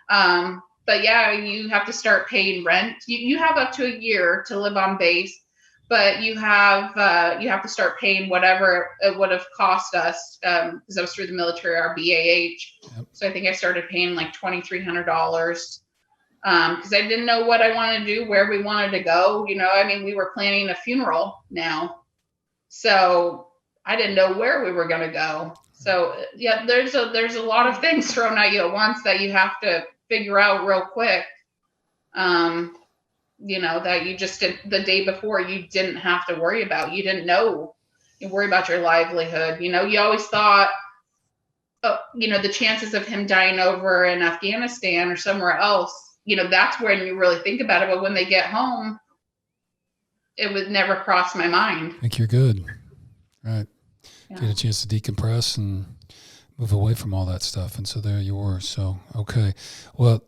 But yeah, you have to start paying rent. You have up to a year to live on base, but you have to start paying whatever it would have cost us, because I was through the military, our BAH. Yep. So I think I started paying like $2,300, because I didn't know what I wanted to do, where we wanted to go. I mean, we were planning a funeral now. So I didn't know where we were going to go. So yeah, there's a lot of things thrown at you at once that you have to figure out real quick. That you just did the day before, you didn't have to worry about. You didn't know. You worry about your livelihood. You always thought, the chances of him dying over in Afghanistan or somewhere else, that's when you really think about it. But when they get home, it would never cross my mind. I think you're good. Right. Yeah. Get a chance to decompress and move away from all that stuff. And so there you were. So, okay. Well,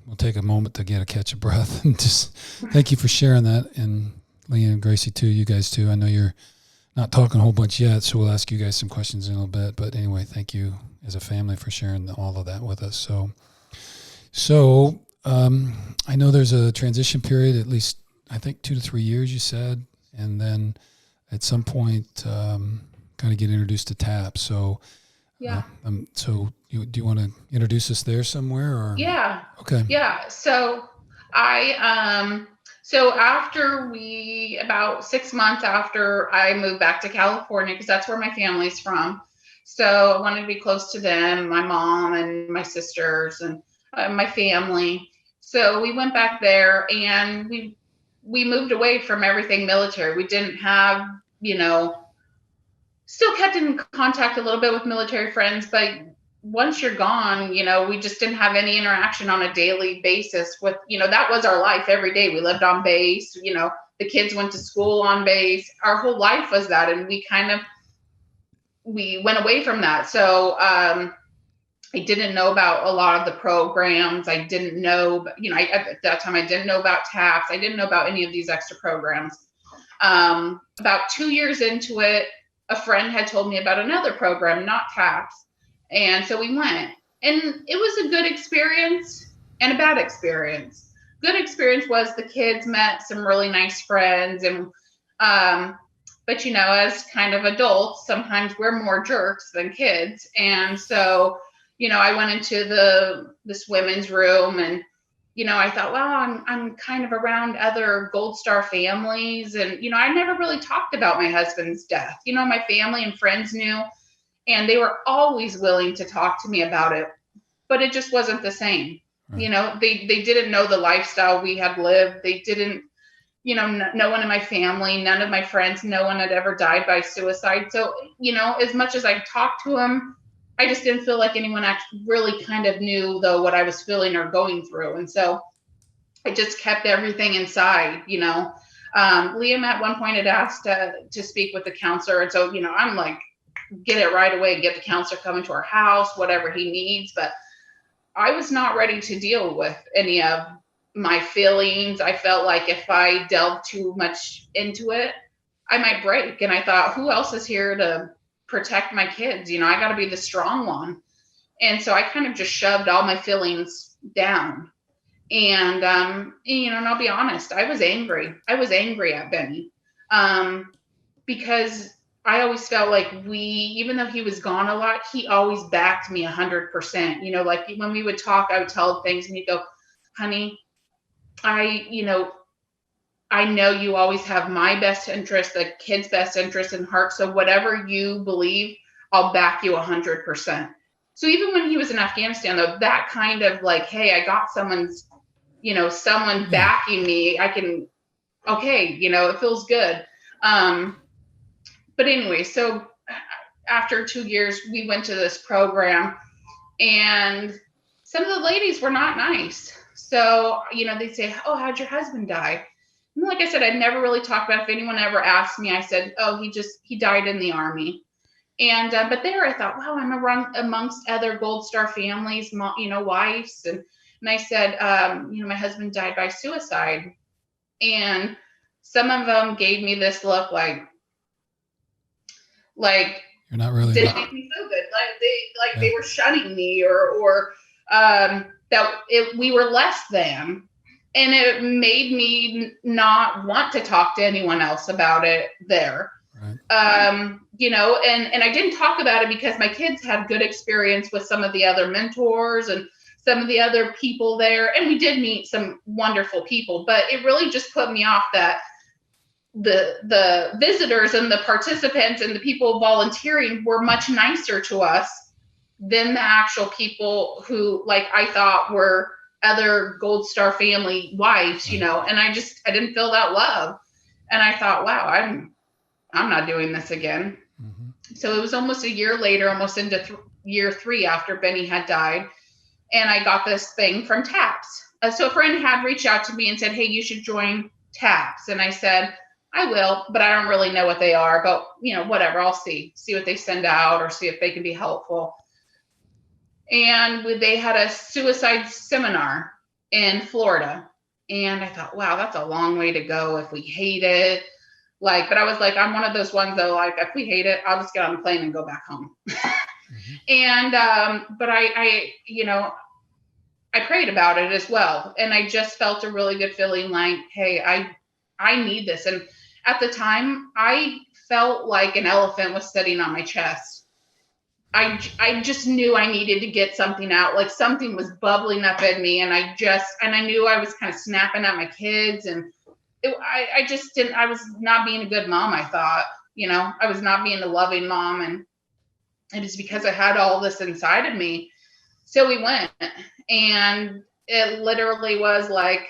we'll take a moment to catch a breath and just thank you for sharing that. And Leanne and Gracie too, you guys too. I know you're not talking a whole bunch yet, so we'll ask you guys some questions in a little bit. But anyway, thank you as a family for sharing all of that with us. So I know there's a transition period, at least I think 2 to 3 years, you said, and then at some point, kind of get introduced to TAP. So, yeah. Do you want to introduce us there somewhere, or? Yeah. Okay. Yeah. So after about 6 months after I moved back to California, because that's where my family's from. So I wanted to be close to them, my mom and my sisters and my family. So we went back there and we moved away from everything military. We didn't have, still kept in contact a little bit with military friends, but once you're gone, we just didn't have any interaction on a daily basis with, that was our life every day. We lived on base, the kids went to school on base. Our whole life was that. And we went away from that. So, I didn't know about a lot of the programs. I didn't know, at that time, I didn't know about TAPS. I didn't know about any of these extra programs. About 2 years into it, a friend had told me about another program, not TAPS. And so we went, and it was a good experience and a bad experience. Good experience was the kids met some really nice friends, and, but as kind of adults, sometimes we're more jerks than kids. And so, I went into this women's room, and, I thought, well, I'm kind of around other Gold Star families. And, I never really talked about my husband's death. My family and friends knew, and they were always willing to talk to me about it, but it just wasn't the same. Right. They didn't know the lifestyle we had lived. They didn't, no one in my family, none of my friends, no one had ever died by suicide. So, as much as I talked to them, I just didn't feel like anyone actually really kind of knew, though, what I was feeling or going through. And so I just kept everything inside, Liam at one point had asked to speak with the counselor. And so, I'm like, get it right away, get the counselor coming to our house, whatever he needs. But I was not ready to deal with any of my feelings. I felt like if I delved too much into it, I might break. And I thought, who else is here to protect my kids? I got to be the strong one. And so I kind of just shoved all my feelings down. And, and I'll be honest, I was angry. I was angry at Benny, because I always felt like even though he was gone a lot, he always backed me 100%. Like when we would talk, I would tell him things and he'd go, honey, I know you always have my best interest, the kids' best interest in heart. So whatever you believe, I'll back you 100%. So even when he was in Afghanistan, though, that kind of like, hey, I got someone's, someone backing me. I can, okay, it feels good. But anyway, so after 2 years, we went to this program, and some of the ladies were not nice. So, they'd say, oh, how'd your husband die? And like I said, I'd never really talked about it. If anyone ever asked me, I said, oh, he died in the Army. And, but there I thought, wow, I'm amongst other Gold Star families, wives. And I said, my husband died by suicide. And some of them gave me this look like you're not really didn't make me feel good. They were shunning me or that we were less than. And it made me not want to talk to anyone else about it there. right. And I didn't talk about it because my kids had good experience with some of the other mentors and some of the other people there. And we did meet some wonderful people, but it really just put me off that the visitors and the participants and the people volunteering were much nicer to us than the actual people who, like, I thought were other Gold Star family wives, and I didn't feel that love. And I thought, wow, I'm not doing this again. Mm-hmm. So it was almost a year later, almost into year 3 after Benny had died. And I got this thing from TAPS. So a friend had reached out to me and said, hey, you should join TAPS. And I said, I will, but I don't really know what they are, but whatever, I'll see what they send out or see if they can be helpful. And they had a suicide seminar in Florida. And I thought, wow, that's a long way to go if we hate it. But I was like, I'm one of those ones though, if we hate it, I'll just get on the plane and go back home. Mm-hmm. And, but I prayed about it as well. And I just felt a really good feeling like, hey, I need this. And at the time I felt like an elephant was sitting on my chest. I just knew I needed to get something out, like something was bubbling up in me. And I knew I was kind of snapping at my kids, and I was not being a good mom. I thought, I was not being a loving mom. And it is because I had all this inside of me. So we went, and it literally was like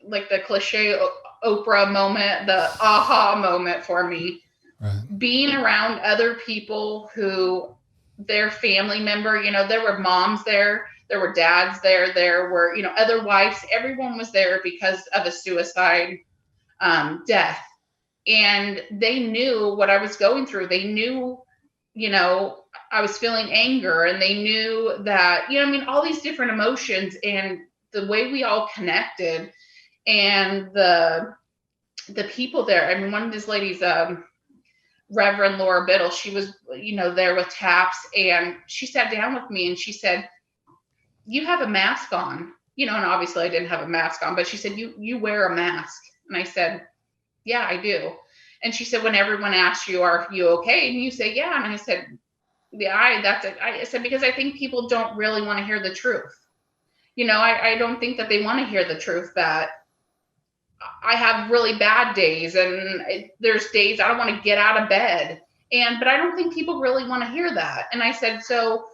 the cliche Oprah moment, the aha moment for me, Right. Being around other people who their family member, there were moms there were dads there were, other wives, everyone was there because of a suicide death. And they knew what I was going through. They knew, I was feeling anger, and they knew that, all these different emotions, and the way we all connected, and the people there. One of these ladies, Reverend Laura Biddle, she was, there with TAPS, and she sat down with me and she said, you have a mask on, and obviously I didn't have a mask on, but she said, you wear a mask. And I said, yeah, I do. And she said, when everyone asks you, are you okay? And you say, yeah. And I said, yeah, that's it. I said, because I think people don't really want to hear the truth. I don't think that they want to hear the truth that I have really bad days, and there's days I don't want to get out of bed. But I don't think people really want to hear that. And I said, so,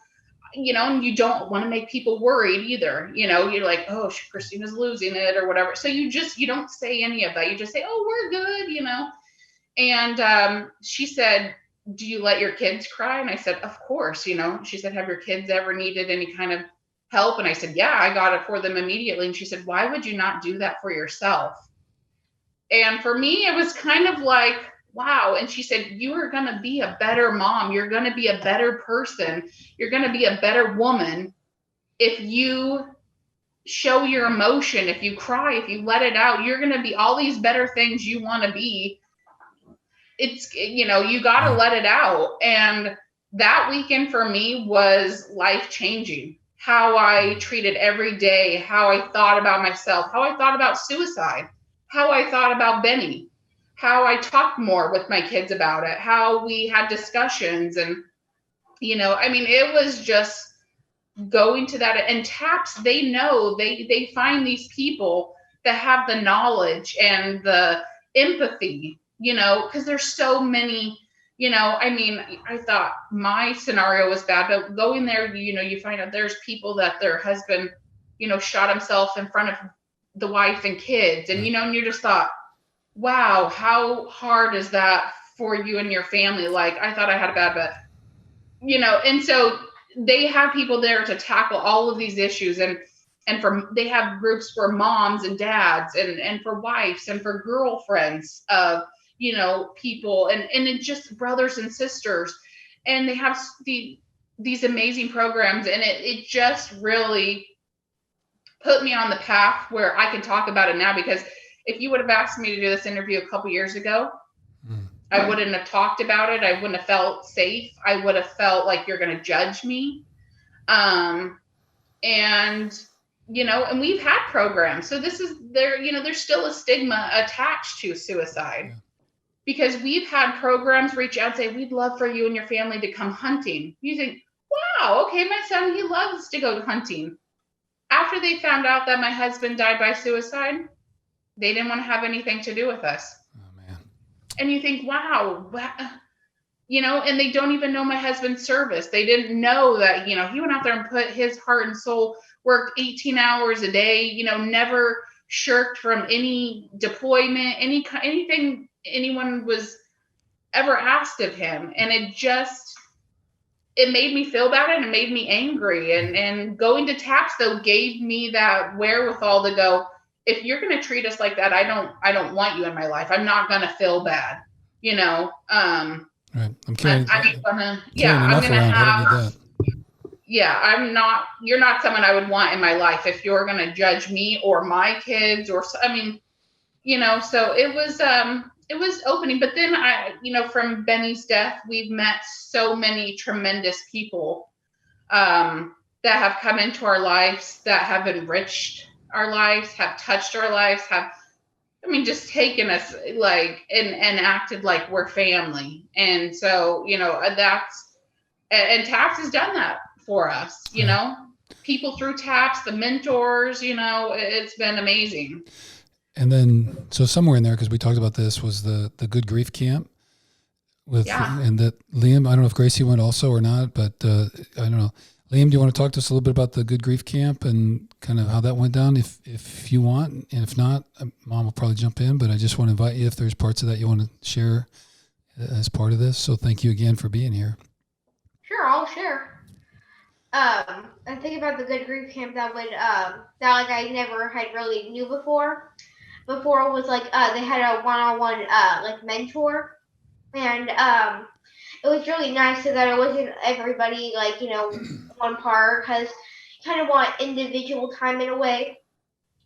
and you don't want to make people worried either. You're like, oh, Christina's losing it or whatever. So you don't say any of that. You just say, oh, we're good, And she said, do you let your kids cry? And I said, of course, She said, have your kids ever needed any kind of help? And I said, yeah, I got it for them immediately. And she said, why would you not do that for yourself? And for me, it was kind of like, wow. And she said, you are going to be a better mom. You're going to be a better person. You're going to be a better woman if you show your emotion, if you cry, if you let it out. You're going to be all these better things you want to be. It's, you got to let it out. And that weekend for me was life-changing. How I treated every day, how I thought about myself, how I thought about suicide, how I thought about Benny, how I talked more with my kids about it, how we had discussions. And, it was just going to that. And TAPS, they know, they find these people that have the knowledge and the empathy, because there's so many I mean, I thought my scenario was bad, but going there, you find out there's people that their husband, shot himself in front of the wife and kids. And, and you just thought, wow, how hard is that for you and your family? Like, I thought I had a bad, but, and so they have people there to tackle all of these issues. And they have groups for moms and dads and for wives and for girlfriends of, people and it's just brothers and sisters. And they have these amazing programs. And it just really put me on the path where I can talk about it now, because if you would have asked me to do this interview a couple years ago, I wouldn't have talked about it. I wouldn't have felt safe. I would have felt like you're going to judge me. And we've had programs. So there's still a stigma attached to suicide, because we've had programs reach out and say, we'd love for you and your family to come hunting. You think, wow, okay, my son, he loves to go hunting. After they found out that my husband died by suicide, they didn't want to have anything to do with us. Oh, man. And you think, wow, and they don't even know my husband's service. They didn't know that, he went out there and put his heart and soul, worked 18 hours a day, never shirked from any deployment, anything anyone was ever asked of him. And it made me feel bad and it made me angry. And going to TAPS, though, gave me that wherewithal to go, if you're going to treat us like that, I don't want you in my life. I'm not going to feel bad, Right. I'm carrying I'm gonna that. you're not someone I would want in my life if you're going to judge me or my kids so it was opening. But then from Benny's death, we've met so many tremendous people that have come into our lives, that have enriched our lives, have touched our lives, just taken us and acted like we're family. And so, and TAPS has done that for us, people through TAPS, the mentors, it's been amazing. And then, so somewhere in there, because we talked about this, was the Good Grief Camp and that Liam, I don't know if Gracie went also or not, but I don't know. Liam, do you want to talk to us a little bit about the Good Grief Camp and kind of how that went down, if you want? And if not, Mom will probably jump in, but I just want to invite you if there's parts of that you want to share as part of this. So thank you again for being here. Sure, I'll share. I think about the Good Grief Camp that I never had really knew before. Before it was they had a one-on-one mentor, and it was really nice so that it wasn't everybody one part, because you kind of want individual time in a way.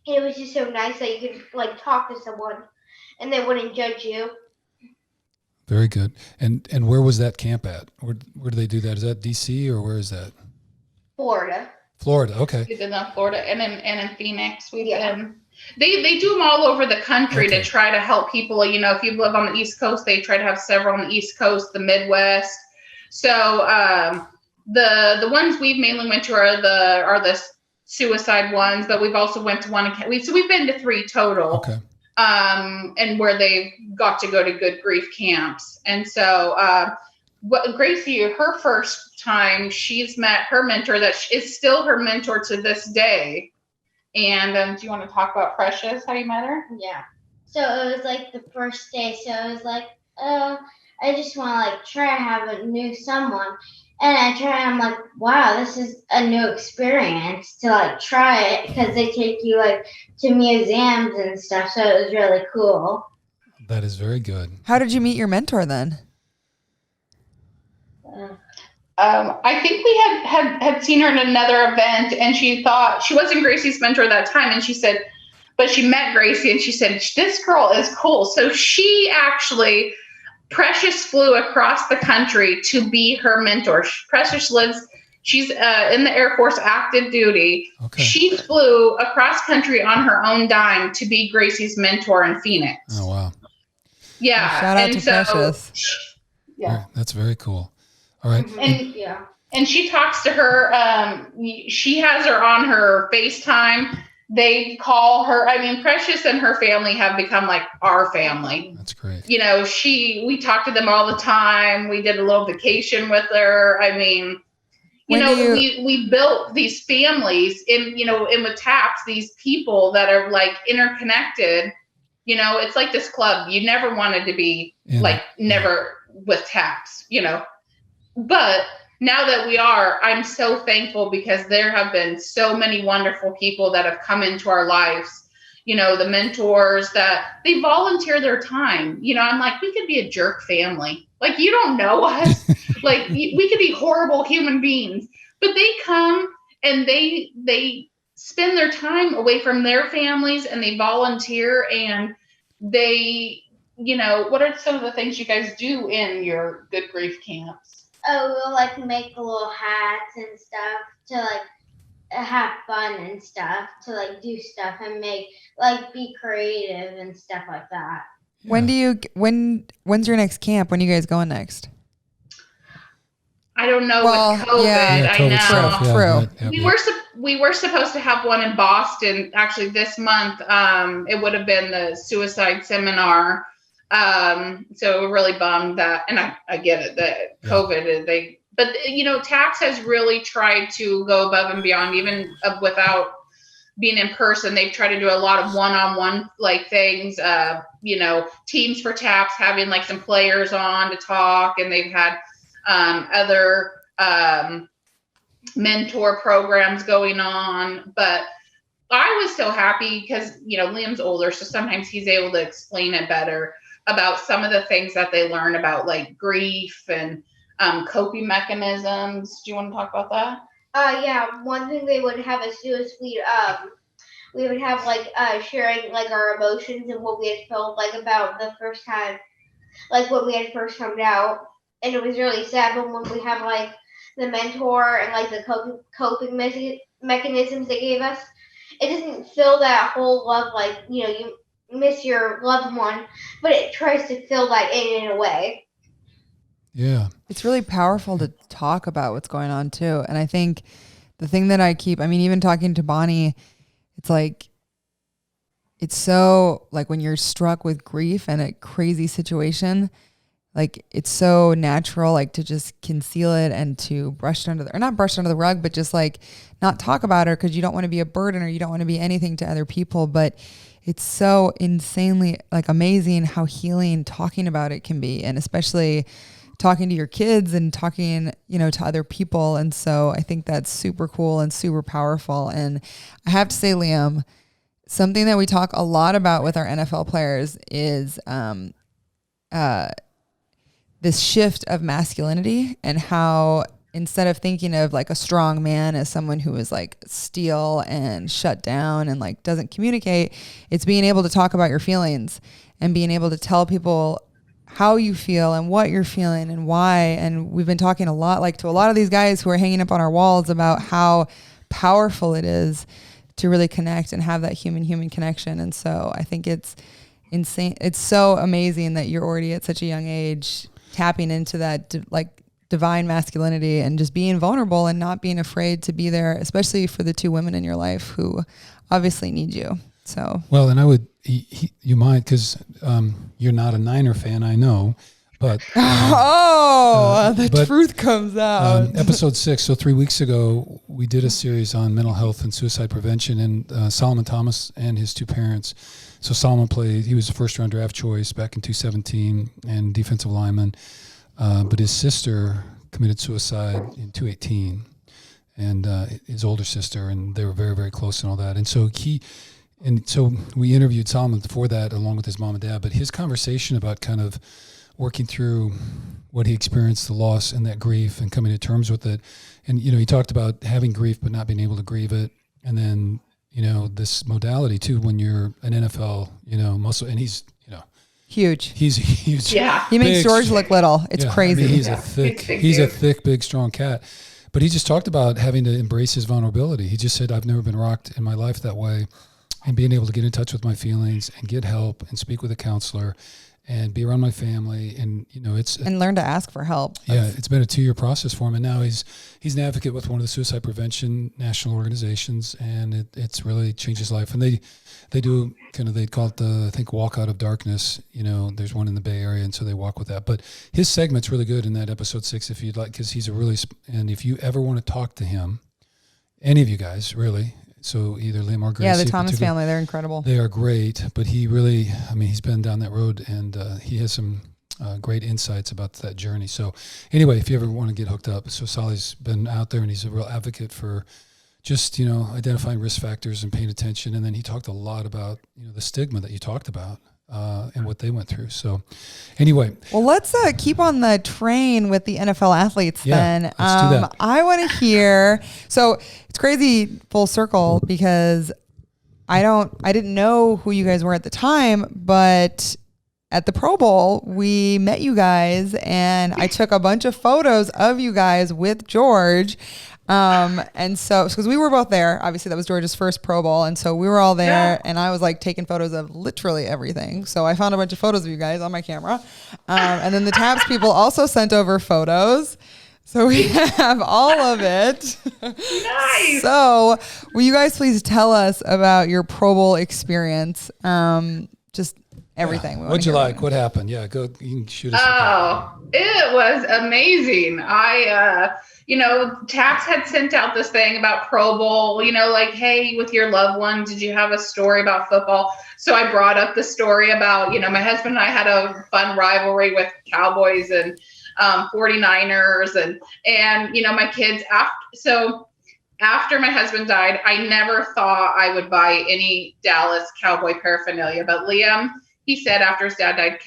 And it was just so nice that you could talk to someone and they wouldn't judge you. Very good. And where was that camp at? Where do they do that? Is that DC or where is that? Florida. Okay. We did that in Florida and in Phoenix. We've been. They do them all over the country to try to help people. If you live on the East Coast, they try to have several on the East Coast, the Midwest. So the ones we've mainly went to are the suicide ones, but we've also went to one. So we've been to 3 total. Okay. And where they've got to go to Good Grief camps. And so Gracie, her first time, she's met her mentor that is still her mentor to this day. And do you want to talk about Precious, how you met her? Yeah. So it was the first day. So I was I just want to try to have a new someone. And I try, I'm wow, this is a new experience to try it, because they take you to museums and stuff. So it was really cool. That is very good. How did you meet your mentor then? I think we had seen her in another event, and she thought she wasn't Gracie's mentor at that time. And she said, but she met Gracie and she said, this girl is cool. So she actually, Precious flew across the country to be her mentor. Precious she's in the Air Force active duty. Okay. She flew across country on her own dime to be Gracie's mentor in Phoenix. Oh, wow. Yeah. Well, shout out to Precious. Yeah. That's very cool. All right. And she talks to her. She has her on her FaceTime. They call her. Precious and her family have become our family. That's great. you know, we talked to them all the time. We did a little vacation with her. I mean, we built these families and with TAPS, these people that are like interconnected. You know, it's like this club. You never wanted to be never with TAPS, you know, but now that we are, I'm so thankful because there have been so many wonderful people that have come into our lives, you know, the mentors that they volunteer their time. You know, I'm like, we could be a jerk family. Like, you don't know us. Like, we could be horrible human beings, but they come and they spend their time away from their families and they volunteer and they, you know, what are some of the things you guys do in your Good Grief camps? Oh, we'll like make little hats and stuff to like have fun and stuff, to like do stuff and make like be creative and stuff like that. Yeah. When's your next camp? When are you guys going next? I don't know with COVID. Yeah, I know. True. We were supposed to have one in Boston actually this month. It would have been the suicide seminar. So we're really bummed that, and I get it, that COVID, but you know, TAPS has really tried to go above and beyond, even without being in person. They've tried to do a lot of one-on-one like things, you know, Teams for TAPS, having like some players on to talk, and they've had other mentor programs going on. But I was so happy because, you know, Liam's older, so sometimes he's able to explain it better about some of the things that they learn about like grief and coping mechanisms. Do you want to talk about that? Yeah. One thing they would have us do is we would have like sharing like our emotions and what we had felt like about the first time, like when we had first come out, and it was really sad. But when we have like the mentor and like the coping mechanisms they gave us, it doesn't fill that whole love, like, you know, you miss your loved one, but it tries to fill that in a way. Yeah. It's really powerful to talk about what's going on too. And I think the thing that even talking to Bonnie, it's like, it's so like when you're struck with grief and a crazy situation, like it's so natural, like to just conceal it and to not brush it under the rug, but just like not talk about her because you don't want to be a burden or you don't want to be anything to other people. But it's so insanely like amazing how healing talking about it can be, and especially talking to your kids and talking, you know, to other people. And so I think that's super cool and super powerful. And I have to say, Liam, something that we talk a lot about with our NFL players is this shift of masculinity, and how instead of thinking of like a strong man as someone who is like steel and shut down and like doesn't communicate, it's being able to talk about your feelings and being able to tell people how you feel and what you're feeling and why. And we've been talking a lot, like to a lot of these guys who are hanging up on our walls, about how powerful it is to really connect and have that human connection. And so I think it's insane. It's so amazing that you're already at such a young age tapping into that divine masculinity and just being vulnerable and not being afraid to be there, especially for the two women in your life who obviously need you. So well, and I would you might, because you're not a Niner fan, I know, but the truth comes out. Episode 6, so 3 weeks ago, we did a series on mental health and suicide prevention, and Solomon Thomas and his two parents. So Solomon he was a first-round draft choice back in 2017 and defensive lineman. But his sister committed suicide in 2018, and his older sister, and they were very, very close and all that. And so we interviewed Solomon for that along with his mom and dad, but his conversation about kind of working through what he experienced, the loss and that grief, and coming to terms with it. And, you know, he talked about having grief but not being able to grieve it. And then, you know, this modality too, when you're an NFL, you know, muscle, and he's, you know, huge. He's huge. Yeah. He makes George look little. It's crazy. I mean, he's a thick, big, strong cat. But he just talked about having to embrace his vulnerability. He just said, I've never been rocked in my life that way. And being able to get in touch with my feelings and get help and speak with a counselor and be around my family. And, and learn to ask for help. It's been a 2-year process for him. And now he's an advocate with one of the suicide prevention national organizations, and it's really changed his life. And they do they call it I think walk out of darkness. There's one in the Bay Area, and so they walk with that. But his segment's really good in that episode 6, if you'd like, because he's and if you ever want to talk to him, any of you guys, really. So either Liam or Gracie. Yeah, the Thomas family, they're incredible. They are great, but he really, he's been down that road, and he has some great insights about that journey. So anyway, if you ever want to get hooked up, so Solly's been out there, and he's a real advocate for just, identifying risk factors and paying attention. And then he talked a lot about, the stigma that you talked about and what they went through. So anyway. Well, let's keep on the train with the NFL athletes then. Let's do that. I want to hear, so it's crazy full circle because I didn't know who you guys were at the time, but at the Pro Bowl, we met you guys and I took a bunch of photos of you guys with George. And so, because we were both there, obviously that was George's first Pro Bowl. And so we were all there and I was like taking photos of literally everything. So I found a bunch of photos of you guys on my camera. And then the Tabs people also sent over photos. So we have all of it. Nice. So will you guys please tell us about your Pro Bowl experience? Just everything. Yeah. What'd you like? What happened? Yeah, go. You can shoot us. It was amazing. Tax had sent out this thing about Pro Bowl, like, hey, with your loved one, did you have a story about football? So I brought up the story about, my husband and I had a fun rivalry with Cowboys and 49ers and my kids. After my husband died, I never thought I would buy any Dallas Cowboy paraphernalia. But Liam, he said after his dad died,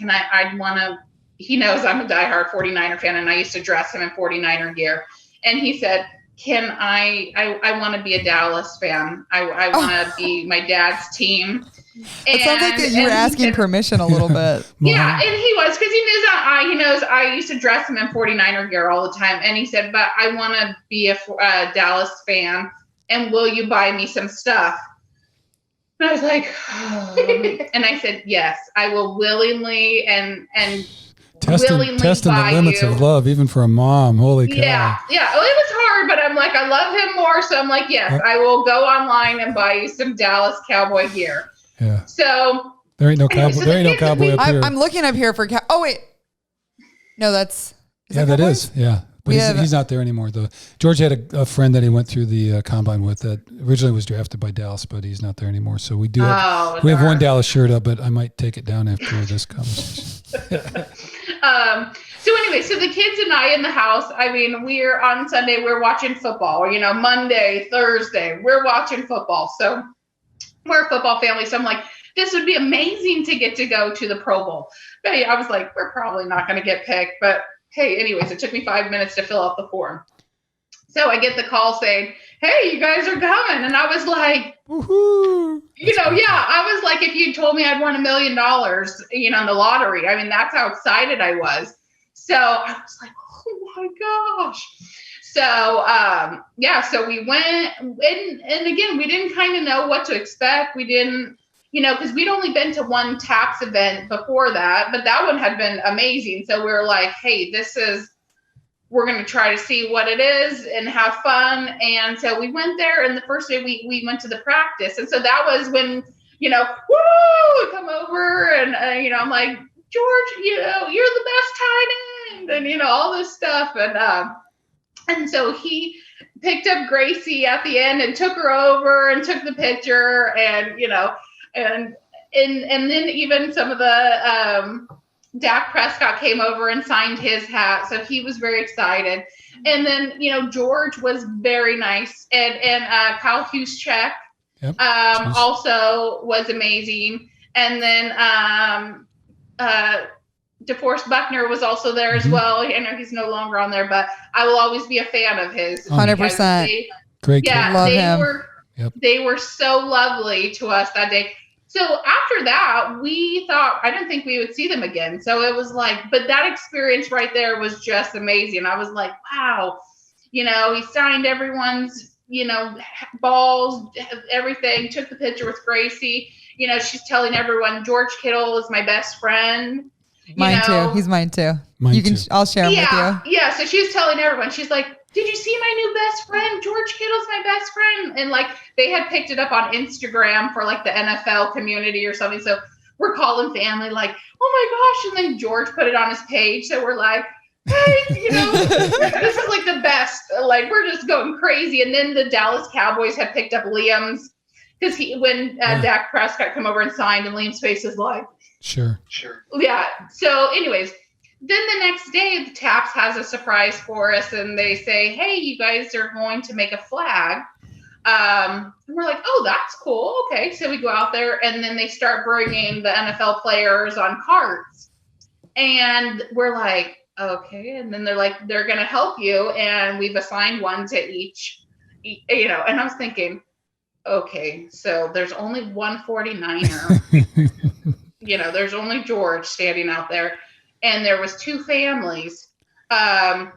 he knows I'm a diehard 49er fan, and I used to dress him in 49er gear. And he said, I want to be a Dallas fan. I want to be my dad's team. It sounds like you were asking permission a little bit. Yeah, and he was, because he knows I used to dress him in 49er gear all the time. And he said, but I want to be a Dallas fan, and will you buy me some stuff? And I was like, and I said, yes, I will willingly and testing the limits of love, even for a mom. Holy cow. Yeah. Well, it was hard, but I'm like, I love him more. So I'm like, yes, I will go online and buy you some Dallas Cowboy gear. Yeah. So there ain't no cowboy. There ain't no cowboy up here. I'm looking up here for. Oh wait, no, that's. That is. Yeah, but he's not there anymore though. George had a friend that he went through the combine with that originally was drafted by Dallas, but he's not there anymore. So we do. We have one Dallas shirt up, but I might take it down after this conversation. So anyway, so the kids and I in the house, we're on Sunday, we're watching football, Monday, Thursday, we're watching football. So we're a football family. So I'm like, this would be amazing to get to go to the Pro Bowl. But I was like, we're probably not going to get picked. But hey, anyways, it took me 5 minutes to fill out the form. So I get the call saying, hey, you guys are coming. And I was like, woohoo. I was like, if you told me I'd won $1 million, in the lottery, that's how excited I was. So I was like, oh my gosh. So, so we went and again, we didn't kind of know what to expect. We didn't, because we'd only been to one tax event before that, but that one had been amazing. So we were like, hey, we're going to try to see what it is and have fun. And so we went there, and the first day we went to the practice. And so that was when, woo, come over and, I'm like, George, you're the best tight end and, all this stuff. And so he picked up Gracie at the end and took her over and took the picture and, and then even some of the, Dak Prescott came over and signed his hat. So he was very excited. And then, George was very nice. And Kyle Juszczyk also was amazing. And then DeForest Buckner was also there as well. I know he's no longer on there, but I will always be a fan of his. 100%. Great. Yeah, love him. They were so lovely to us that day. So after that, we thought, I didn't think we would see them again. So it was like, but that experience right there was just amazing. I was like, wow, he signed everyone's, balls, everything, took the picture with Gracie. She's telling everyone, George Kittle is my best friend. Mine too. He's mine too. Mine too. I'll share him with you. Yeah. So she was telling everyone, she's like, did you see my new best friend? George Kittle's my best friend. And like they had picked it up on Instagram for like the NFL community or something. So we're calling family like, oh my gosh. And then George put it on his page. So we're like, hey, this is like the best. Like we're just going crazy. And then the Dallas Cowboys had picked up Liam's because when Dak Prescott come over and signed, and Liam's face is like, sure. Yeah. So anyways, then the next day, the Taps has a surprise for us, and they say, hey, you guys are going to make a flag. And we're like, oh, that's cool. Okay. So we go out there, and then they start bringing the NFL players on carts. And we're like, okay. And then they're like, they're going to help you. And we've assigned one to each, and I was thinking, okay, so there's only one 49er. There's only George standing out there. And there was two families. I'm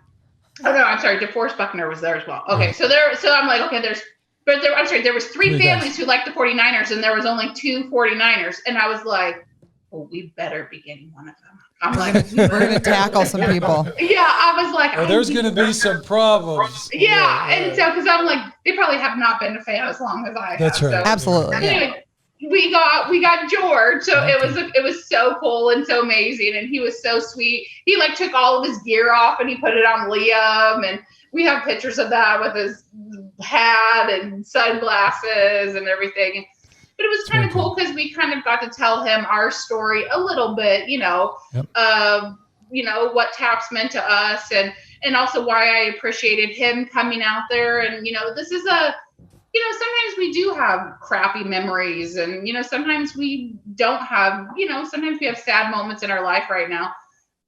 sorry, DeForest Buckner was there as well. Okay, so I'm like, okay, there was three families who liked the 49ers, and there was only two 49ers. And I was like, well, we better be getting one of them. I'm like, we're going to tackle some people. Yeah, I was like, there's going to be some problems. Yeah, and so, because I'm like, they probably have not been a fan as long as I have. That's right. So. Absolutely. Anyway, we got George, so it was so cool and so amazing, and he was so sweet. He like took all of his gear off and he put it on Liam, and we have pictures of that with his hat and sunglasses and everything. But it was kind of cool because we kind of got to tell him our story a little bit, of what Taps meant to us, and also why I appreciated him coming out there. And this is sometimes we do have crappy memories, and sometimes we don't have, sometimes we have sad moments in our life right now.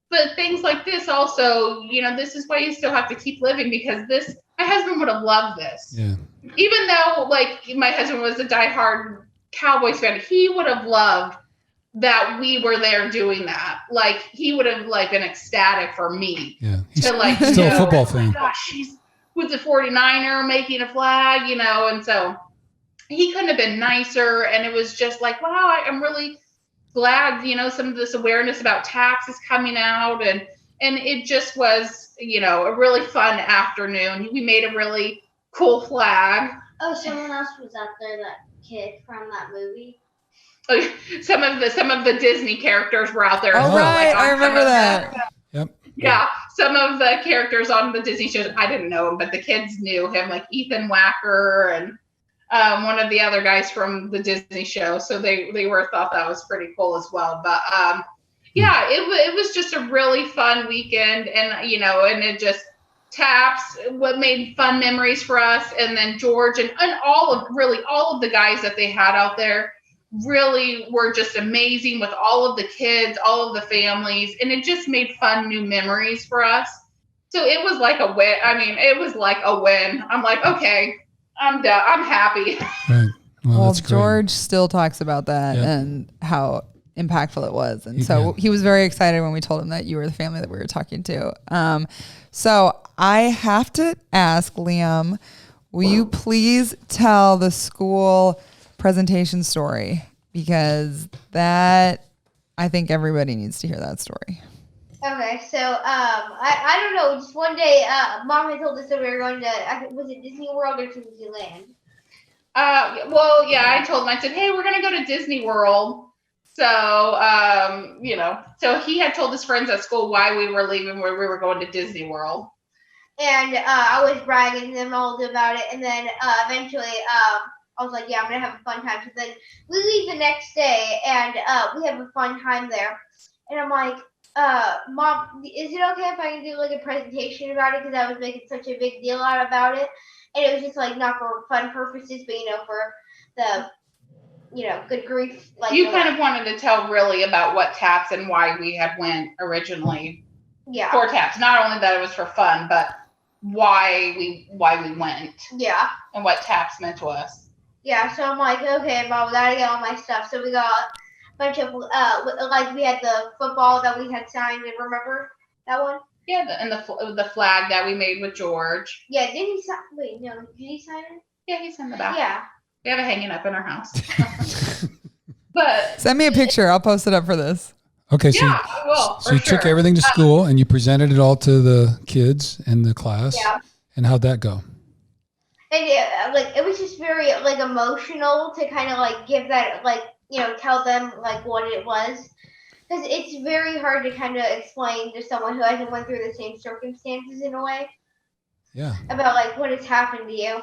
But things like this also, this is why you still have to keep living, because my husband would have loved this. Yeah. Even though like my husband was a diehard Cowboys fan, he would have loved that we were there doing that. Like he would have like been ecstatic for me. Yeah. He's to like still a football fan. Oh my gosh, she's with the 49er making a flag, and so he couldn't have been nicer. And it was just like, wow, I'm really glad, some of this awareness about Taps is coming out, and it just was, a really fun afternoon. We made a really cool flag. Oh, someone else was out there, that kid from that movie. Oh, some of the Disney characters were out there. Oh, right. I remember that. Yep. Yeah. Some of the characters on the Disney shows, I didn't know him, but the kids knew him, like Ethan Wacker and one of the other guys from the Disney show. So they thought that was pretty cool as well. But yeah, it was just a really fun weekend, and and it just Taps what made fun memories for us, and then George and all of the guys that they had out there really were just amazing with all of the kids, all of the families, and it just made fun new memories for us. So it was like a win. I mean, it was like a win. I'm like, okay, I'm done. I'm happy. Right. Well, George still talks about that and how impactful it was. And so he was very excited when we told him that you were the family that we were talking to. So I have to ask, Liam, will you please tell the school presentation story? Because I think everybody needs to hear that story. Okay, so I don't know. Just one day, Mom had told us that we were going to, was it Disney World or Disneyland? Well, yeah, I told him, I said, hey, we're going to go to Disney World. So, so he had told his friends at school why we were leaving, where we were going to Disney World. And I was bragging them all about it. And then eventually I was like, yeah, I'm going to have a fun time. So then we leave the next day, and we have a fun time there. And I'm like, Mom, is it okay if I can do like a presentation about it? Because I was making such a big deal out about it. And it was just like not for fun purposes, but for the, good grief. Like you kind of wanted to tell really about what Taps and why we had went originally. Yeah. For Taps, not only that it was for fun, but why we went. Yeah. And what Taps meant to us. Yeah. So I'm like, okay, Mom, we gotta get all my stuff. So we got a bunch of like we had the football that we had signed. Remember that one? Yeah, and the flag that we made with George. Yeah, didn't he sign? Wait, no, did he sign it? Yeah, he's in the back. Yeah. We have it hanging up in our house. But send me a picture. I'll post it up for this. Okay, Yeah, I will. so you took everything to school and you presented it all to the kids and the class. Yeah. And how'd that go? And it was just very like emotional to kind of like give that like tell them like what it was, because it's very hard to kind of explain to someone who hasn't went through the same circumstances in a way. Yeah. About like what has happened to you.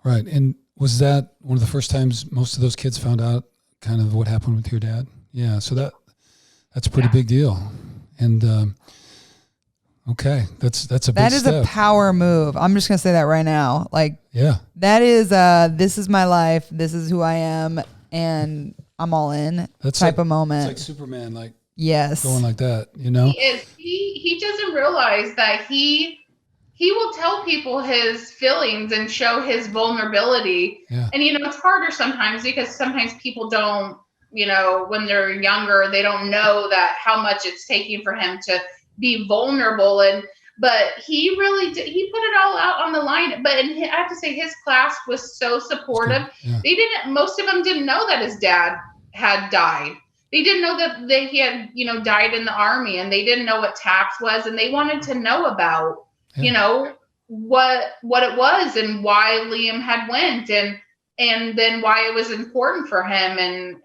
Right. And was that one of the first times most of those kids found out kind of what happened with your dad? Yeah. So that's a pretty big deal. And okay, that's a big step. That is a power move. I'm just gonna say that right now. Like, yeah, that is this is my life. This is who I am, and I'm all in. That's type of moment. It's like Superman, like yes, going like that. You know, he doesn't realize that he will tell people his feelings and show his vulnerability. Yeah. And it's harder sometimes because sometimes people don't, when they're younger, they don't know that how much it's taking for him to be vulnerable. But he really did. He put it all out on the line. I have to say, his class was so supportive. Yeah. Most of them didn't know that his dad had died. They didn't know that he had, died in the Army, and they didn't know what TAPS was, and they wanted to know about, what it was and why Liam had went, and then why it was important for him,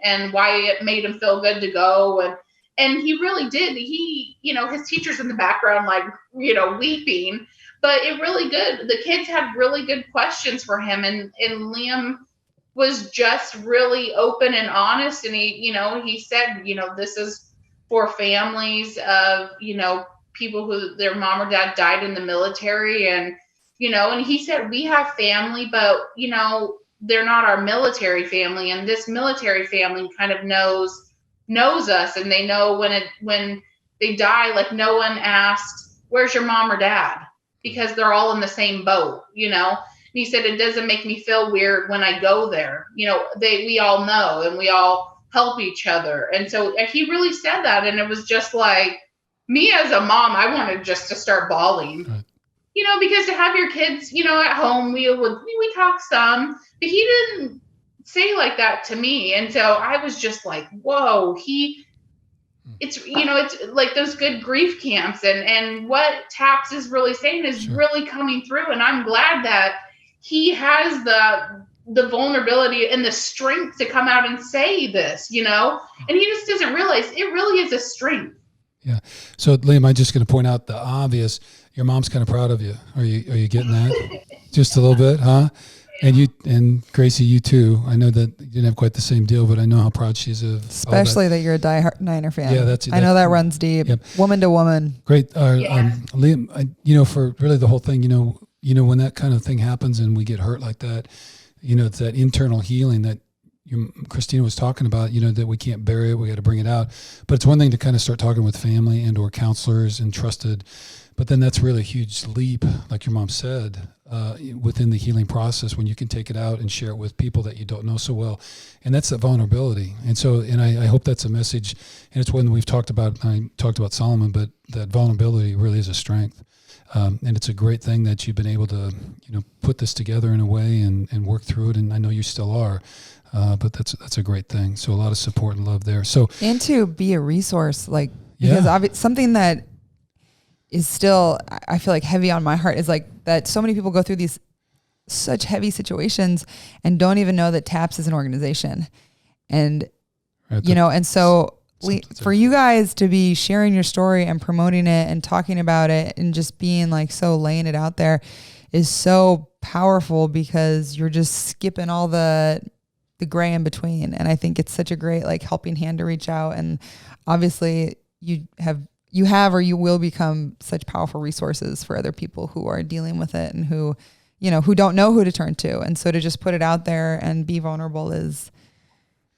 and why it made him feel good to go. And he really did. He, his teacher's in the background, like, weeping, but it really good. The kids had really good questions for him. And Liam was just really open and honest. And he said, this is for families of, people who their mom or dad died in the military. And he said, we have family, but, they're not our military family. And this military family kind of knows us, and they know when they die, like, no one asks, where's your mom or dad? Because they're all in the same boat, And he said, it doesn't make me feel weird when I go there. We all know, and we all help each other. And so he really said that. And it was just like, me as a mom, I wanted just to start bawling, right. Because to have your kids, at home, we talk some, but he didn't say like that to me. And so I was just like, whoa, it's like those good grief camps, and what TAPS is really saying is really coming through. And I'm glad that he has the vulnerability and the strength to come out and say this, and he just doesn't realize it really is a strength. Yeah. So Liam, I'm just going to point out the obvious. Your mom's kind of proud of you. Are you getting that? Just a little bit, huh? And Gracie, you too. I know that you didn't have quite the same deal, but I know how proud she is of especially that you're a diehard Niner fan. Yeah, I know that runs deep. Yep. Woman to woman. Great. Liam, for really the whole thing, when that kind of thing happens and we get hurt like that, it's that internal healing that Christina was talking about, that we can't bury it, we got to bring it out. But it's one thing to kind of start talking with family and or counselors and trusted, but then that's really a huge leap, like your mom said, within the healing process when you can take it out and share it with people that you don't know so well. And that's the vulnerability. And so, I hope that's a message, and it's one we've talked about. I talked about Solomon, but that vulnerability really is a strength. And it's a great thing that you've been able to, put this together in a way and work through it. And I know you still are, but that's a great thing. So a lot of support and love there. So, and to be a resource, like, because something that is still, I feel like, heavy on my heart is like that so many people go through these such heavy situations and don't even know that TAPS is an organization. And, and so for you guys to be sharing your story and promoting it and talking about it and just being like, so laying it out there is so powerful, because you're just skipping all the gray in between. And I think it's such a great, like, helping hand to reach out. And obviously you have or you will become such powerful resources for other people who are dealing with it and who don't know who to turn to. And so to just put it out there and be vulnerable is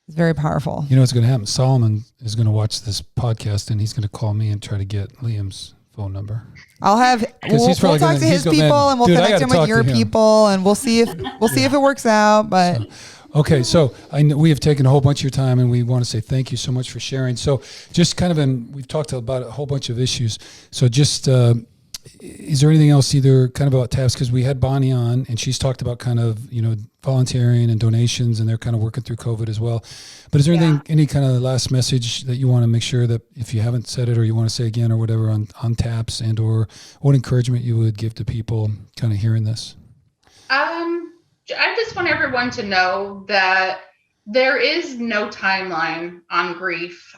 very powerful. You know what's going to happen? Solomon is going to watch this podcast and he's going to call me and try to get Liam's phone number. We'll talk to his people and we'll connect him with your people, and we'll see if it works out. But okay, so I know we have taken a whole bunch of your time, and we want to say thank you so much for sharing. So just kind of we've talked about a whole bunch of issues. So just is there anything else either kind of about TAPS? Because we had Bonnie on and she's talked about kind of, volunteering and donations, and they're kind of working through COVID as well. But is there any kind of last message that you want to make sure that if you haven't said it or you want to say again or whatever on TAPS, and or what encouragement you would give to people kind of hearing this? I just want everyone to know that there is no timeline on grief.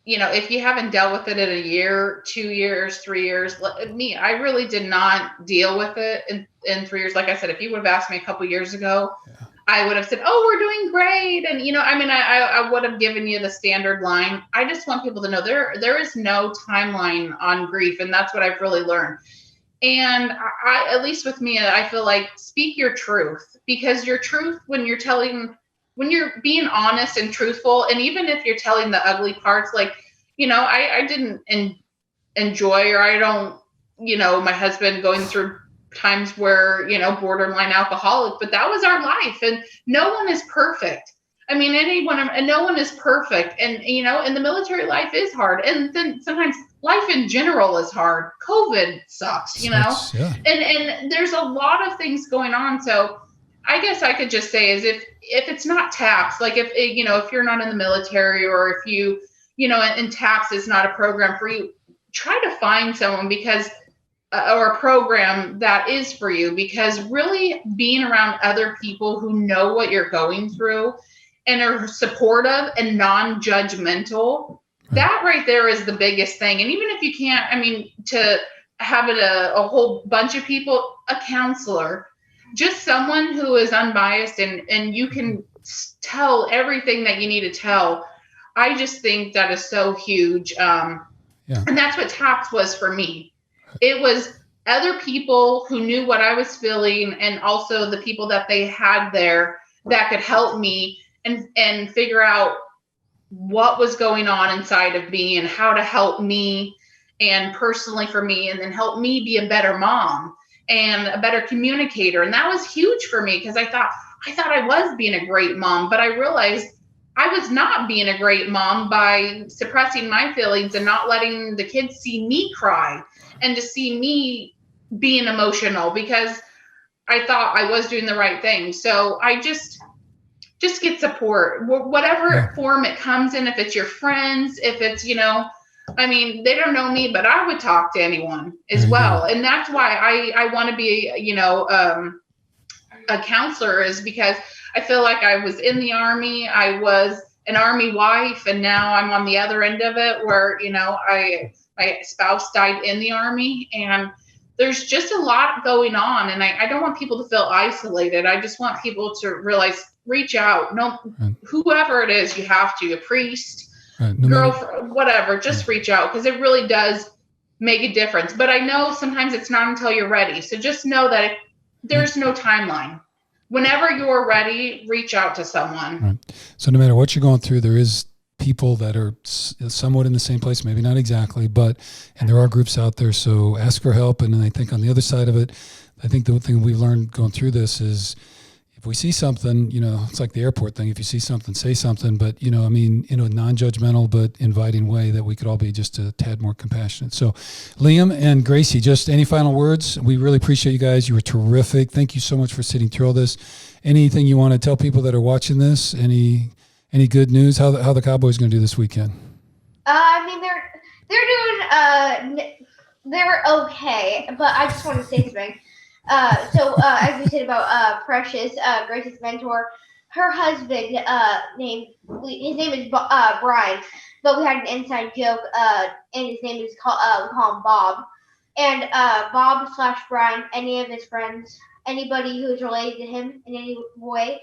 If you haven't dealt with it in a year, 2 years, 3 years, I really did not deal with it in 3 years. Like I said, if you would have asked me a couple years ago, I would have said, "Oh, we're doing great." And, I would have given you the standard line. I just want people to know there is no timeline on grief. And that's what I've really learned. And I, at least with me, I feel like speak your truth, because your truth, when you're being honest and truthful, and even if you're telling the ugly parts, I didn't enjoy, or I don't, my husband going through times where, borderline alcoholic, but that was our life, and no one is perfect. I mean, no one is perfect. And, and the military life is hard. And then sometimes life in general is hard. COVID sucks, and there's a lot of things going on. So I guess I could just say is if it's not TAPS, like if you're not in the military, or if you, and TAPS is not a program for you, try to find someone or a program that is for you, because really being around other people who know what you're going through and are supportive and non-judgmental, that right there is the biggest thing. And even if you can't, to have it a whole bunch of people, a counselor, just someone who is unbiased and you can tell everything that you need to tell. I just think that is so huge. And that's what TAPS was for me. It was other people who knew what I was feeling, and also the people that they had there that could help me and figure out what was going on inside of me and how to help me, and personally for me, and then help me be a better mom and a better communicator. And that was huge for me, because I thought I was being a great mom, but I realized I was not being a great mom by suppressing my feelings and not letting the kids see me cry and to see me being emotional, because I thought I was doing the right thing. So I just get support, whatever form it comes in. If it's your friends, if it's, they don't know me, but I would talk to anyone as well. And that's why I want to be, a counselor, is because I feel like I was in the Army. I was an Army wife, and now I'm on the other end of it where, my spouse died in the Army, and there's just a lot going on. And I don't want people to feel isolated. I just want people to realize, reach out. No, whoever it is, you have to, a priest, girlfriend, whatever, just reach out, because it really does make a difference. But I know sometimes it's not until you're ready. So just know that there's no timeline. Whenever you're ready, reach out to someone. Right. So no matter what you're going through, there is people that are somewhat in the same place, maybe not exactly, and there are groups out there. So ask for help. And then I think on the other side of it, I think the thing we've learned going through this is, if we see something, it's like the airport thing. If you see something, say something, but, in a non-judgmental but inviting way, that we could all be just a tad more compassionate. So Liam and Gracie, just any final words? We really appreciate you guys. You were terrific. Thank you so much for sitting through all this. Anything you want to tell people that are watching this? Any good news? How the Cowboys going to do this weekend? They're doing, they're okay, but I just want to say something. As you said about Precious, Grace's mentor, her husband, his name is Brian, but we had an inside joke, and his name is we call him Bob. And Bob/Brian, any of his friends, anybody who's related to him in any way,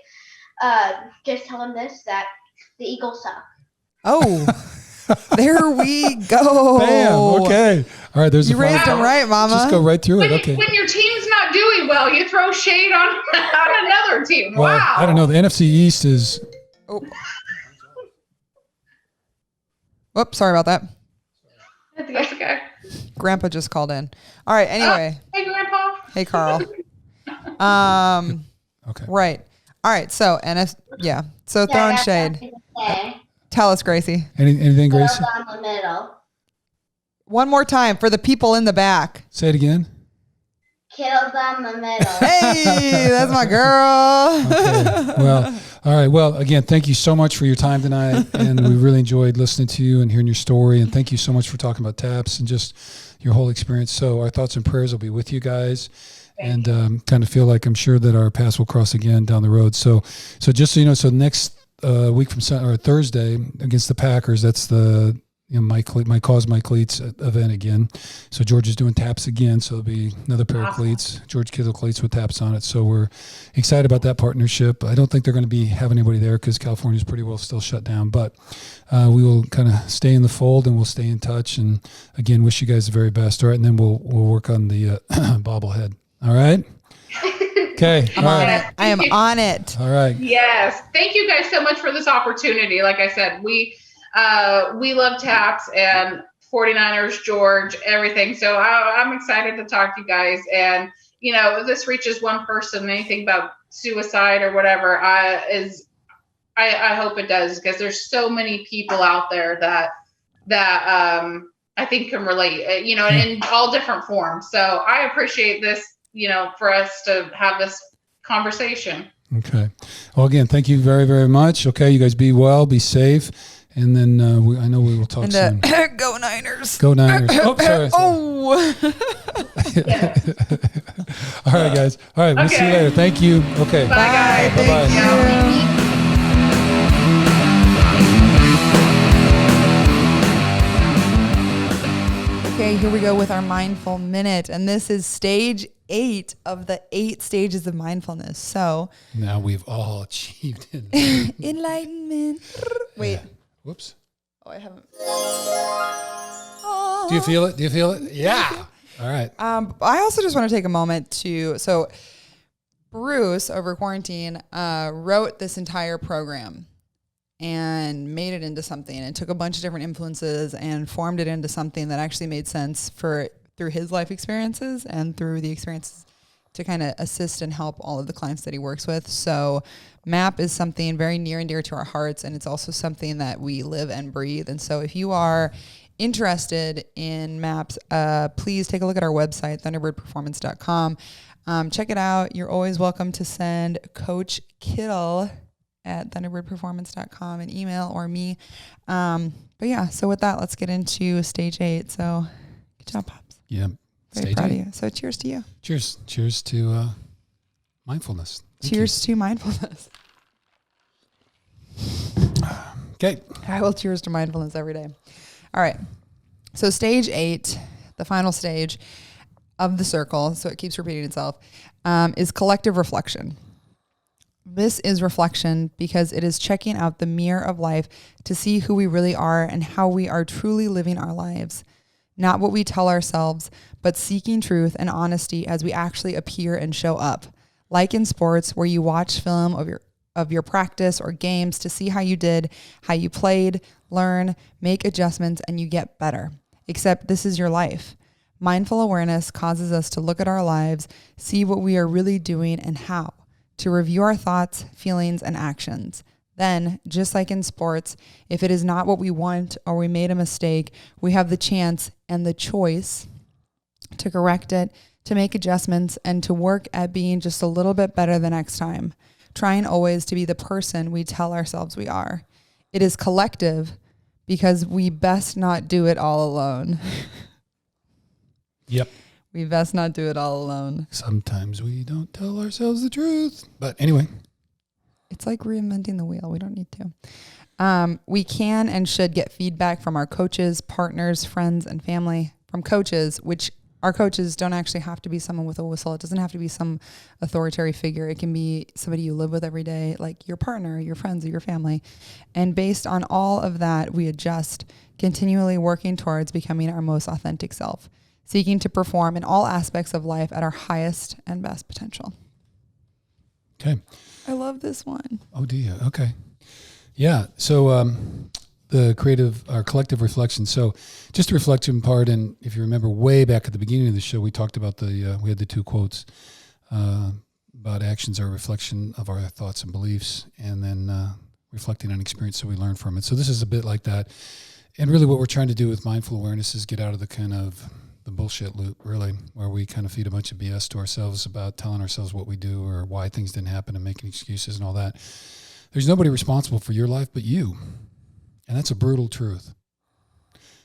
just tell him this, that the Eagles suck. Oh, there we go. Bam. Okay. All right. You raised him right, Mama. Just go right through it. Okay. When your team's not doing well, you throw shade on another team. Well, wow. I don't know. The NFC East is. Oh, sorry about that. That's okay. Grandpa just called in. All right. Anyway. Hey, Grandpa. Hey, Carl. Okay. Right. All right. So, So throwing shade. Tell us, Gracie. Anything, Gracie? Down the middle. One more time for the people in the back. Say it again. Kittle down the middle. Hey, that's my girl. Okay. Well, all right. Well, again, thank you so much for your time tonight. And we really enjoyed listening to you and hearing your story. And thank you so much for talking about TAPS and just your whole experience. So our thoughts and prayers will be with you guys. And kind of feel like I'm sure that our paths will cross again down the road. So just so you know, so next week from Thursday against the Packers, that's the my Cause My Cleats event again. So George is doing TAPS again. So it'll be another pair of cleats, George Kittle cleats with TAPS on it. So we're excited about that partnership. I don't think they're going to be having anybody there because California's pretty well still shut down. But we will kind of stay in the fold and we'll stay in touch. And again, wish you guys the very best. All right, and then we'll work on the bobblehead. All right. Okay. I'm on it. I am on it. All right. Yes. Thank you guys so much for this opportunity. Like I said, we love TAPS and 49ers, George, everything. So I'm excited to talk to you guys. And, if this reaches one person, anything about suicide or whatever, I hope it does, because there's so many people out there that I think can relate, in all different forms. So I appreciate this, for us to have this conversation. Okay. Well, again, thank you very, very much. Okay. You guys be well, be safe. And then I know we will talk soon. Go Niners. Go Niners. Oh, sorry. Oh. All right, guys. All right. We'll see you later. Thank you. Okay. Bye, guys. Bye-bye. Thank you. Okay, here we go with our mindful minute. And this is stage 8 of the 8 stages of mindfulness. So now we've all achieved it. Enlightenment. Wait. Yeah. Whoops. Oh, I haven't. Do you feel it? Do you feel it? Yeah. All right. I also just want to take a moment so Bruce over quarantine wrote this entire program and made it into something, and took a bunch of different influences and formed it into something that actually made sense through his life experiences and through the experiences to kind of assist and help all of the clients that he works with. So MAP is something very near and dear to our hearts, and it's also something that we live and breathe. And so if you are interested in MAPs, please take a look at our website, thunderbirdperformance.com. Check it out. You're always welcome to send Coach Kittle at thunderbirdperformance.com an email, or me. But yeah, so with that, let's get into stage 8. So good job, Pops. Yeah. Very proud of you. So cheers to you. Cheers. Cheers to mindfulness. Cheers to mindfulness. Okay. I will cheers to mindfulness every day. All right. So stage 8, the final stage of the circle, so it keeps repeating itself, is collective reflection. This is reflection because it is checking out the mirror of life to see who we really are and how we are truly living our lives. Not what we tell ourselves, but seeking truth and honesty as we actually appear and show up. Like in sports, where you watch film of your practice or games to see how you did, how you played, learn, make adjustments, and you get better. Except this is your life. Mindful awareness causes us to look at our lives, see what we are really doing and how, to review our thoughts, feelings, and actions. Then, just like in sports, if it is not what we want or we made a mistake, we have the chance and the choice to correct it, to make adjustments, and to work at being just a little bit better the next time, trying always to be the person we tell ourselves we are. It is collective because we best not do it all alone. Yep. We best not do it all alone. Sometimes we don't tell ourselves the truth. But anyway. It's like reinventing the wheel. We don't need to. We can and should get feedback from our coaches, partners, friends, and family. From coaches, which our coaches don't actually have to be someone with a whistle. It doesn't have to be some authoritarian figure. It can be somebody you live with every day, like your partner, your friends, or your family. And based on all of that, we adjust, continually working towards becoming our most authentic self, seeking to perform in all aspects of life at our highest and best potential. Okay. I love this one. Oh, do you? Okay. Yeah. So the collective reflection. So just the reflection part. And if you remember way back at the beginning of the show, we talked about we had the 2 quotes about actions are a reflection of our thoughts and beliefs, and then reflecting on experience so we learn from it. So this is a bit like that. And really what we're trying to do with mindful awareness is get out of the kind of the bullshit loop, really, where we kind of feed a bunch of BS to ourselves about telling ourselves what we do or why things didn't happen and making excuses and all that. There's nobody responsible for your life but you. And that's a brutal truth.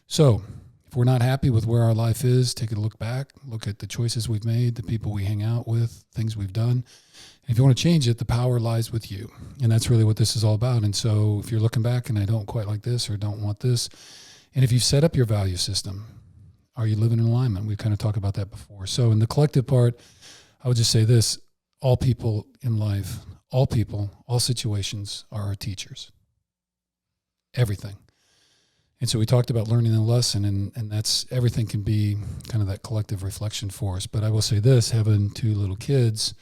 So if we're not happy with where our life is, take a look back, look at the choices we've made, the people we hang out with, things we've done. And if you want to change it, the power lies with you. And that's really what this is all about. And so if you're looking back and I don't quite like this or don't want this, and if you've set up your value system, are you living in alignment? We've kind of talked about that before. So in the collective part, I would just say this: all people in life, all people, all situations are our teachers. Everything. And so we talked about learning a lesson, and that's everything can be kind of that collective reflection for us. But I will say this, having 2 little kids,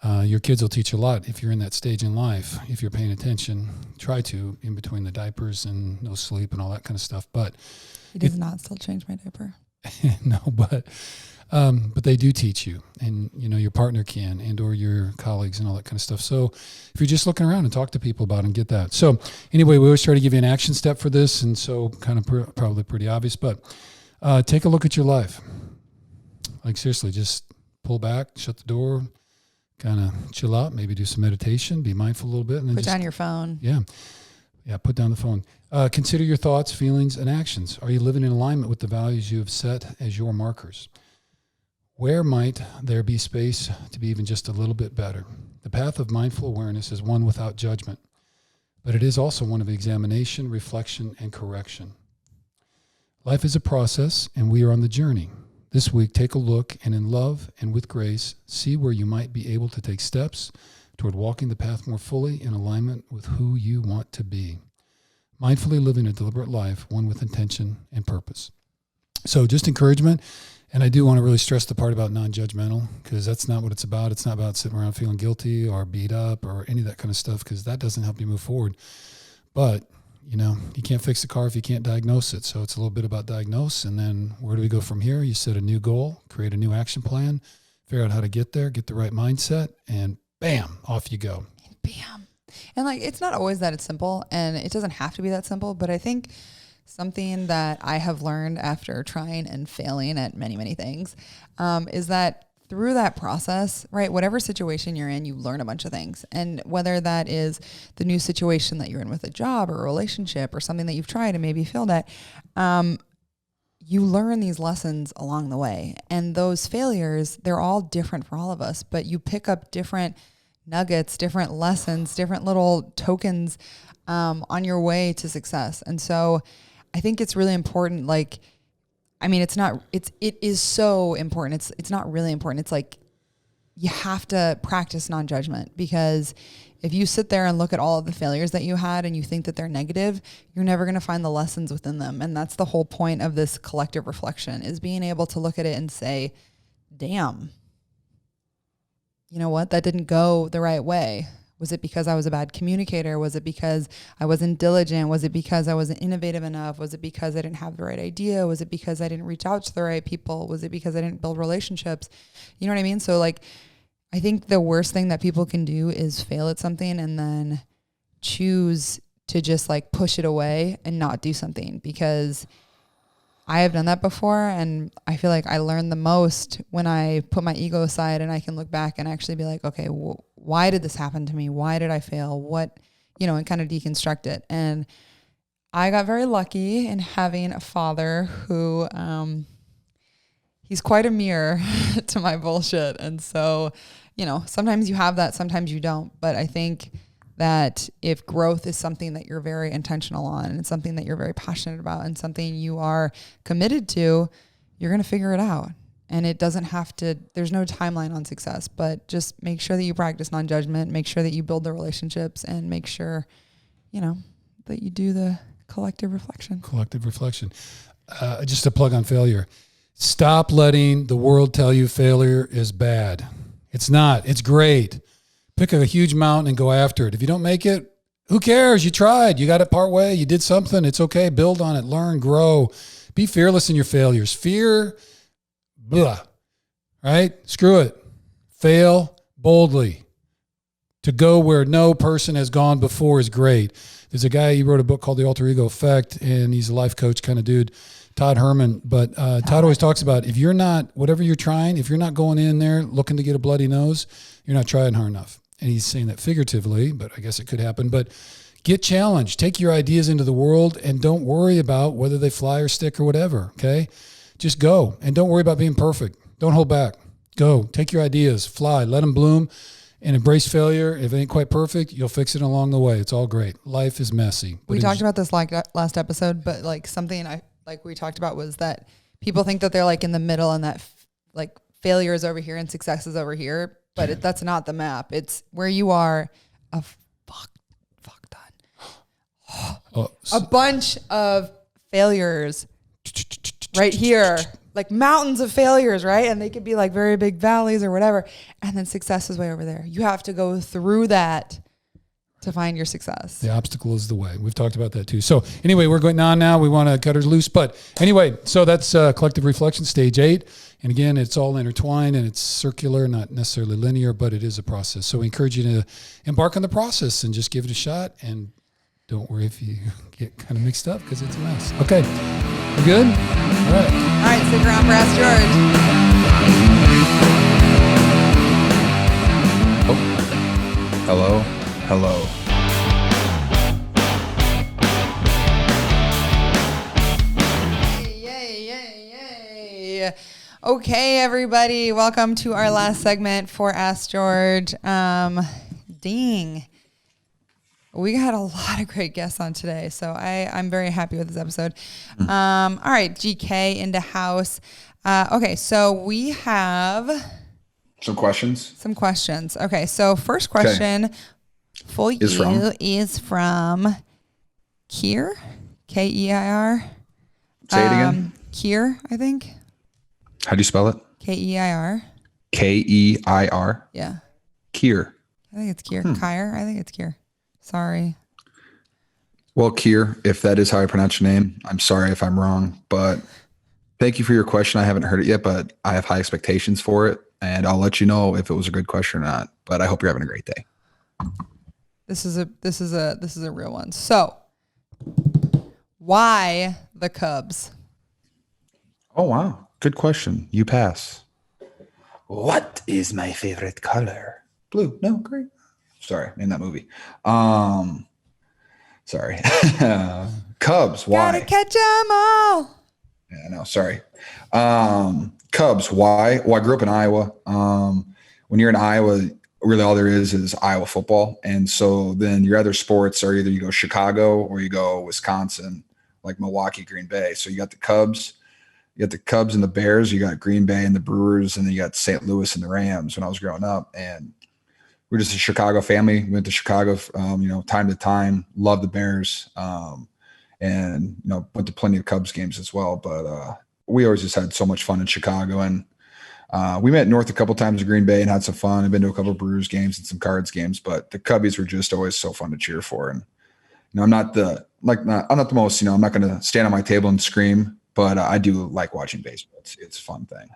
your kids will teach a lot if you're in that stage in life. If you're paying attention, try to, in between the diapers and no sleep and all that kind of stuff. But He does not still change my diaper. no, but they do teach you, and your partner can, and or your colleagues and all that kind of stuff. So if you're just looking around and talk to people about it and get that. So anyway, we always try to give you an action step for this, and so kind of probably pretty obvious, but take a look at your life. Like seriously, just pull back, shut the door, kind of chill out, maybe do some meditation, be mindful a little bit, and then Put down your phone. Yeah, put down the phone. Consider your thoughts, feelings, and actions. Are you living in alignment with the values you have set as your markers? Where might there be space to be even just a little bit better? The path of mindful awareness is one without judgment, but it is also one of examination, reflection, and correction. Life is a process, and we are on the journey. This week, take a look, and in love and with grace, see where you might be able to take steps toward walking the path more fully in alignment with who you want to be. Mindfully living a deliberate life, one with intention and purpose. So just encouragement. And I do want to really stress the part about non-judgmental, because that's not what it's about. It's not about sitting around feeling guilty or beat up or any of that kind of stuff, because that doesn't help you move forward. But, you can't fix the car if you can't diagnose it. So it's a little bit about diagnose. And then where do we go from here? You set a new goal, create a new action plan, figure out how to get there, get the right mindset, and bam, off you go. Bam. And it's not always that it's simple, and it doesn't have to be that simple, but I think something that I have learned after trying and failing at many, many things, is that through that process, right, whatever situation you're in, you learn a bunch of things. And whether that is the new situation that you're in with a job or a relationship or something that you've tried and maybe failed at, you learn these lessons along the way. And those failures, they're all different for all of us, but you pick up different nuggets, different lessons, different little tokens on your way to success. And so I think it's really important. It is so important. It's not really important. It's like you have to practice non-judgment, because if you sit there and look at all of the failures that you had and you think that they're negative, you're never going to find the lessons within them. And that's the whole point of this collective reflection, is being able to look at it and say, damn, you know what? That didn't go the right way. Was it because I was a bad communicator? Was it because I wasn't diligent? Was it because I wasn't innovative enough? Was it because I didn't have the right idea? Was it because I didn't reach out to the right people? Was it because I didn't build relationships? You know what I mean? So I think the worst thing that people can do is fail at something and then choose to just push it away and not do something, because I have done that before, and I feel like I learned the most when I put my ego aside and I can look back and actually be like, okay, why did this happen to me? Why did I fail? What, and kind of deconstruct it. And I got very lucky in having a father who, he's quite a mirror to my bullshit. And so, sometimes you have that, sometimes you don't. But I think that if growth is something that you're very intentional on, and it's something that you're very passionate about, and something you are committed to, you're going to figure it out. And it doesn't have to, there's no timeline on success, but just make sure that you practice non-judgment, make sure that you build the relationships, and make sure, that you do the collective reflection. Collective reflection. Just a plug on failure. Stop letting the world tell you failure is bad. It's not. It's great. Pick a huge mountain and go after it. If you don't make it, who cares? You tried. You got it part way. You did something. It's okay. Build on it. Learn. Grow. Be fearless in your failures. Fear, blah. Right? Screw it. Fail boldly. To go where no person has gone before is great. There's a guy, he wrote a book called The Alter Ego Effect, and he's a life coach kind of dude, Todd Herman. But Todd always talks about if you're not, whatever you're trying, if you're not going in there looking to get a bloody nose, you're not trying hard enough. And he's saying that figuratively, but I guess it could happen. But get challenged. Take your ideas into the world and don't worry about whether they fly or stick or whatever, okay? Just go. And don't worry about being perfect. Don't hold back. Go. Take your ideas. Fly. Let them bloom. And embrace failure. If it ain't quite perfect, you'll fix it along the way. It's all great. Life is messy. We talked about this like last episode, but like something we talked about was that people think that they're like in the middle and that like failure is over here and success is over here, but that's not the map. It's where you are a fuck ton. A bunch of failures right here. Like mountains of failures, right? And they could be like very big valleys or whatever. And then success is way over there. You have to go through that to find your success. The obstacle is the way. We've talked about that too. So anyway, we're going on now. We want to cut her loose. But anyway, so that's collective reflection, stage 8. And again, it's all intertwined and it's circular, not necessarily linear, but it is a process. So we encourage you to embark on the process and just give it a shot. And don't worry if you get kind of mixed up because it's a mess. Okay. We're good? All right. All right, stick around for Ask George. Hello. Hello. Yay. Okay, everybody. Welcome to our last segment for Ask George. Ding. We got a lot of great guests on today, so I'm very happy with this episode. All right, GK into house. Okay, so we have Some questions. Okay, so first question for you is from Keir, Keir. Say it again. Keir, I think. How do you spell it? Keir. Keir. Yeah. Keir. I think it's Keir. Keir. I think it's Keir. Sorry. Well, Keir, if that is how I pronounce your name, I'm sorry if I'm wrong, but thank you for your question. I haven't heard it yet, but I have high expectations for it, and I'll let you know if it was a good question or not. But I hope you're having a great day. This is a real one. So, why the Cubs? Oh wow, good question. You pass. What is my favorite color? Blue. No, green. Sorry, in that movie. Sorry. Cubs, why? Gotta catch 'em all. Yeah, no, sorry. Cubs, why? Well, I grew up in Iowa. When you're in Iowa, really all there is Iowa football. And so then your other sports are either you go Chicago or you go Wisconsin, like Milwaukee, Green Bay. So you got the Cubs. You got the Cubs and the Bears. You got Green Bay and the Brewers. And then you got St. Louis and the Rams when I was growing up. And we're just a Chicago family. We went to Chicago, time to time. Love the Bears, and went to plenty of Cubs games as well. But we always just had so much fun in Chicago, and we met north a couple times in Green Bay and had some fun. I've been to a couple of Brewers games and some Cards games, but the Cubbies were just always so fun to cheer for. And I'm not the most. I'm not going to stand on my table and scream, but I do like watching baseball. It's a fun thing.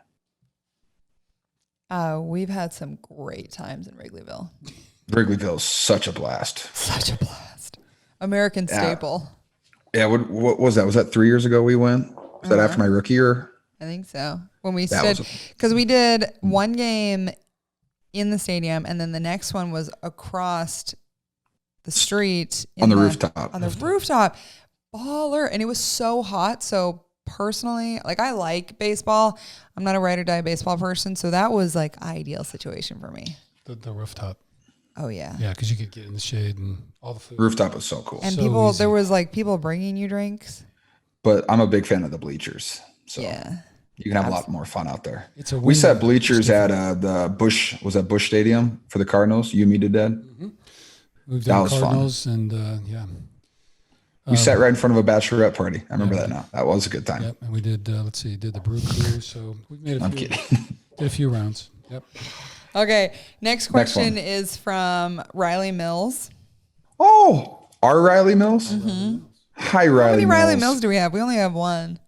We've had some great times in Wrigleyville. Wrigleyville's such a blast. Such a blast. American staple. Yeah. What was that? Was that 3 years ago we went? Was that after my rookie year? I think so. When we stood, because we did one game in the stadium, and then the next one was across the street on the rooftop. On the rooftop, baller, and it was so hot. So personally, like I like baseball. I'm not a ride or die baseball person, so that was like ideal situation for me. The rooftop. Oh yeah. Yeah, because you could get in the shade and all the food. Rooftop was so cool. And so there was like people bringing you drinks. But I'm a big fan of the bleachers. So yeah. You can have a lot more fun out there. We set bleachers at the Busch Stadium for the Cardinals. You, me, did that. Mm-hmm. We've done Cardinals fun. And yeah. We sat right in front of a bachelorette party. I remember that now. That was a good time. Yep, and we did. Did the brew cruise. So we made a few. Did a few rounds. Yep. Okay. Next question is from Riley Mills. Oh, our Riley Mills. Mm-hmm. Hi, Riley Mills. How many Riley Mills do we have? We only have one.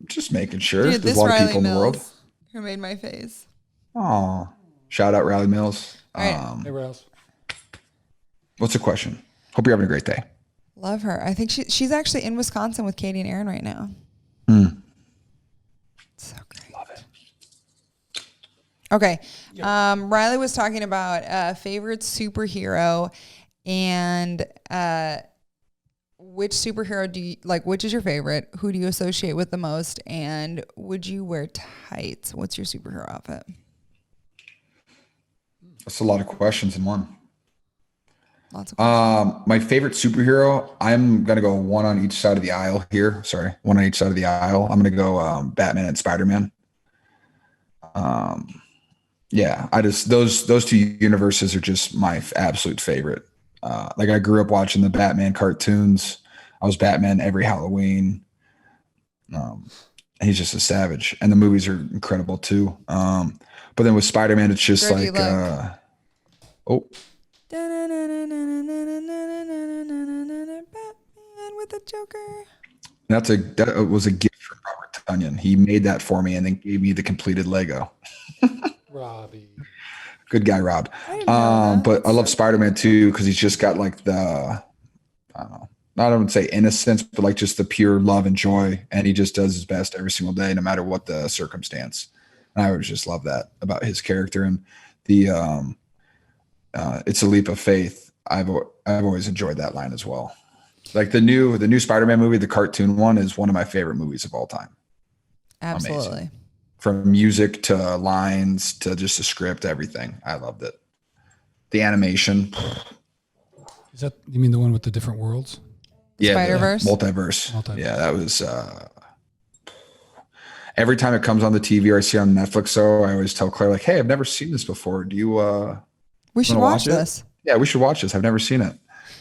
Just making sure. Dude, there's a lot of people in the world. Who made my face? Oh, shout out Riley Mills. All right. Hey, Riley. What's the question? Hope you're having a great day. Love her. I think she's actually in Wisconsin with Katie and Aaron right now. So great. Love it. Okay. Riley was talking about favorite superhero and which superhero do you like? Which is your favorite? Who do you associate with the most? And would you wear tights? What's your superhero outfit? That's a lot of questions in one. Lots of questions. My favorite superhero, I'm going to go one on each side of the aisle here. Sorry, one on each side of the aisle. I'm going to go Batman and Spider-Man. Yeah, those two universes are just my absolute favorite. Like I grew up watching the Batman cartoons. I was Batman every Halloween. He's just a savage, and the movies are incredible too. But then with Spider-Man, it's just Where do you like, Batman with the Joker. that was a gift from Robert Tonyan. He made that for me and then gave me the completed Lego. Robbie. Good guy, Rob. I didn't know that. But I love Spider-Man too because he's just got like I don't want to say innocence, but like just the pure love and joy, and he just does his best every single day, no matter what the circumstance. And I always just love that about his character, and the it's a leap of faith. I've always enjoyed that line as well. Like the new Spider-Man movie, the cartoon one, is one of my favorite movies of all time. Absolutely. Amazing. From music to lines to just the script, everything. I loved it. The animation. Is that, you mean the one with the different worlds? Yeah, Spider-Verse? Multiverse. Yeah, that was every time it comes on the TV or I see it on Netflix, so I always tell Claire, like, hey, I've never seen this before. Do you we should watch this. Yeah, we should watch this. I've never seen it.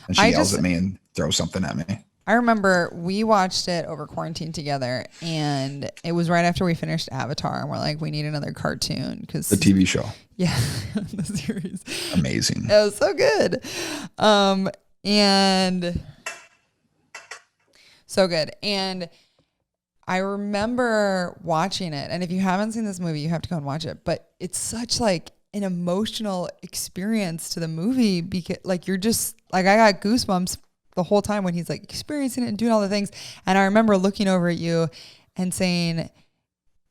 And she I yells just- at me and throws something at me. I remember we watched it over quarantine together, and it was right after we finished Avatar, and we're like, we need another cartoon because The TV show. Yeah, the series. Amazing. It was so good. And so good. And I remember watching it. And if you haven't seen this movie, you have to go and watch it. But it's such like an emotional experience to the movie because like you're just like, I got goosebumps the whole time when he's like experiencing it and doing all the things. And I remember looking over at you and saying,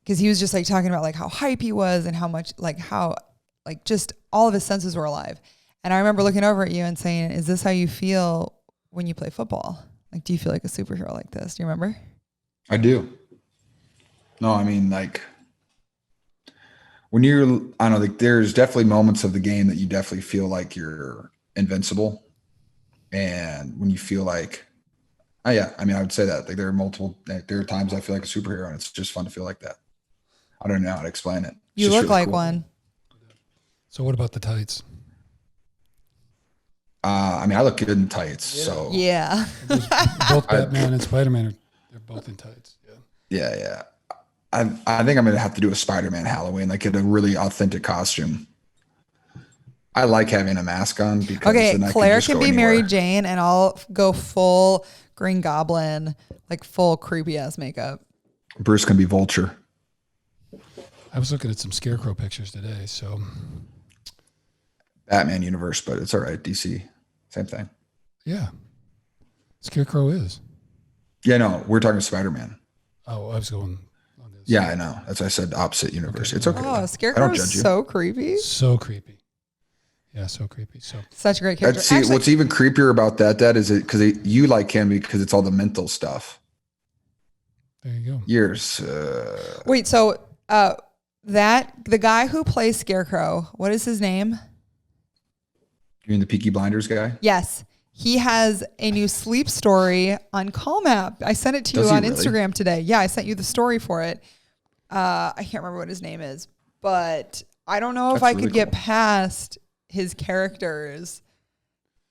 because he was just like talking about like how hype he was and how much like how like just all of his senses were alive. And I remember looking over at you and saying, is this how you feel when you play football? Like, do you feel like a superhero like this? Do you remember? I do. No, I mean, like when you're, I don't know, like there's definitely moments of the game that you definitely feel like you're invincible. And when you feel like, oh yeah, I mean, I would say that like there are times I feel like a superhero and it's just fun to feel like that. I don't know how to explain it. You look like one. So what about the tights? I mean, I look good in tights. So Yeah. Both Batman and Spider-Man they're both in tights. Yeah. yeah. I think I'm going to have to do a Spider-Man Halloween, like in a really authentic costume. I like having a mask on because Okay, then I Claire can can be Mary Jane and I'll go full Green Goblin, like full creepy ass makeup. Bruce can be Vulture. I was looking at some Scarecrow pictures today, so Batman universe, but it's all right. DC, same thing. yeah. Scarecrow is. Yeah, no, we're talking Spider-Man. Oh, I was going on this. Yeah, I know. That's why I said opposite universe. Okay. It's okay. Oh, I Scarecrow don't is judge you. so creepy. So creepy. Yeah, so creepy. So Such a great character. See, Actually, what's even creepier about that is it because you like him because it's all the mental stuff. there you go. Years. wait, so the guy who plays Scarecrow, what is his name? You mean the Peaky Blinders guy? Yes. He has a new sleep story on Calm app. I sent it to Does you he on really? Instagram today. Yeah, I sent you the story for it. I can't remember what his name is, but I don't know if That's I could really get cool. past his characters.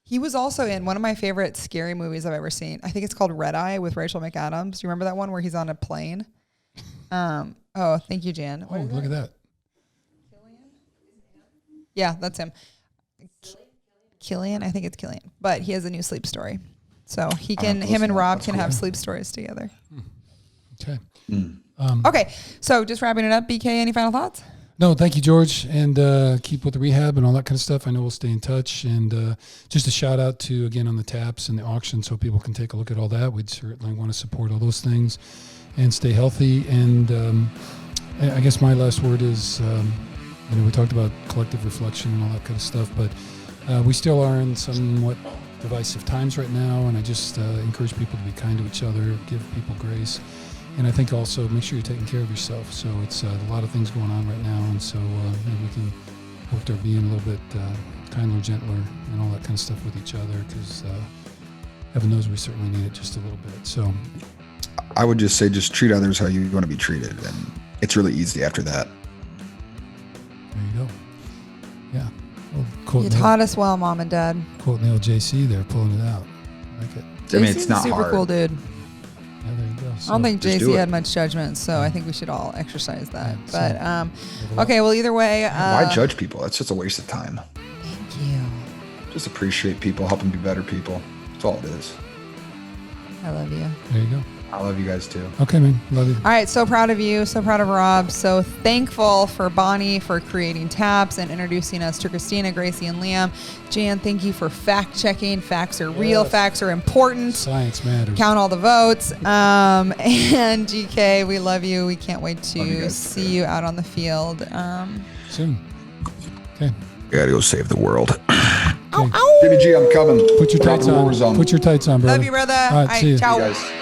He was also in one of my favorite scary movies I've ever seen. I think it's called Red Eye with Rachel McAdams. Do you remember that one where he's on a plane? Oh, thank you, Jan. Oh, look at that. Yeah, that's him. Killian, I think it's Killian, but he has a new sleep story. So he can, him and Rob can have sleep stories together. Okay. Okay, so just wrapping it up, BK, any final thoughts? No, thank you, George, and keep with the rehab and all that kind of stuff. I know we'll stay in touch, and just a shout out to, again, on the taps and the auction so people can take a look at all that. We'd certainly want to support all those things and stay healthy. And I guess my last word is, we talked about collective reflection and all that kind of stuff, but we still are in somewhat divisive times right now, and I just encourage people to be kind to each other, give people grace. And I think also make sure you're taking care of yourself. So it's a lot of things going on right now, and so maybe we can work toward being a little bit kinder, gentler, and all that kind of stuff with each other, because heaven knows we certainly need it just a little bit. So I would just say just treat others how you want to be treated, and it's really easy after that. There you go. Yeah. Well, quote You Neil, taught us well, Mom and Dad. quote Neil JC there, pulling it out. I like it. I mean, JC's it's not a super hard. cool dude. Yeah, there you go. I So, don't think just do JC it. had much judgment, so I think we should all exercise that. Yeah, But okay, well, either way, Why judge people? That's just a waste of time. thank you. Just appreciate people, help them be better people. That's all it is. I love you. there you go. I love you guys too. Okay, man. Love you. All right, so proud of you, so proud of Rob, so thankful for Bonnie for creating taps and introducing us to Christina, Gracie, and Liam. Jan, thank you for fact checking. Facts are real, Yes. facts are important. Science matters. Count all the votes. And GK, we love you. We can't wait Love you to guys see too. you out on the field. Soon. Okay. I gotta go save the world. Okay. Jimmy G, I'm coming. Put your We're out tights in the on. war zone. Put your tights on, brother. Love you, brother. All right, see you. Ciao. You guys.